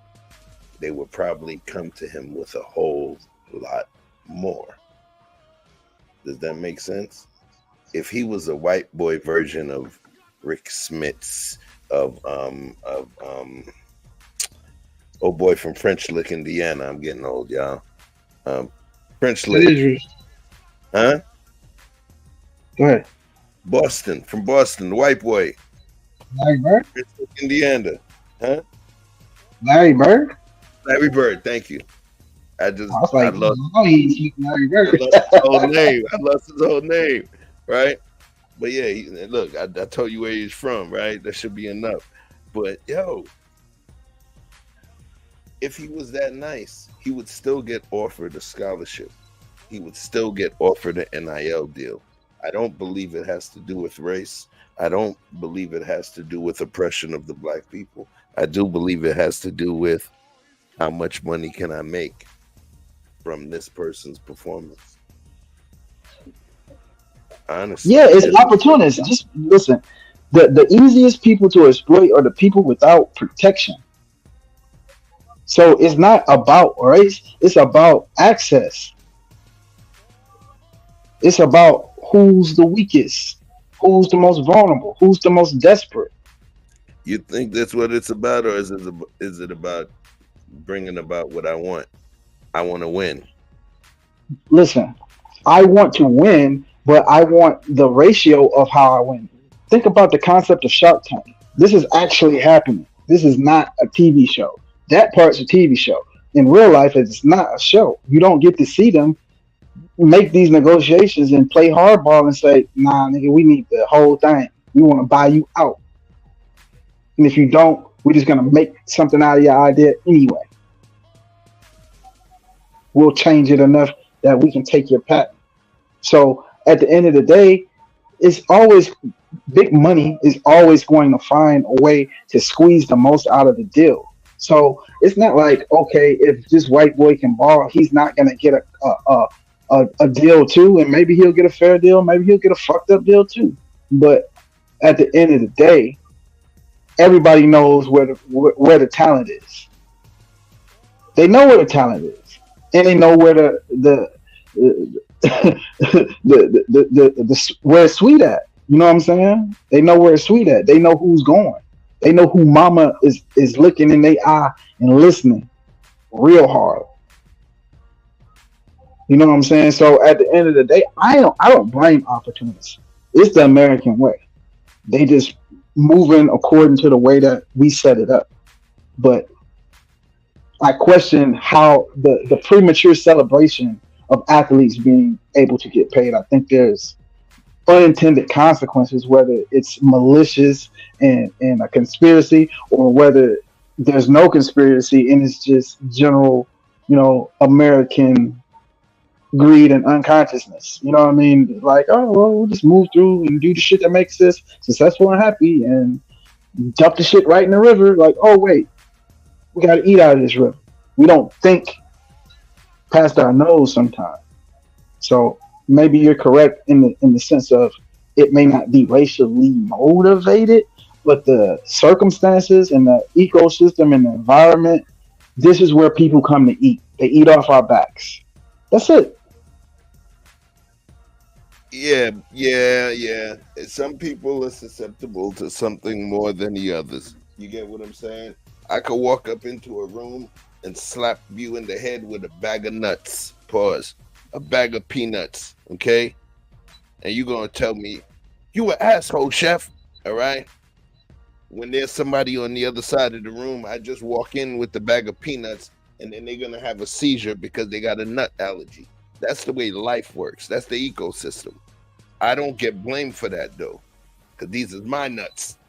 they would probably come to him with a whole lot more. Does that make sense? If he was a white boy version of Rick Smits, of oh boy from French Lick, Indiana. I'm getting old, y'all. French Lick. Huh? Go ahead. From Boston, the white boy. Larry Bird? French Lick, Indiana. Huh? Larry Bird? Larry Bird, thank you. I lost Larry Bird. I lost his whole name, right? But yeah, look, I told you where he's from, right? That should be enough. But yo, if he was that nice, he would still get offered a scholarship. He would still get offered an NIL deal. I don't believe it has to do with race. I don't believe it has to do with oppression of the black people. I do believe it has to do with how much money can I make from this person's performance. Honestly. Yeah, it's opportunists. Just listen. The easiest people to exploit are the people without protection. So it's not about race, it's about access. It's about who's the weakest, who's the most vulnerable, who's the most desperate. You think that's what it's about, or is it about bringing about what I want? I want to win. Listen, I want to win, but I want the ratio of how I win. Think about the concept of Shark Tank. This is actually happening. This is not a TV show. That part's a TV show. In real life, it's not a show. You don't get to see them make these negotiations and play hardball and say, nah, nigga, we need the whole thing. We want to buy you out. And if you don't, we're just going to make something out of your idea anyway. We'll change it enough that we can take your patent. So at the end of the day, it's always big money is always going to find a way to squeeze the most out of the deal. So it's not like, okay, if this white boy can ball, he's not going to get a deal too, and maybe he'll get a fair deal, maybe he'll get a fucked up deal too. But at the end of the day, everybody knows where the talent is. They know where the talent is, and they know where the where it's sweet at. You know what I'm saying? They know where it's sweet at. They know who's going. They know who mama is looking in their eye and listening real hard. You know what I'm saying? So at the end of the day, I don't blame opportunists. It's the American way. They just moving according to the way that we set it up. But I question how the premature celebration of athletes being able to get paid. I think there's unintended consequences, whether it's malicious and a conspiracy, or whether there's no conspiracy and it's just general, American greed and unconsciousness. You know what I mean? Like, oh, well, we'll just move through and do the shit that makes us successful and happy and dump the shit right in the river. Like, oh, wait, we got to eat out of this river. We don't think past our nose sometimes. So maybe you're correct in the sense of it may not be racially motivated, but the circumstances and the ecosystem and the environment, this is where people come to eat. They eat off our backs. That's it. Yeah. Some people are susceptible to something more than the others. You get what I'm saying? I could walk up into a room and slap you in the head with a bag of nuts. Pause. A bag of peanuts, okay? And you're going to tell me, you an asshole, chef, all right? When there's somebody on the other side of the room, I just walk in with the bag of peanuts, and then they're going to have a seizure because they got a nut allergy. That's the way life works. That's the ecosystem. I don't get blamed for that, though, because these are my nuts.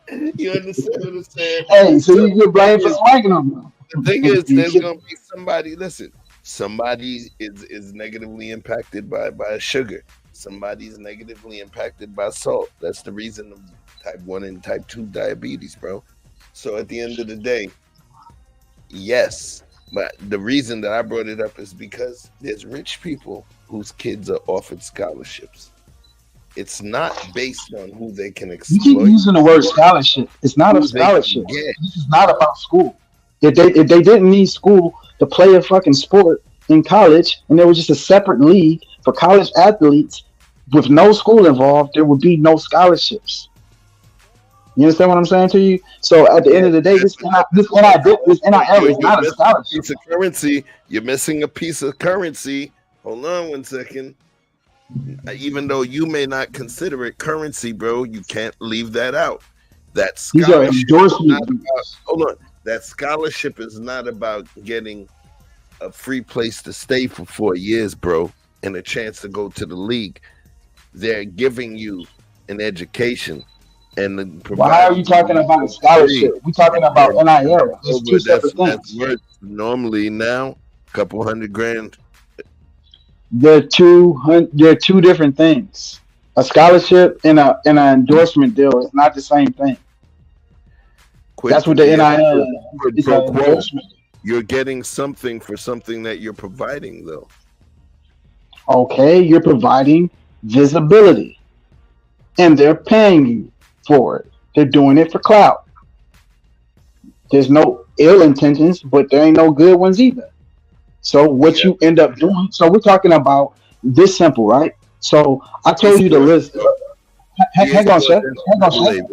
You understand what I'm saying? Hey, so you get blamed for swanking them. The thing is, there's going to be somebody, listen, somebody is negatively impacted by sugar. Somebody's negatively impacted by salt. That's the reason of type 1 and type 2 diabetes, bro. So at the end of the day, yes. But the reason that I brought it up is because there's rich people whose kids are offered scholarships. It's not based on who they can exploit. You keep using the word scholarship. It's not a scholarship. This is not about school. If they didn't need school to play a fucking sport in college, and there was just a separate league for college athletes with no school involved, there would be no scholarships. You understand what I'm saying to you? So at the end of the day, this NIL is not a scholarship. Piece of currency. You're missing a piece of currency. Hold on 1 second. Even though you may not consider it currency, bro, you can't leave that out. That scholarship is not about, hold on. That scholarship is not about getting a free place to stay for 4 years, bro, and a chance to go to the league. They're giving you an education and the Why are you talking about a scholarship? We talking about NIL. It's two separate that's things. worth normally now a couple $100,000. They're two different things. A scholarship and an endorsement deal is not the same thing. That's what the NIL is. Quid It's pro an quo. endorsement. You're getting something for something that you're providing, though. Okay, you're providing visibility, and they're paying you for it. They're doing it for clout. There's no ill intentions, but there ain't no good ones either. So what you end up doing? So we're talking about this simple, right? So I told you the list. Hang on, Chef. Hang on, Chef.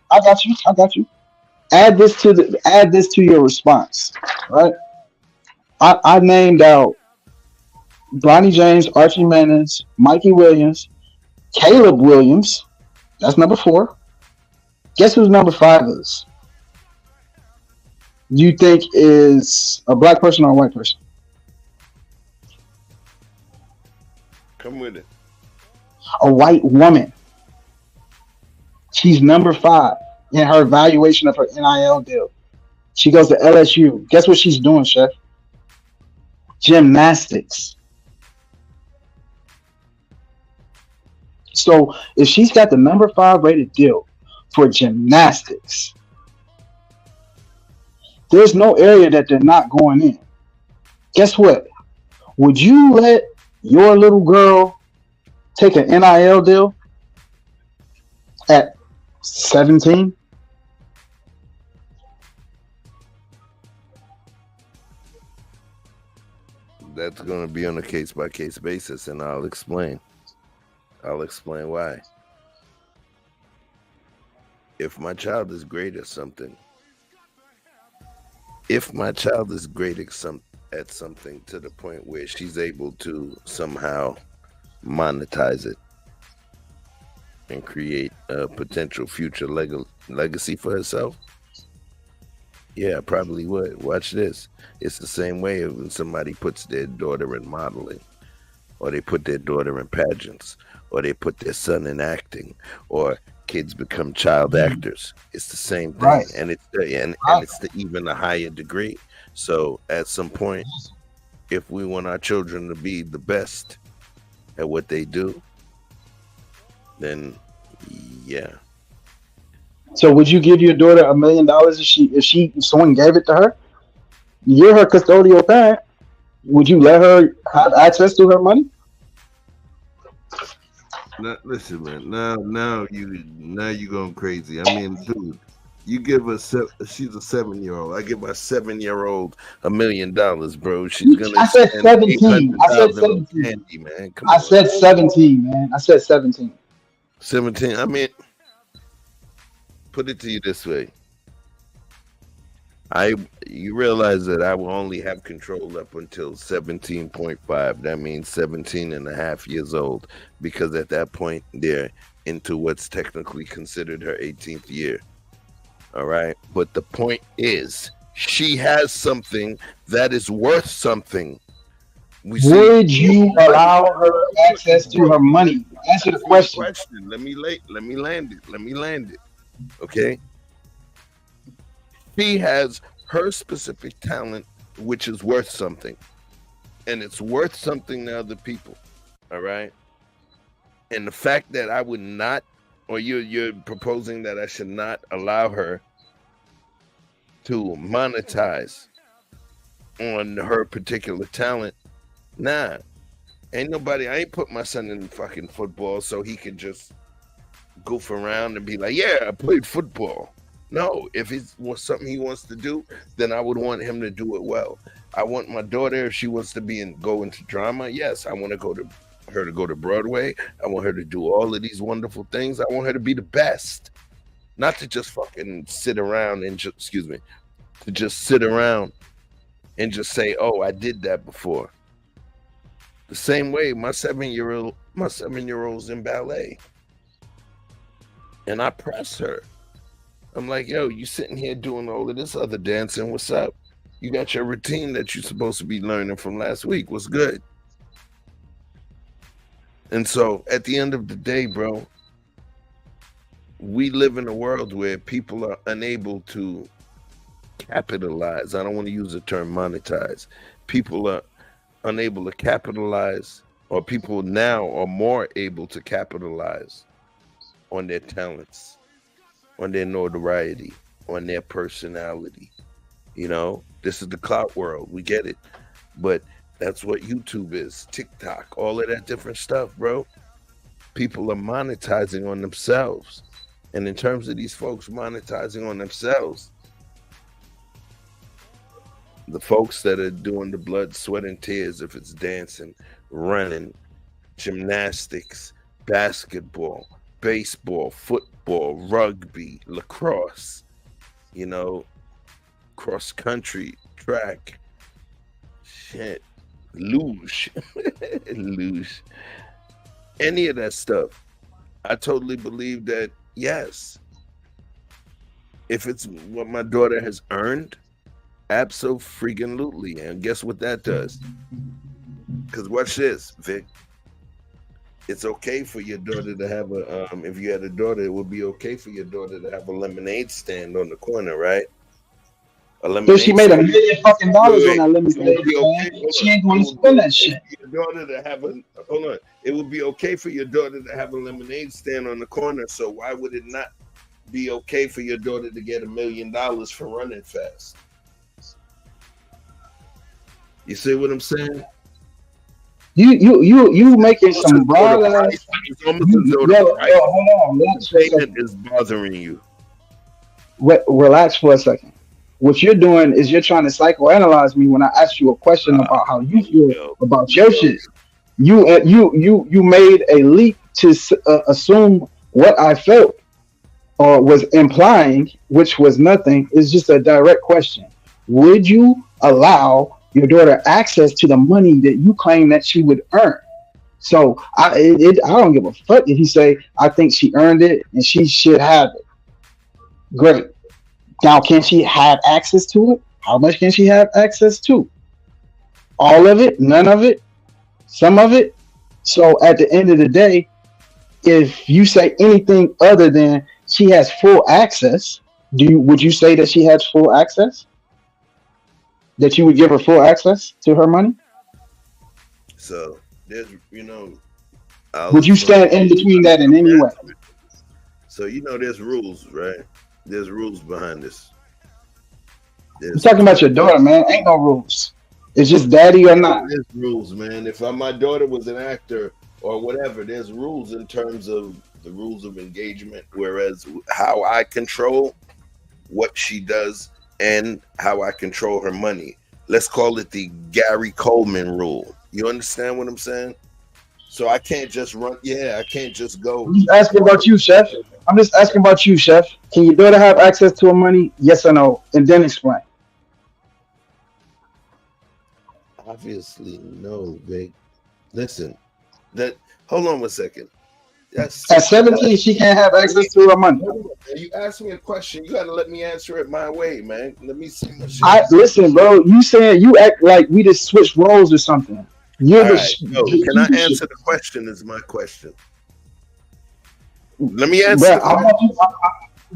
I got you. I got you. Add this to your response, right? I named out Bronny James, Archie Manning, Mikey Williams, Caleb Williams. That's number 4. Guess who's number 5 is? You think is a black person or a white person? Come with it. A white woman. She's number 5 in her evaluation of her NIL deal. She goes to LSU. Guess what she's doing, Chef? Gymnastics. So if she's got the number 5 rated deal for gymnastics, there's no area that they're not going in. Guess what? Would you let your little girl take an NIL deal at 17? That's going to be on a case-by-case basis, and I'll explain. I'll explain why. If my child is great at something, at something to the point where she's able to somehow monetize it and create a potential future legacy for herself, yeah, I probably would. Watch this. It's the same way when somebody puts their daughter in modeling, or they put their daughter in pageants, or they put their son in acting, or kids become child actors. It's the same thing, Right. and it's the even a higher degree. So at some point, if we want our children to be the best at what they do, then yeah. So would you give your daughter $1 million if someone gave it to her? You're her custodial parent. Would you let her have access to her money? Now, listen, man. Now you going crazy. I mean, dude, you give her she's a 7-year-old. I give my 7-year-old $1 million, bro. She's gonna. I said 17. I said 17. Candy, man. I said 17, man. I said 17. 17. I mean, put it to you this way. You realize that I will only have control up until 17.5. That means 17 and a half years old, because at that point they're into what's technically considered her 18th year. All right. But the point is, she has something that is worth something. Would you allow her access to her money? Answer the question. Let me land it. Okay. She has her specific talent, which is worth something, and it's worth something to other people. All right. And the fact that I would not, or you're proposing that I should not allow her to monetize on her particular talent. Nah, I ain't put my son in fucking football so he could just goof around and be like, yeah, I played football. No, if it's something he wants to do, then I would want him to do it well. I want my daughter, if she wants to go into drama, yes, I want her to go to Broadway. I want her to do all of these wonderful things. I want her to be the best, not to just fucking sit around and just sit around and just say, oh, I did that before. The same way my 7-year-old's in ballet, and I press her. I'm like, yo, you sitting here doing all of this other dancing. What's up? You got your routine that you're supposed to be learning from last week. What's good? And so at the end of the day, bro, we live in a world where people are unable to capitalize. I don't want to use the term monetize. People are unable to capitalize, or people now are more able to capitalize on their talents, on their notoriety, on their personality. You know, this is the clout world. We get it. But that's what YouTube is, TikTok, all of that different stuff, bro. People are monetizing on themselves. And in terms of these folks monetizing on themselves, the folks that are doing the blood, sweat, and tears, if it's dancing, running, gymnastics, basketball, baseball, football, rugby, lacrosse, you know, cross country, track, shit, luge, luge, any of that stuff. I totally believe that, yes, if it's what my daughter has earned, absolutely. And guess what that does? Because watch this, Vic. It's okay for your daughter to have a, if you had a daughter, it would be okay for your daughter to have a lemonade stand on the corner, right? So she made $1 million fucking dollars on that lemonade stand. She ain't going to spend that shit. Your daughter to have a, hold on. It would be okay for your daughter to have a lemonade stand on the corner. So why would it not be okay for your daughter to get $1 million for running fast? You see what I'm saying? You making some broad ass. Hold on. Is bothering you. Relax for a second. What you're doing is you're trying to psychoanalyze me when I ask you a question about how you feel about your shit. You made a leap to assume what I felt or was implying, which was nothing. It's just a direct question. Would you allow your daughter access to the money that you claim that she would earn? So I don't give a fuck if you say I think she earned it and she should have it. Great. Now, can she have access to it? How much can she have access to? All of it? None of it? Some of it? So at the end of the day, if you say anything other than she has full access, would you say that she has full access? That you would give her full access to her money? So there's, would you stand in between that in any way? So there's rules, right? There's rules behind this. I'm talking about your daughter, man. Ain't no rules. It's just daddy or not. There's rules, man. If my daughter was an actor or whatever, there's rules in terms of the rules of engagement. Whereas how I control what she does and how I control her money. Let's call it the Gary Coleman rule. You understand what I'm saying? So I can't just run. Yeah, I can't just go. I'm just asking about you, Chef. Can your daughter have access to her money? Yes or no? And then explain. Obviously, no, Vic. Listen, hold on one second. At 17, she can't have access to her money. You asked me a question. You got to let me answer it my way, man. Let me see my shit. Listen, bro. You saying you act like we just switched roles or something. Can I answer the question? Is my question. Let me answer.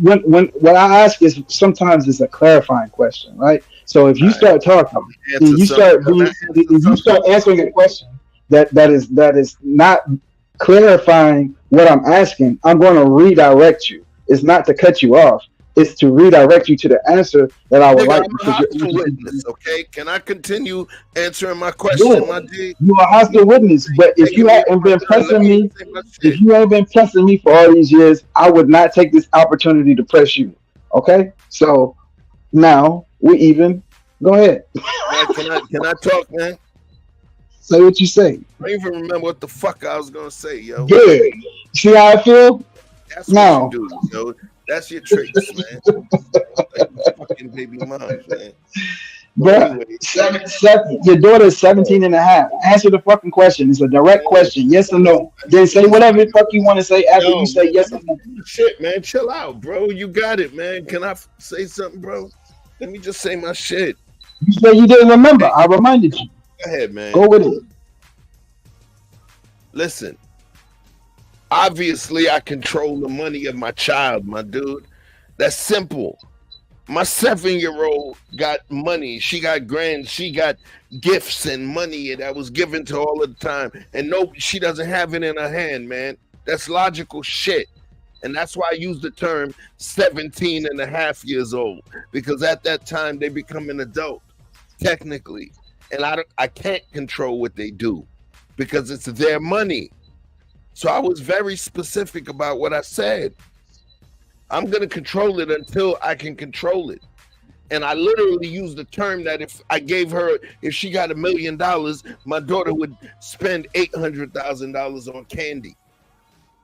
What I ask is sometimes it's a clarifying question, right? So if you start talking, and you start answering a question that is not clarifying what I'm asking, I'm going to redirect you. It's not to cut you off. It's to redirect you to the answer that I would like. Witness, okay? Can I continue answering my question, my G? You're a hostile witness, but if you haven't been pressing me for all these years, I would not take this opportunity to press you. Okay? So now we even. Go ahead. Can I talk, man? Say what you say. I don't even remember what the fuck I was gonna say, yo. Good. See how I feel? That's what you do, yo. That's your tricks, man. Like fucking baby mom, man. Bro, your daughter is 17 and a half. Answer the fucking question. It's a direct question. Yes or no. Then say whatever the fuck you want to say after you say yes or no. Shit, man. Chill out, bro. You got it, man. Can I say something, bro? Let me just say my shit. You said you didn't remember. I reminded you. Go ahead, man. Go with it. Listen. Obviously, I control the money of my child, my dude. That's simple. My 7-year-old got money. She got grants. She got gifts and money that was given to her all the time. And no, she doesn't have it in her hand, man. That's logical shit. And that's why I use the term 17 and a half years old, because at that time they become an adult, technically. And I can't control what they do because it's their money. So I was very specific about what I said. I'm going to control it until I can control it. And I literally used the term that if she got $1 million, my daughter would spend $800,000 on candy.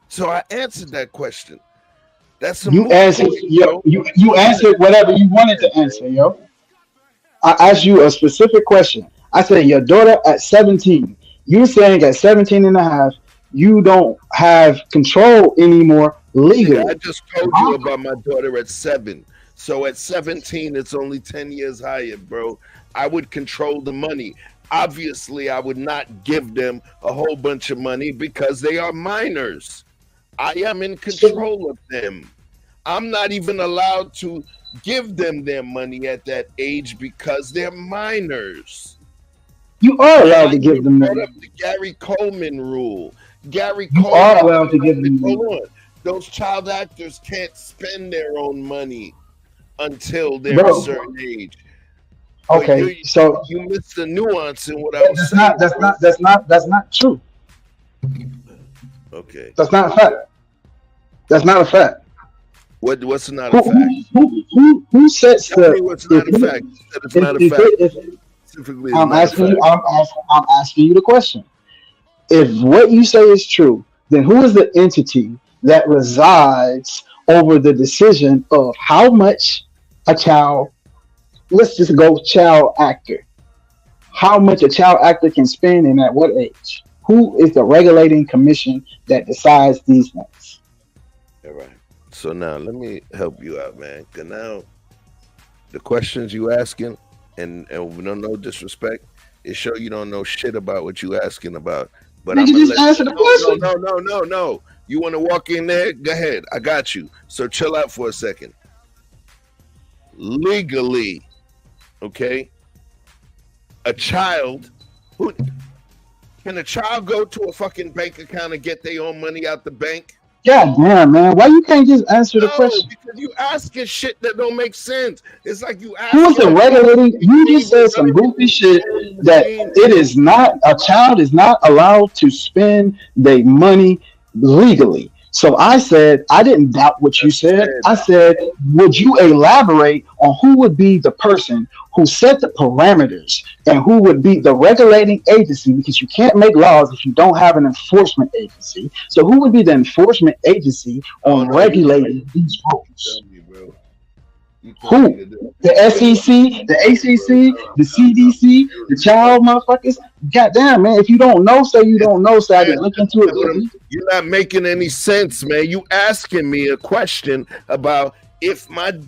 So I answered that question. That's you answered, yo. You answered whatever you wanted to answer, yo. I asked you a specific question. I said your daughter at 17. You saying at 17 and a half, you don't have control anymore legally. Yeah, I just told you about my daughter at 7. So at 17, it's only 10 years higher, bro. I would control the money. Obviously, I would not give them a whole bunch of money because they are minors. I am in control of them. I'm not even allowed to give them their money at that age because they're minors. You are allowed to give them money. The Gary Coleman rule. Gary You Coleman. are allowed to give them money. Hold on. Those child actors can't spend their own money until they're a certain age. Okay, so you missed the nuance in what I was saying. That's not true. Okay. That's not a fact. That's not a fact. What's not a fact? Who sets Tell me the? what's not a fact. It's not a fact. Specifically, I'm asking you. I'm asking you the question. If what you say is true, then who is the entity that resides over the decision of how much a child? Let's just go child actor. How much a child actor can spend and at what age? Who is the regulating commission that decides these things? All right. So now let me help you out, man. Cause now the questions you asking, and no disrespect, it show you don't know shit about what you asking about. But I'm just answer the question. No. You want to walk in there? Go ahead. I got you. So chill out for a second. Legally, okay, can a child go to a fucking bank account and get their own money out the bank? God damn, man. Why you can't just answer the question? Because you asking shit that don't make sense. It's like you ask. Who is the regulating? You just said some goofy shit that it is not, a child is not allowed to spend their money legally. So I said, I didn't doubt what you said. I said, would you elaborate on who would be the person who set the parameters and who would be the regulating agency? Because you can't make laws if you don't have an enforcement agency. So who would be the enforcement agency on regulating these rules? Who? The SEC, the ACC, the CDC, the child motherfuckers? Goddamn, man. If you don't know, say you don't know. So I can look into it. You're not making any sense, man. You asking me a question about if my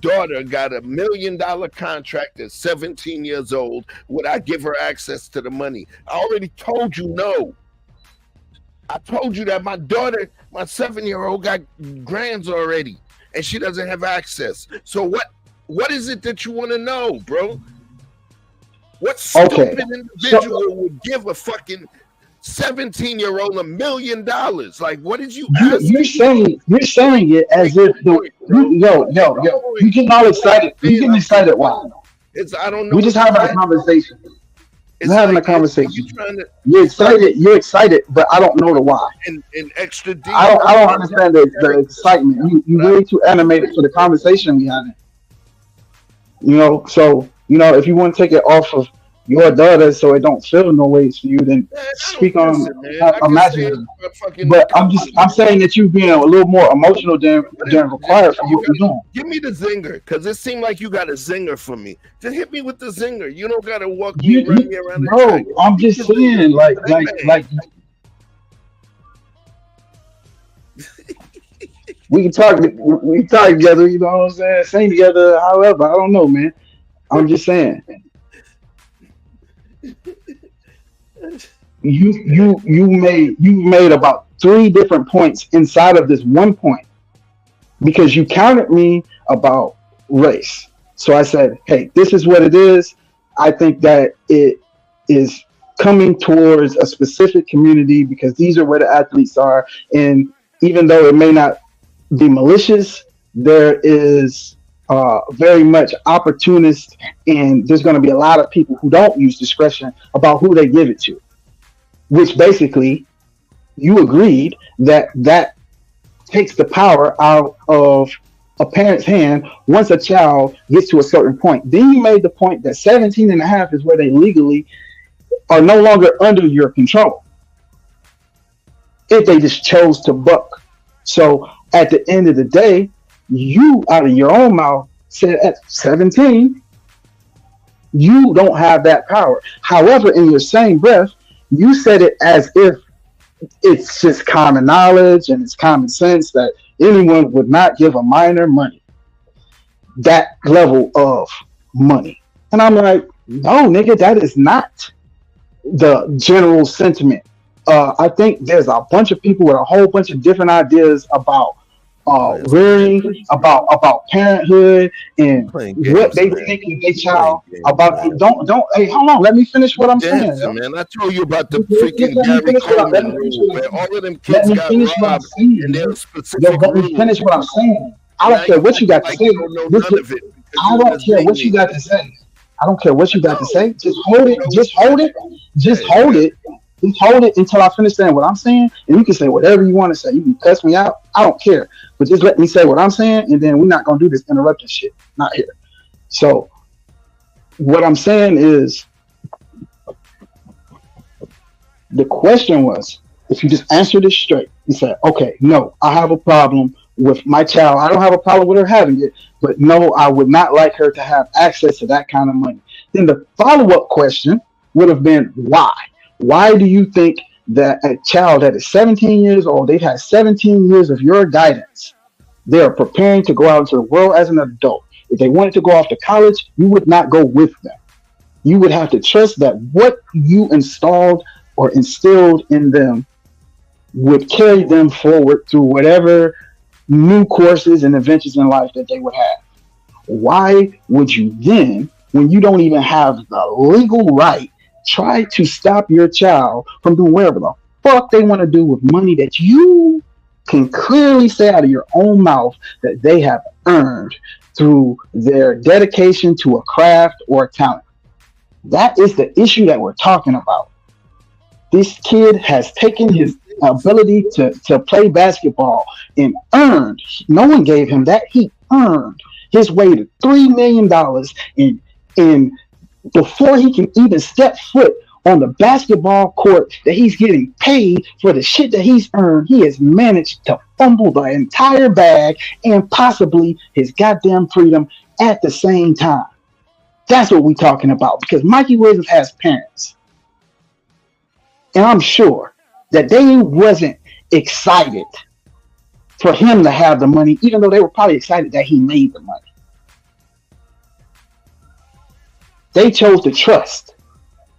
daughter got $1 million contract at 17 years old, would I give her access to the money? I already told you no. I told you that my daughter, my 7-year-old, got grants already, and she doesn't have access. So what is it that you want to know, bro? What stupid individual would give a fucking 17-year-old $1 million? Like, what did you ask? You're saying it as if you getting all excited. You getting excited? Why? I don't know. We just having a conversation. We're having a conversation. You're excited, but I don't know the why. And extra deep. I don't understand the excitement. You way too animated for the conversation we having. So if you want to take it off of your daughter so it don't feel no ways for you, then speak on imagine. But I'm saying that you being a little more emotional than required for what you're doing. Give me the zinger, because it seemed like you got a zinger for me. Just hit me with the zinger. You don't gotta walk me around the bro, I'm just saying, like we can talk together, you know what I'm saying? Sing together, however, I don't know, man. I'm just saying. You made about three different points inside of this one point because you countered me about race. So I said, hey, this is what it is. I think that it is coming towards a specific community because these are where the athletes are. And even though it may not be malicious, there is very much opportunist, and there's going to be a lot of people who don't use discretion about who they give it to, which basically you agreed that that takes the power out of a parent's hand once a child gets to a certain point. Then you made the point that 17 and a half is where they legally are no longer under your control if they just chose to buck. So at the end of the day, you out of your own mouth said at 17, you don't have that power. However, in your same breath, you said it as if it's just common knowledge and it's common sense that anyone would not give a minor money, that level of money. And I'm like, no, nigga, that is not the general sentiment. I think there's a bunch of people with a whole bunch of different ideas about rearing, about parenthood, and what they think of their child. About don't. Hey, hold on. Let me finish what I'm saying. Man, I told you about the freaking Gary Coleman rule, where all of them kids got robbed in their specific let me finish what I'm saying. I don't care what you got to say. I don't care what you got to say. I don't care what you got to say. Just hold it. Just hold it. Just hold it. Just hold it until I finish saying what I'm saying, and you can say whatever you want to say. You can cuss me out. I don't care. But just let me say what I'm saying, and then we're not going to do this interrupting shit. Not here. So what I'm saying is the question was, if you just answer this straight, you say, okay, no, I have a problem with my child. I don't have a problem with her having it, but no, I would not like her to have access to that kind of money. Then the follow-up question would have been, why? Why do you think that a child that is 17 years old, they've had 17 years of your guidance, they are preparing to go out into the world as an adult? If they wanted to go off to college, you would not go with them. You would have to trust that what you installed or instilled in them would carry them forward through whatever new courses and adventures in life that they would have. Why would you then, when you don't even have the legal right, try to stop your child from doing whatever the fuck they want to do with money that you can clearly say out of your own mouth that they have earned through their dedication to a craft or a talent? That is the issue that we're talking about. This kid has taken his ability to play basketball and earned, no one gave him that, he earned his way to $3 million in before he can even step foot on the basketball court that he's getting paid for the shit that he's earned. He has managed to fumble the entire bag and possibly his goddamn freedom at the same time. That's what we're talking about, because Mikey Williams has parents. And I'm sure that they wasn't excited for him to have the money, even though they were probably excited that he made the money. They chose to trust.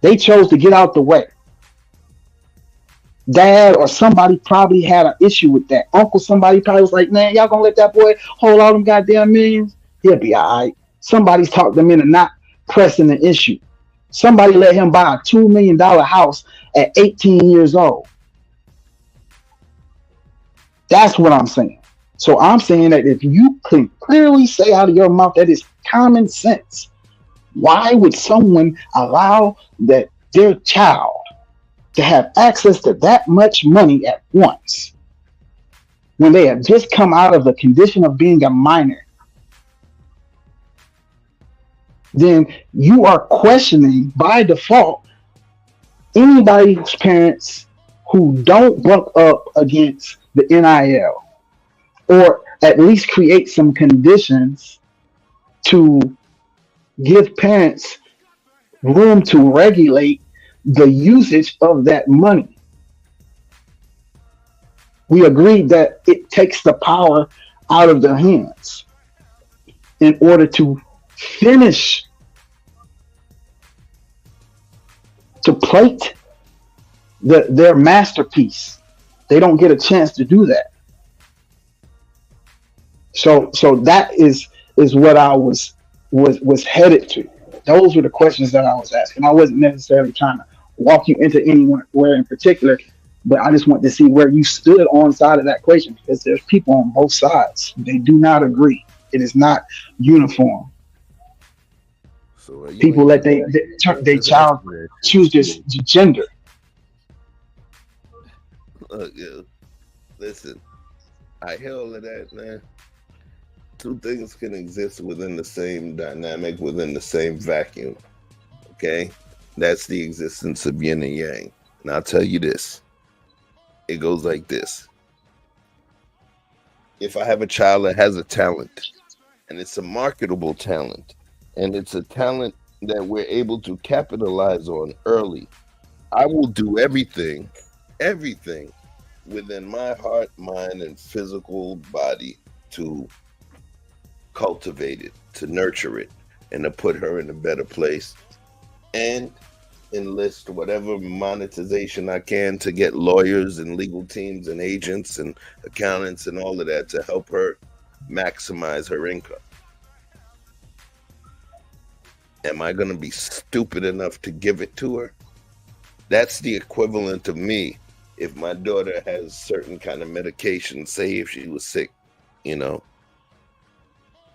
They chose to get out the way. Dad or somebody probably had an issue with that. Uncle somebody probably was like, man, y'all gonna let that boy hold all them goddamn millions? He'll be all right. Somebody's talked them into not pressing the issue. Somebody let him buy a $2 million house at 18 years old. That's what I'm saying. So I'm saying that if you can clearly say out of your mouth that it's common sense, why would someone allow that their child to have access to that much money at once when they have just come out of the condition of being a minor? Then you are questioning by default anybody's parents who don't buck up against the NIL, or at least create some conditions to give parents room to regulate the usage of that money. We agreed that it takes the power out of their hands in order to finish, to plate their masterpiece. They don't get a chance to do that. So that is what I was headed to. Those were the questions that I was asking. I wasn't necessarily trying to walk you into anywhere in particular, but I just want to see where you stood on side of that equation, because there's people on both sides. They do not agree. It is not uniform. So people let they child choose this gender. Listen, I hear all of that, man. Two things can exist within the same dynamic, within the same vacuum. Okay? That's the existence of yin and yang. And I'll tell you this. It goes like this. If I have a child that has a talent, and it's a marketable talent, and it's a talent that we're able to capitalize on early, I will do everything within my heart, mind, and physical body to cultivate it, to nurture it, and to put her in a better place, and enlist whatever monetization I can to get lawyers and legal teams and agents and accountants and all of that to help her maximize her income. Am I going to be stupid enough to give it to her? That's the equivalent of me if my daughter has certain kind of medication, say if she was sick,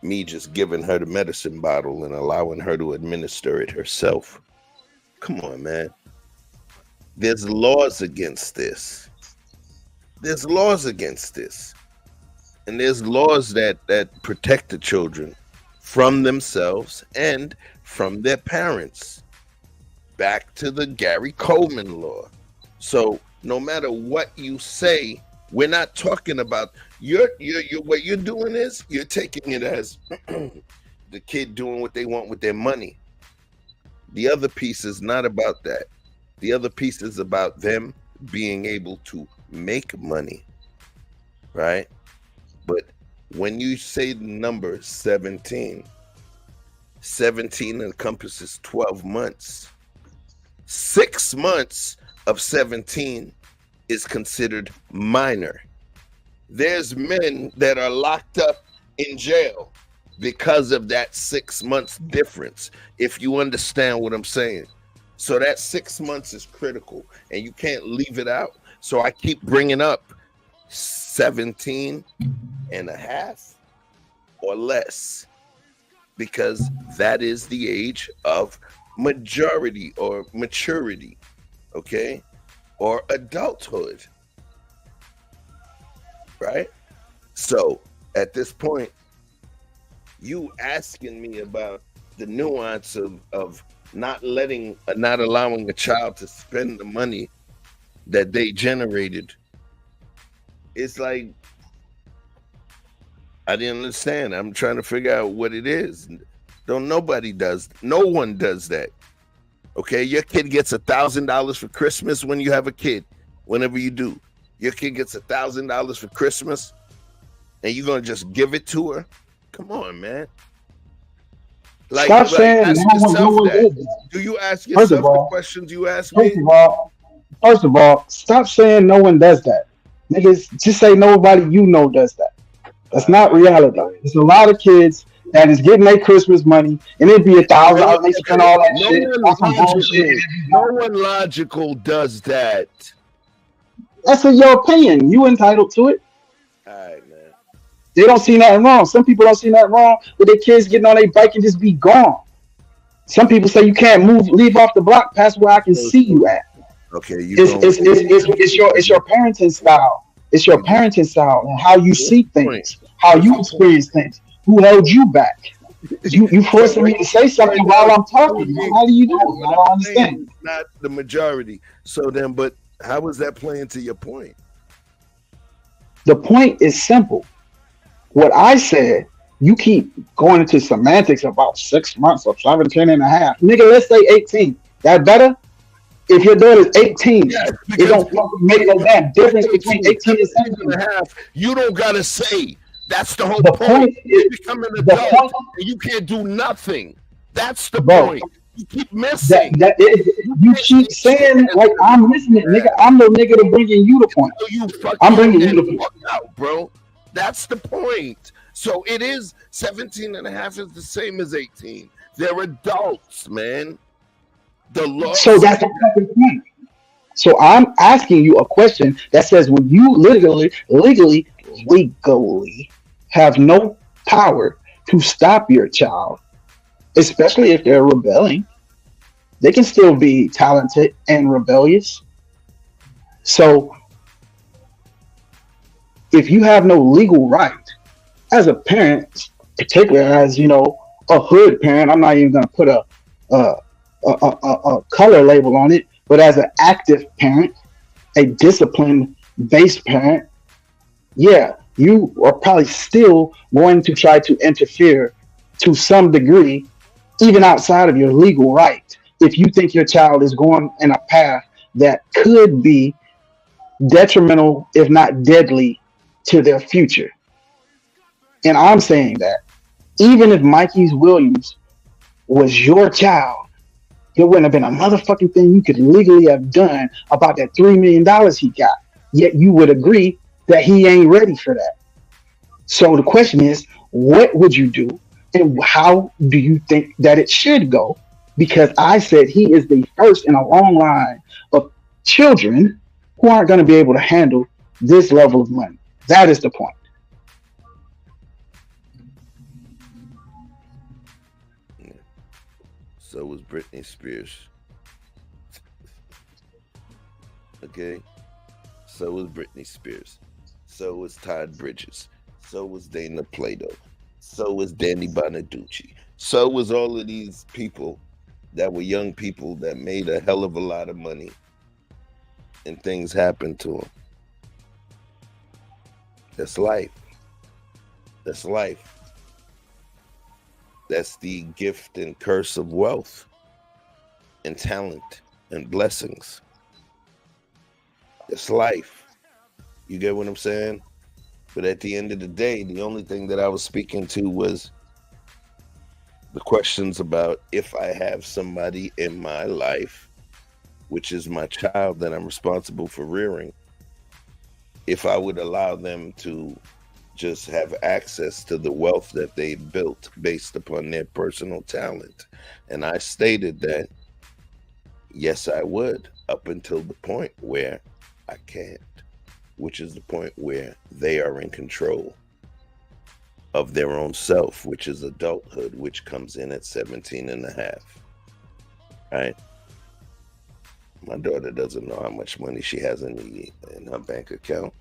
me just giving her the medicine bottle and allowing her to administer it herself. Come on, man. There's laws against this. There's laws against this. And there's laws that protect the children from themselves and from their parents. Back to the Gary Coleman law. So no matter what you say, we're not talking about what you're doing is you're taking it as the kid doing what they want with their money. The other piece is not about that. The other piece is about them being able to make money, right? But when you say the number 17 encompasses 12 months. 6 months of 17 is considered minor. There's men that are locked up in jail because of that 6 months difference, if you understand what I'm saying. So that 6 months is critical, and you can't leave it out. So I keep bringing up 17 and a half or less, because that is the age of majority or maturity, okay, or adulthood, right? So at this point, you asking me about the nuance of not allowing a child to spend the money that they generated. It's like, I didn't understand. I'm trying to figure out what it is. No one does that. Okay, your kid gets $1,000 for Christmas when you have a kid. Whenever you do, your kid gets $1,000 for Christmas, and you're gonna just give it to her? Come on, man. Stop saying ask yourself that. Do you ask yourself the questions you ask me? First of all, stop saying no one does that. Niggas, just say nobody you know does that. That's not reality. There's a lot of kids that is getting their Christmas money, and it'd be $1,000. They spend all that shit. No one logical does that. That's in your opinion. You entitled to it. All right, man. They don't see nothing wrong. Some people don't see nothing wrong with their kids getting on their bike and just be gone. Some people say you can't leave off the block past where I can see you at. Okay, it's your parenting style. It's your parenting style and how you see things, how you experience things. Who held you back? You forcing me to say something while I'm talking. How do you do it? I don't understand. It's not the majority. So then, but how is that playing to your point? The point is simple. What I said, you keep going into semantics about 6 months or 17 and a half. Nigga, let's say 18. That better? If your daughter's 18, it don't make no damn difference between 18 and 17 and a half. You don't gotta say. That's the whole point. You're becoming an adult and you can't do nothing. That's the point. You keep missing. You keep saying like I'm missing it, nigga. I'm the nigga to bringing you the point. So you I'm fucking bringing that you the point. fuck out, bro. That's the point. So it is 17 and a half is the same as 18. They're adults, man. The law. So that's the fucking point. So I'm asking you a question that says when you legally have no power to stop your child, especially if they're rebelling, they can still be talented and rebellious. So if you have no legal right as a parent, particularly as a hood parent, I'm not even going to put a, a color label on it, but as an active parent, a disciplined based parent, yeah, you are probably still going to try to interfere to some degree, even outside of your legal right, if you think your child is going in a path that could be detrimental, if not deadly, to their future. And I'm saying that even if Mikey's Williams was your child, there wouldn't have been a motherfucking thing you could legally have done about that $3 million he got. Yet you would agree that he ain't ready for that. So the question is, what would you do? And how do you think that it should go? Because I said he is the first in a long line of children who aren't going to be able to handle this level of money. That is the point. So was Britney Spears. Okay? So was Britney Spears. So was Todd Bridges. So was Dana Plato. So was Danny Bonaducci. So was all of these people that were young people that made a hell of a lot of money and things happened to them. That's life. That's life. That's the gift and curse of wealth and talent and blessings. It's life. You get what I'm saying? But at the end of the day, the only thing that I was speaking to was the questions about if I have somebody in my life, which is my child that I'm responsible for rearing, if I would allow them to just have access to the wealth that they built based upon their personal talent. And I stated that, yes, I would, up until the point where I can't, which is the point where they are in control of their own self, which is adulthood, which comes in at 17 and a half. Right? My daughter doesn't know how much money she has in her bank account.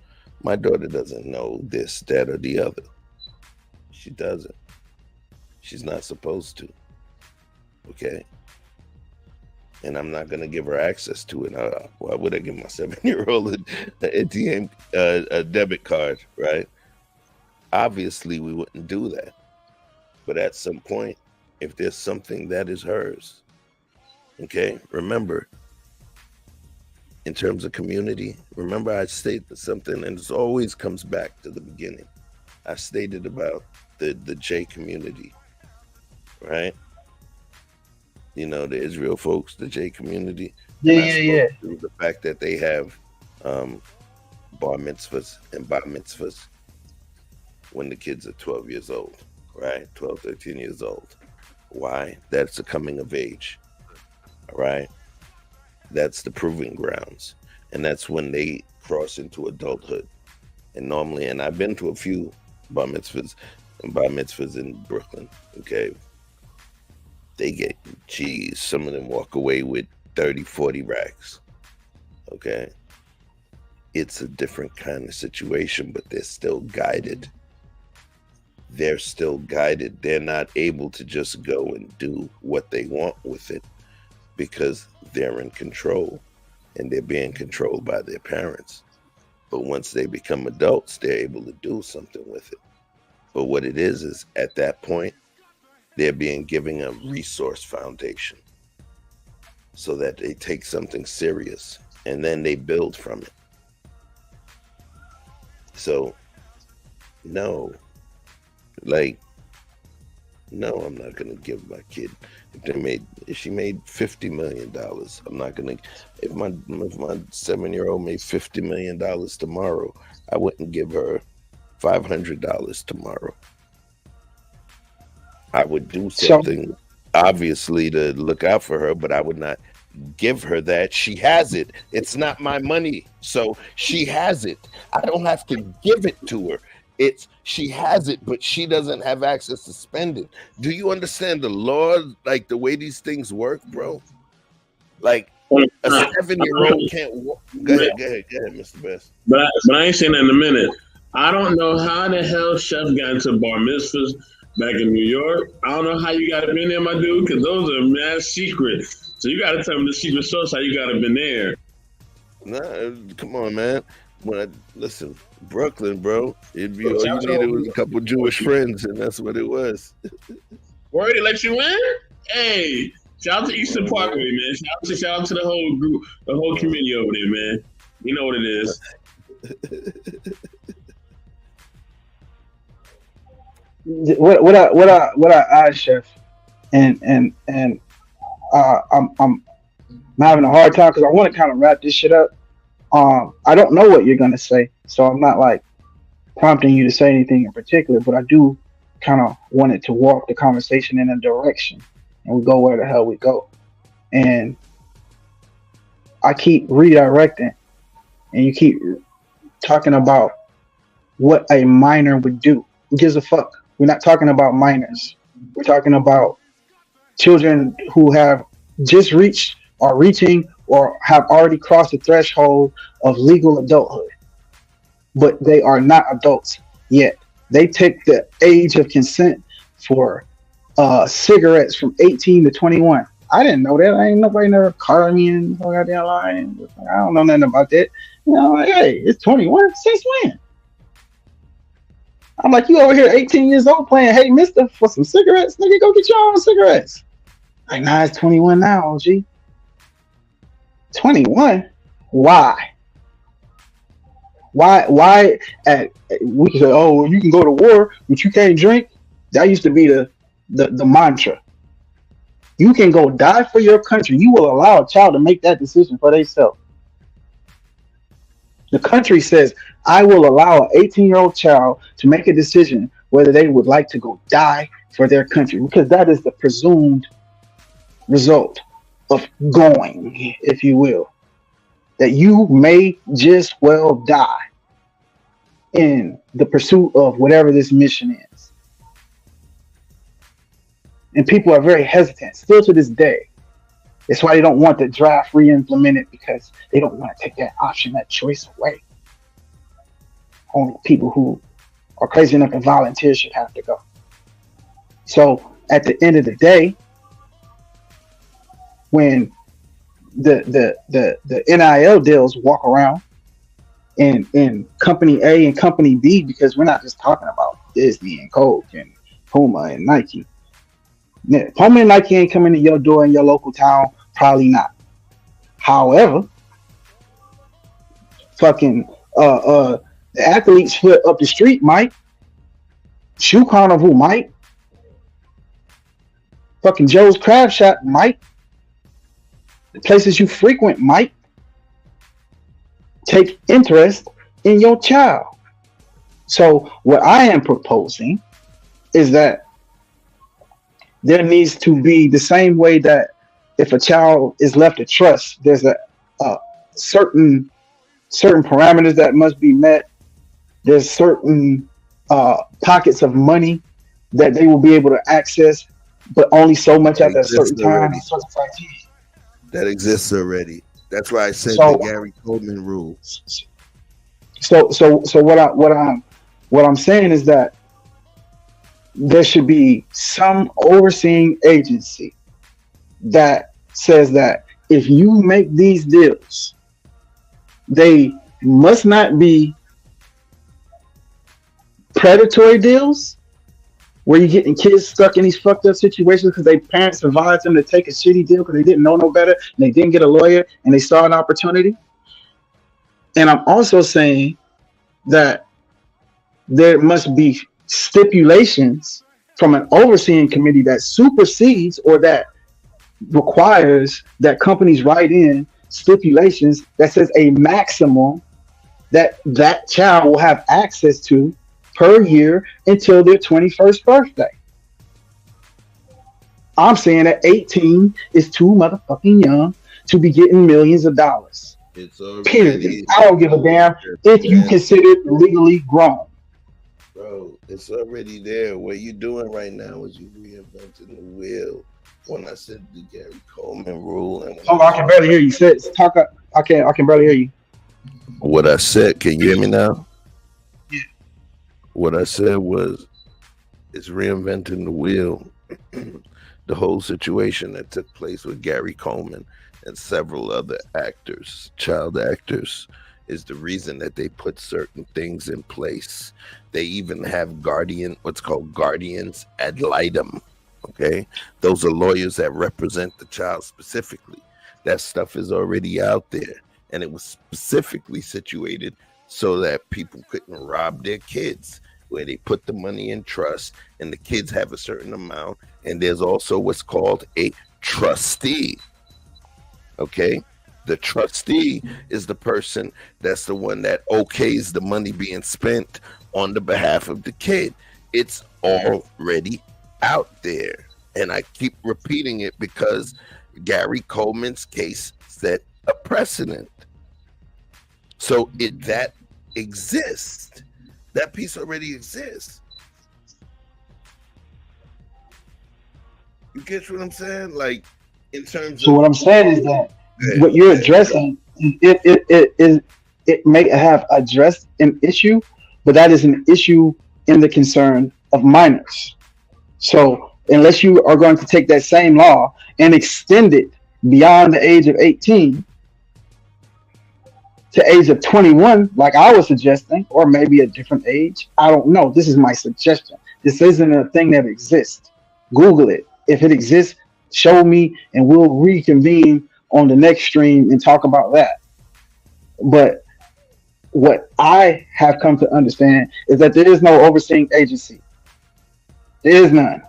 My daughter doesn't know this, that, or the other. She doesn't. She's not supposed to. Okay? And I'm not going to give her access to it. Why would I give my 7-year-old an ATM a debit card, right? Obviously, we wouldn't do that. But at some point, if there's something that is hers, okay? Remember, in terms of community, remember I stated something, and it always comes back to the beginning. I stated about the J community, right? You know, the Israel folks, the J community. Yeah. The fact that they have bar mitzvahs and bar mitzvahs when the kids are 12 years old, right? 12, 13 years old. Why? That's a coming of age, all right? That's the proving grounds. And that's when they cross into adulthood. And normally, and I've been to a few bar mitzvahs in Brooklyn, okay? They get, geez, some of them walk away with 30, 40 racks, okay? It's a different kind of situation, but they're still guided. They're still guided. They're not able to just go and do what they want with it, because they're in control and they're being controlled by their parents. But once they become adults, they're able to do something with it. But what it is at that point, they're being given a resource foundation so that they take something serious and then they build from it. So, no, like, No, I'm not gonna give my kid if she made $50 million. I'm not gonna if my 7-year-old made $50 million tomorrow, I wouldn't give her $500 tomorrow. I would do something obviously to look out for her, but I would not give her that. She has it. It's not my money, so she has it. I don't have to give it to her. She has it, but she doesn't have access to spend it. Do you understand the law, like the way these things work, bro? Like a 7-year-old can't walk. Go ahead, Mr. Best. But I ain't saying that in a minute. I don't know how the hell Chef got into bar mitzvahs back in New York. I don't know how you got it been there, my dude, because those are mad secret. So you got to tell me the secret sauce how you got it been there. Nah, come on, man. Listen, Brooklyn, bro. All you needed was a couple Jewish friends, and that's what it was. Word, they let you in? Hey, shout out to Eastern Parkway, man. Shout out to the whole group, the whole community over there, man. You know what it is. What I asked, Chef, and I'm having a hard time because I want to kind of wrap this shit up. I don't know what you're gonna say, so I'm not like prompting you to say anything in particular, but I do kind of wanted to walk the conversation in a direction, and we go where the hell we go. And I keep redirecting, and you keep talking about what a minor would do. Who gives a fuck? We're not talking about minors. We're talking about children who have just reached or reaching or have already crossed the threshold of legal adulthood, but they are not adults yet. They take the age of consent for cigarettes from 18 to 21. I didn't know that. Ain't nobody never called me in the goddamn line. I don't know nothing about that. You know, like, hey, it's 21. Since when? I'm like, you over here 18 years old playing Hey Mister for some cigarettes? Nigga, go get your own cigarettes. Like, nah, it's 21 now, OG. 21? Why? Why we can say, oh, well, you can go to war, but you can't drink? That used to be the mantra. You can go die for your country. You will allow a child to make that decision for themselves. The country says, I will allow an 18-year-old child to make a decision whether they would like to go die for their country, because that is the presumed result of going, if you will. That you may just well die in the pursuit of whatever this mission is. And people are very hesitant, still to this day. That's why they don't want the draft re-implemented, because they don't want to take that option, that choice away. Only people who are crazy enough to volunteer should have to go. So at the end of the day, when the NIL deals walk around in company A and company B, because we're not just talking about Disney and Coke and Puma and Nike. Puma and Nike ain't coming to your door in your local town, probably not. However, fucking the athletes foot up the street might. Shoe Carnival might. Fucking Joe's Crab Shop might. The places you frequent might take interest in your child. So what I am proposing is that there needs to be the same way that if a child is left a trust, there's a certain parameters that must be met. There's certain pockets of money that they will be able to access, but only so much at a certain time. That exists already. That's why I said the Gary Coleman rule. So what I'm saying is that there should be some overseeing agency that says that if you make these deals, they must not be predatory deals where you're getting kids stuck in these fucked up situations because their parents advised them to take a shitty deal because they didn't know no better and they didn't get a lawyer and they saw an opportunity. And I'm also saying that there must be stipulations from an overseeing committee that supersedes or that requires that companies write in stipulations that says a maximum that that child will have access to per year until their 21st birthday. I'm saying that 18 is too motherfucking young to be getting millions of dollars. It's already Period. I don't give a damn if you consider it legally grown. Bro, it's already there. What you doing right now is you reinventing the wheel. When I said the Gary Coleman rule, and Oh, I can barely hear you. Say, talk up. I can barely hear you. what I said, can you hear me now? Yeah. What I said was, it's reinventing the wheel. The whole situation that took place with Gary Coleman and several other actors, child actors, is the reason that they put certain things in place. They even have what's called guardians ad litem. Okay, those are lawyers that represent the child specifically. That stuff is already out there, and it was specifically situated so that people couldn't rob their kids, where they put the money in trust and the kids have a certain amount, and there's also what's called a trustee. Okay, the trustee is the person that's the one that okays the money being spent on the behalf of the kid. It's already out there, and I keep repeating it because Gary Coleman's case set a precedent. So that exists. That piece already exists. You get what I'm saying? Like, in terms So of what I'm saying is that what you're addressing, it may have addressed an issue, but that is an issue in the concern of minors. So unless you are going to take that same law and extend it beyond the age of 18 to age of 21, like I was suggesting, or maybe a different age, I don't know. This is my suggestion. This isn't a thing that exists. Google it. If it exists, show me, and we'll reconvene on the next stream and talk about that. But what I have come to understand is that there is no overseeing agency. There is none.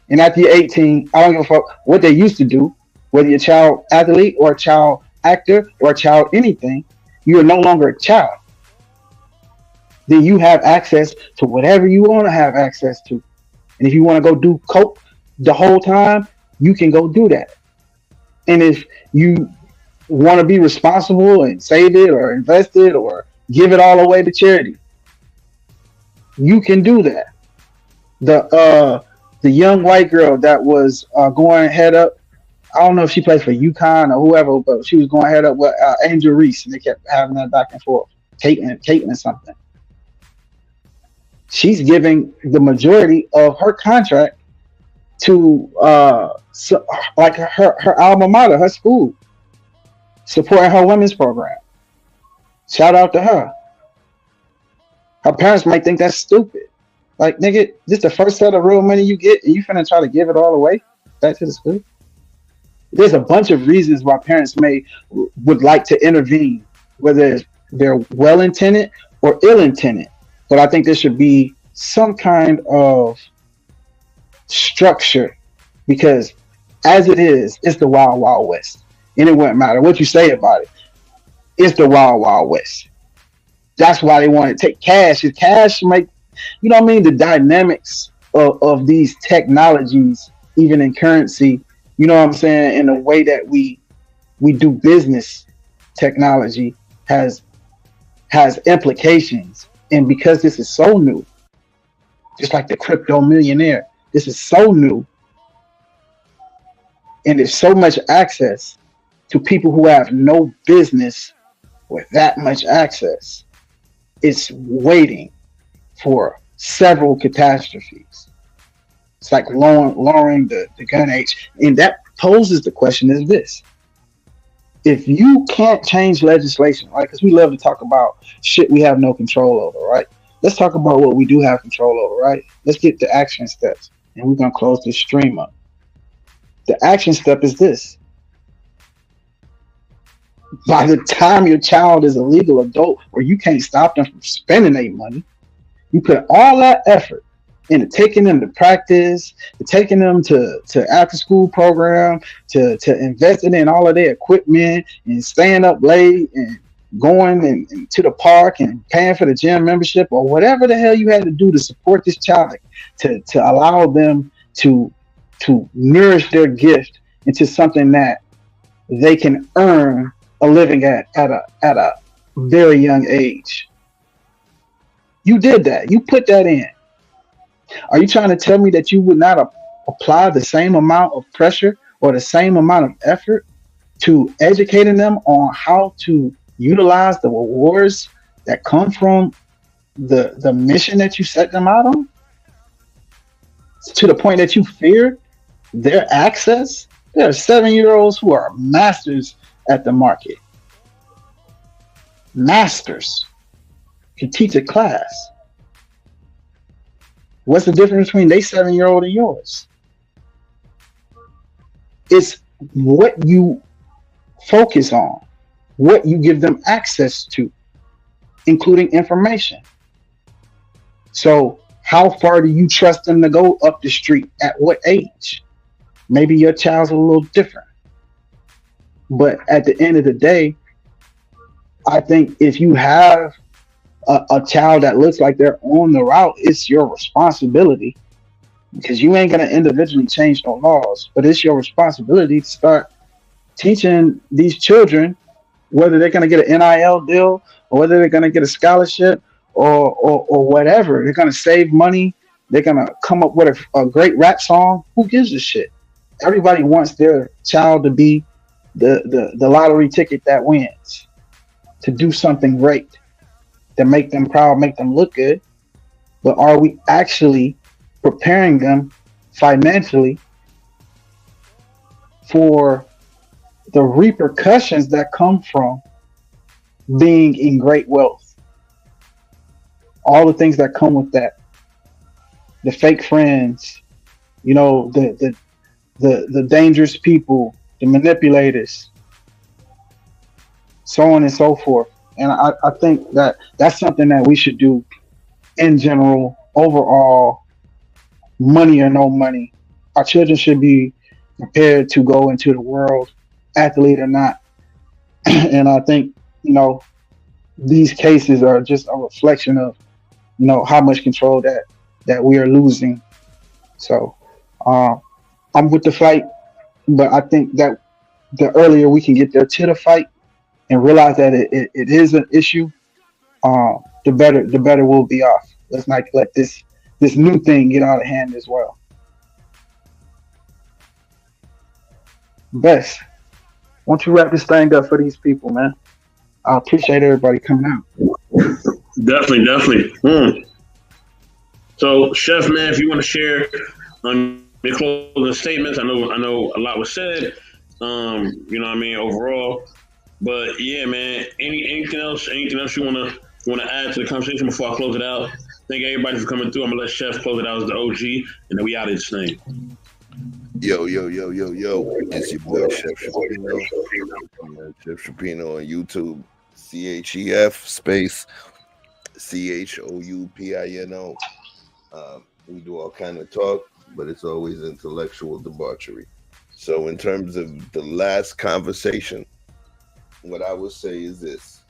And after you're 18, I don't give a fuck what they used to do, whether you're a child athlete or a child actor or a child anything, you are no longer a child. Then you have access to whatever you want to have access to. And if you want to go do coke the whole time, you can go do that. And if you want to be responsible and save it or invest it or give it all away to charity, you can do that. The young white girl that was going head up, I don't know if she plays for UConn or whoever, but she was going head up with Angel Reese, and they kept having that back and forth, Caitlin something. She's giving the majority of her contract to like her alma mater, her school, supporting her women's program. Shout out to her. Her parents might think that's stupid. Like, nigga, this the first set of real money you get, and you finna try to give it all away back to the school? There's a bunch of reasons why parents would like to intervene, whether they're well-intended or ill-intended. But I think there should be some kind of structure, because as it is, it's the wild, wild west. And it wouldn't matter what you say about it. It's the wild, wild west. That's why they want to take cash. If cash make, you know what I mean? The dynamics of these technologies, even in currency, you know what I'm saying? In the way that we do business, technology has implications. And because this is so new, just like the crypto millionaire, this is so new. And there's so much access to people who have no business with that much access. It's waiting for several catastrophes. It's like lowering the gun age. And that poses the question is this. If you can't change legislation, right? Because we love to talk about shit we have no control over, right? Let's talk about what we do have control over, right? Let's get to action steps. And we're going to close this stream up. The action step is this. By the time your child is a legal adult, or you can't stop them from spending their money, you put all that effort into taking them to practice, to taking them to after school program, to investing in all of their equipment and staying up late and going and to the park and paying for the gym membership or whatever the hell you had to do to support this child, to allow them to nourish their gift into something that they can earn a living at a very young age. You did that. You put that in. Are you trying to tell me that you would not apply the same amount of pressure or the same amount of effort to educating them on how to utilize the rewards that come from the mission that you set them out on, to the point that you fear their access? There are 7-year-olds who are masters at the market. Masters can teach a class. What's the difference between they 7-year-old and yours? It's what you focus on, what you give them access to, including information. So how far do you trust them to go up the street? At what age? Maybe your child's a little different. But at the end of the day, I think if you have a child that looks like they're on the route, it's your responsibility, because you ain't going to individually change no laws, but it's your responsibility to start teaching these children whether they're going to get an NIL deal or whether they're going to get a scholarship or whatever. They're going to save money. They're going to come up with a great rap song. Who gives a shit? Everybody wants their child to be the lottery ticket that wins, to do something great, to make them proud, make them look good. But are we actually preparing them financially for the repercussions that come from being in great wealth? All the things that come with that, the fake friends, you know, the dangerous people, the manipulators, so on and so forth. And I think that that's something that we should do in general, overall, money or no money. Our children should be prepared to go into the world, athlete or not. And I think, you know, these cases are just a reflection of, you know, how much control that we are losing. So I'm with the fight, but I think that the earlier we can get there to the fight and realize that it is an issue, the better we'll be off. Let's not let this new thing get out of hand as well. Best, why don't you wrap this thing up for these people, man? I appreciate everybody coming out. Definitely. So, Chef, man, if you want to share your closing statements, I know a lot was said. You know what I mean, overall. But yeah, man, anything else you wanna add to the conversation before I close it out? Thank everybody for coming through. I'm gonna let Chef close it out as the OG, and then we out of this thing. Yo. It's your boy Chef Shapino. Chef Shapino on YouTube. CHEF space CHOUPINO. We do all kind of talk, but it's always intellectual debauchery. So in terms of the last conversation, what I would say is this: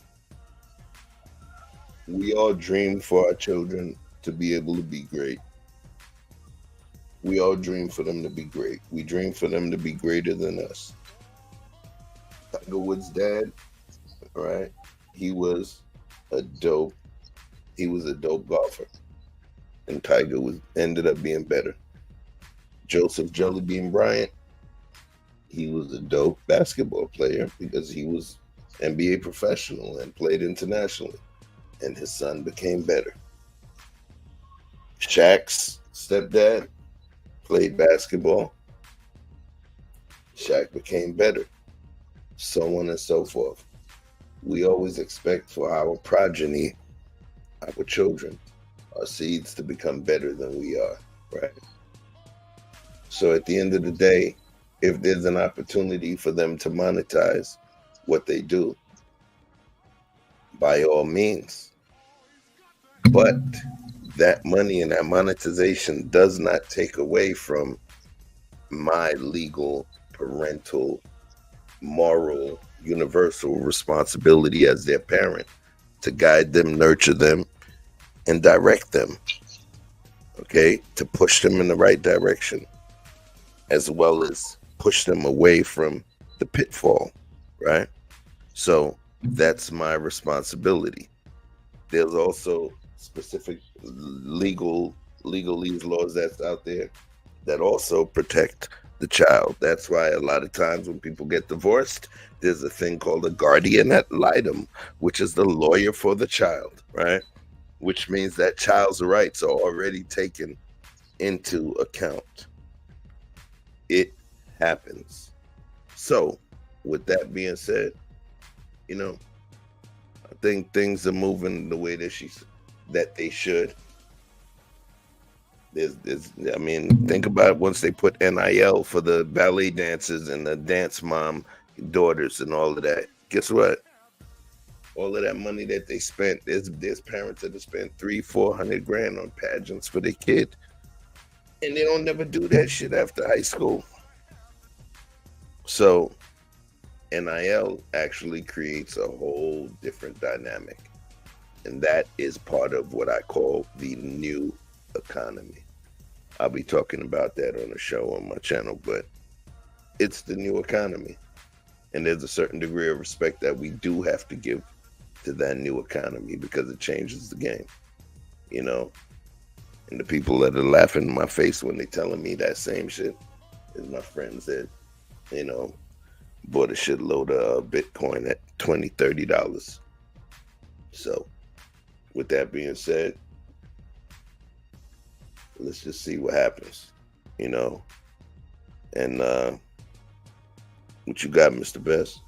we all dream for our children to be able to be great. We all dream for them to be great. We dream for them to be greater than us. Tiger Woods' dad, right? He was a dope golfer, and Tiger ended up being better. Joseph Jellybean Bryant, he was a dope basketball player because he was NBA professional and played internationally, and his son became better. Shaq's stepdad played basketball. Shaq became better, so on and so forth. We always expect for our progeny, our children, our seeds to become better than we are, right? So at the end of the day, if there's an opportunity for them to monetize what they do, by all means. But that money and that monetization does not take away from my legal, parental, moral, universal responsibility as their parent to guide them, nurture them, and direct them, okay, to push them in the right direction, as well as push them away from the pitfall, right? So that's my responsibility. There's also specific legalese laws that's out there that also protect the child. That's why a lot of times when people get divorced, there's a thing called a guardian ad litem, which is the lawyer for the child, right? Which means that child's rights are already taken into account. It happens. So, with that being said, you know, I think things are moving the way that they should. I mean, think about it, once they put NIL for the ballet dancers and the dance mom daughters and all of that. Guess what? All of that money that they spent, there's parents that have spent $300,000-400,000 grand on pageants for their kid, and they don't never do that shit after high school. So NIL actually creates a whole different dynamic, and that is part of what I call the new economy. I'll be talking about that on a show on my channel, but it's the new economy, and there's a certain degree of respect that we do have to give to that new economy because it changes the game, you know. And the people that are laughing in my face when they telling me that same shit is my friends that, you know, bought a shitload of Bitcoin at $20-30. So with that being said, let's just see what happens, you know. And what you got, Mr. Best?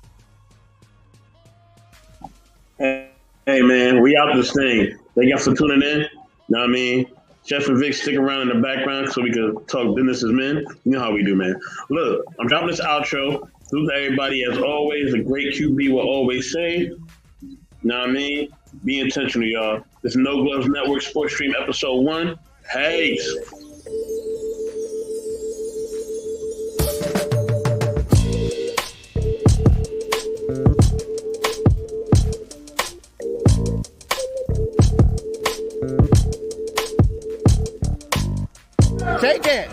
Hey man, we out this thing. Thank y'all for tuning in. Know what I mean? Chef and Vic, stick around in the background so we can talk business as men. You know how we do, man. Look, I'm dropping this outro. To everybody, as always, a great QB will always say, know what I mean? Be intentional, y'all. This is No Gloves Network Sports Stream Episode 1. Peace. Take it.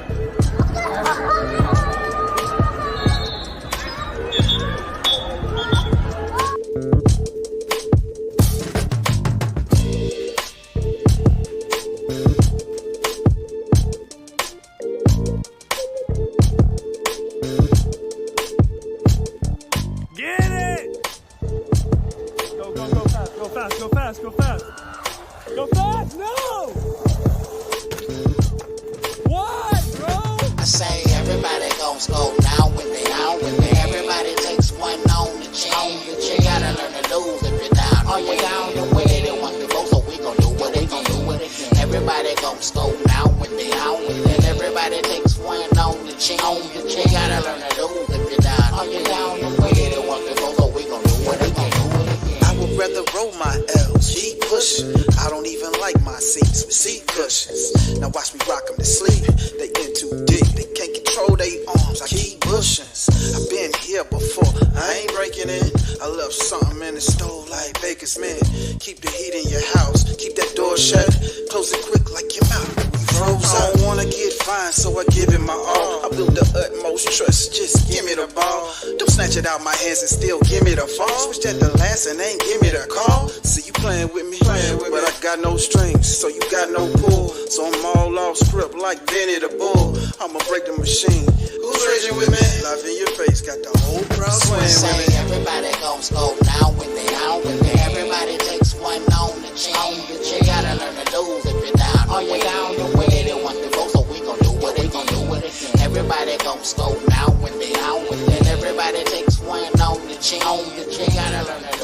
Out my hands and still give me the phone. Switch that to last and ain't give me the call. See you playing with me, but I got no strings, so you got no pull. So I'm all off script like Benny the Bull. I'ma break the machine. Who's raging with me? Life in your face, got the whole crowd swaying with me. Everybody gon' scope now with me, out with me. Everybody takes one on the chin. You gotta learn to lose if you're down. Are you down the way they want to go? So we gon' do what they gon' do with it. Everybody gon' scope now with me, out with it. Everybody takes one on the chin. You gotta learn to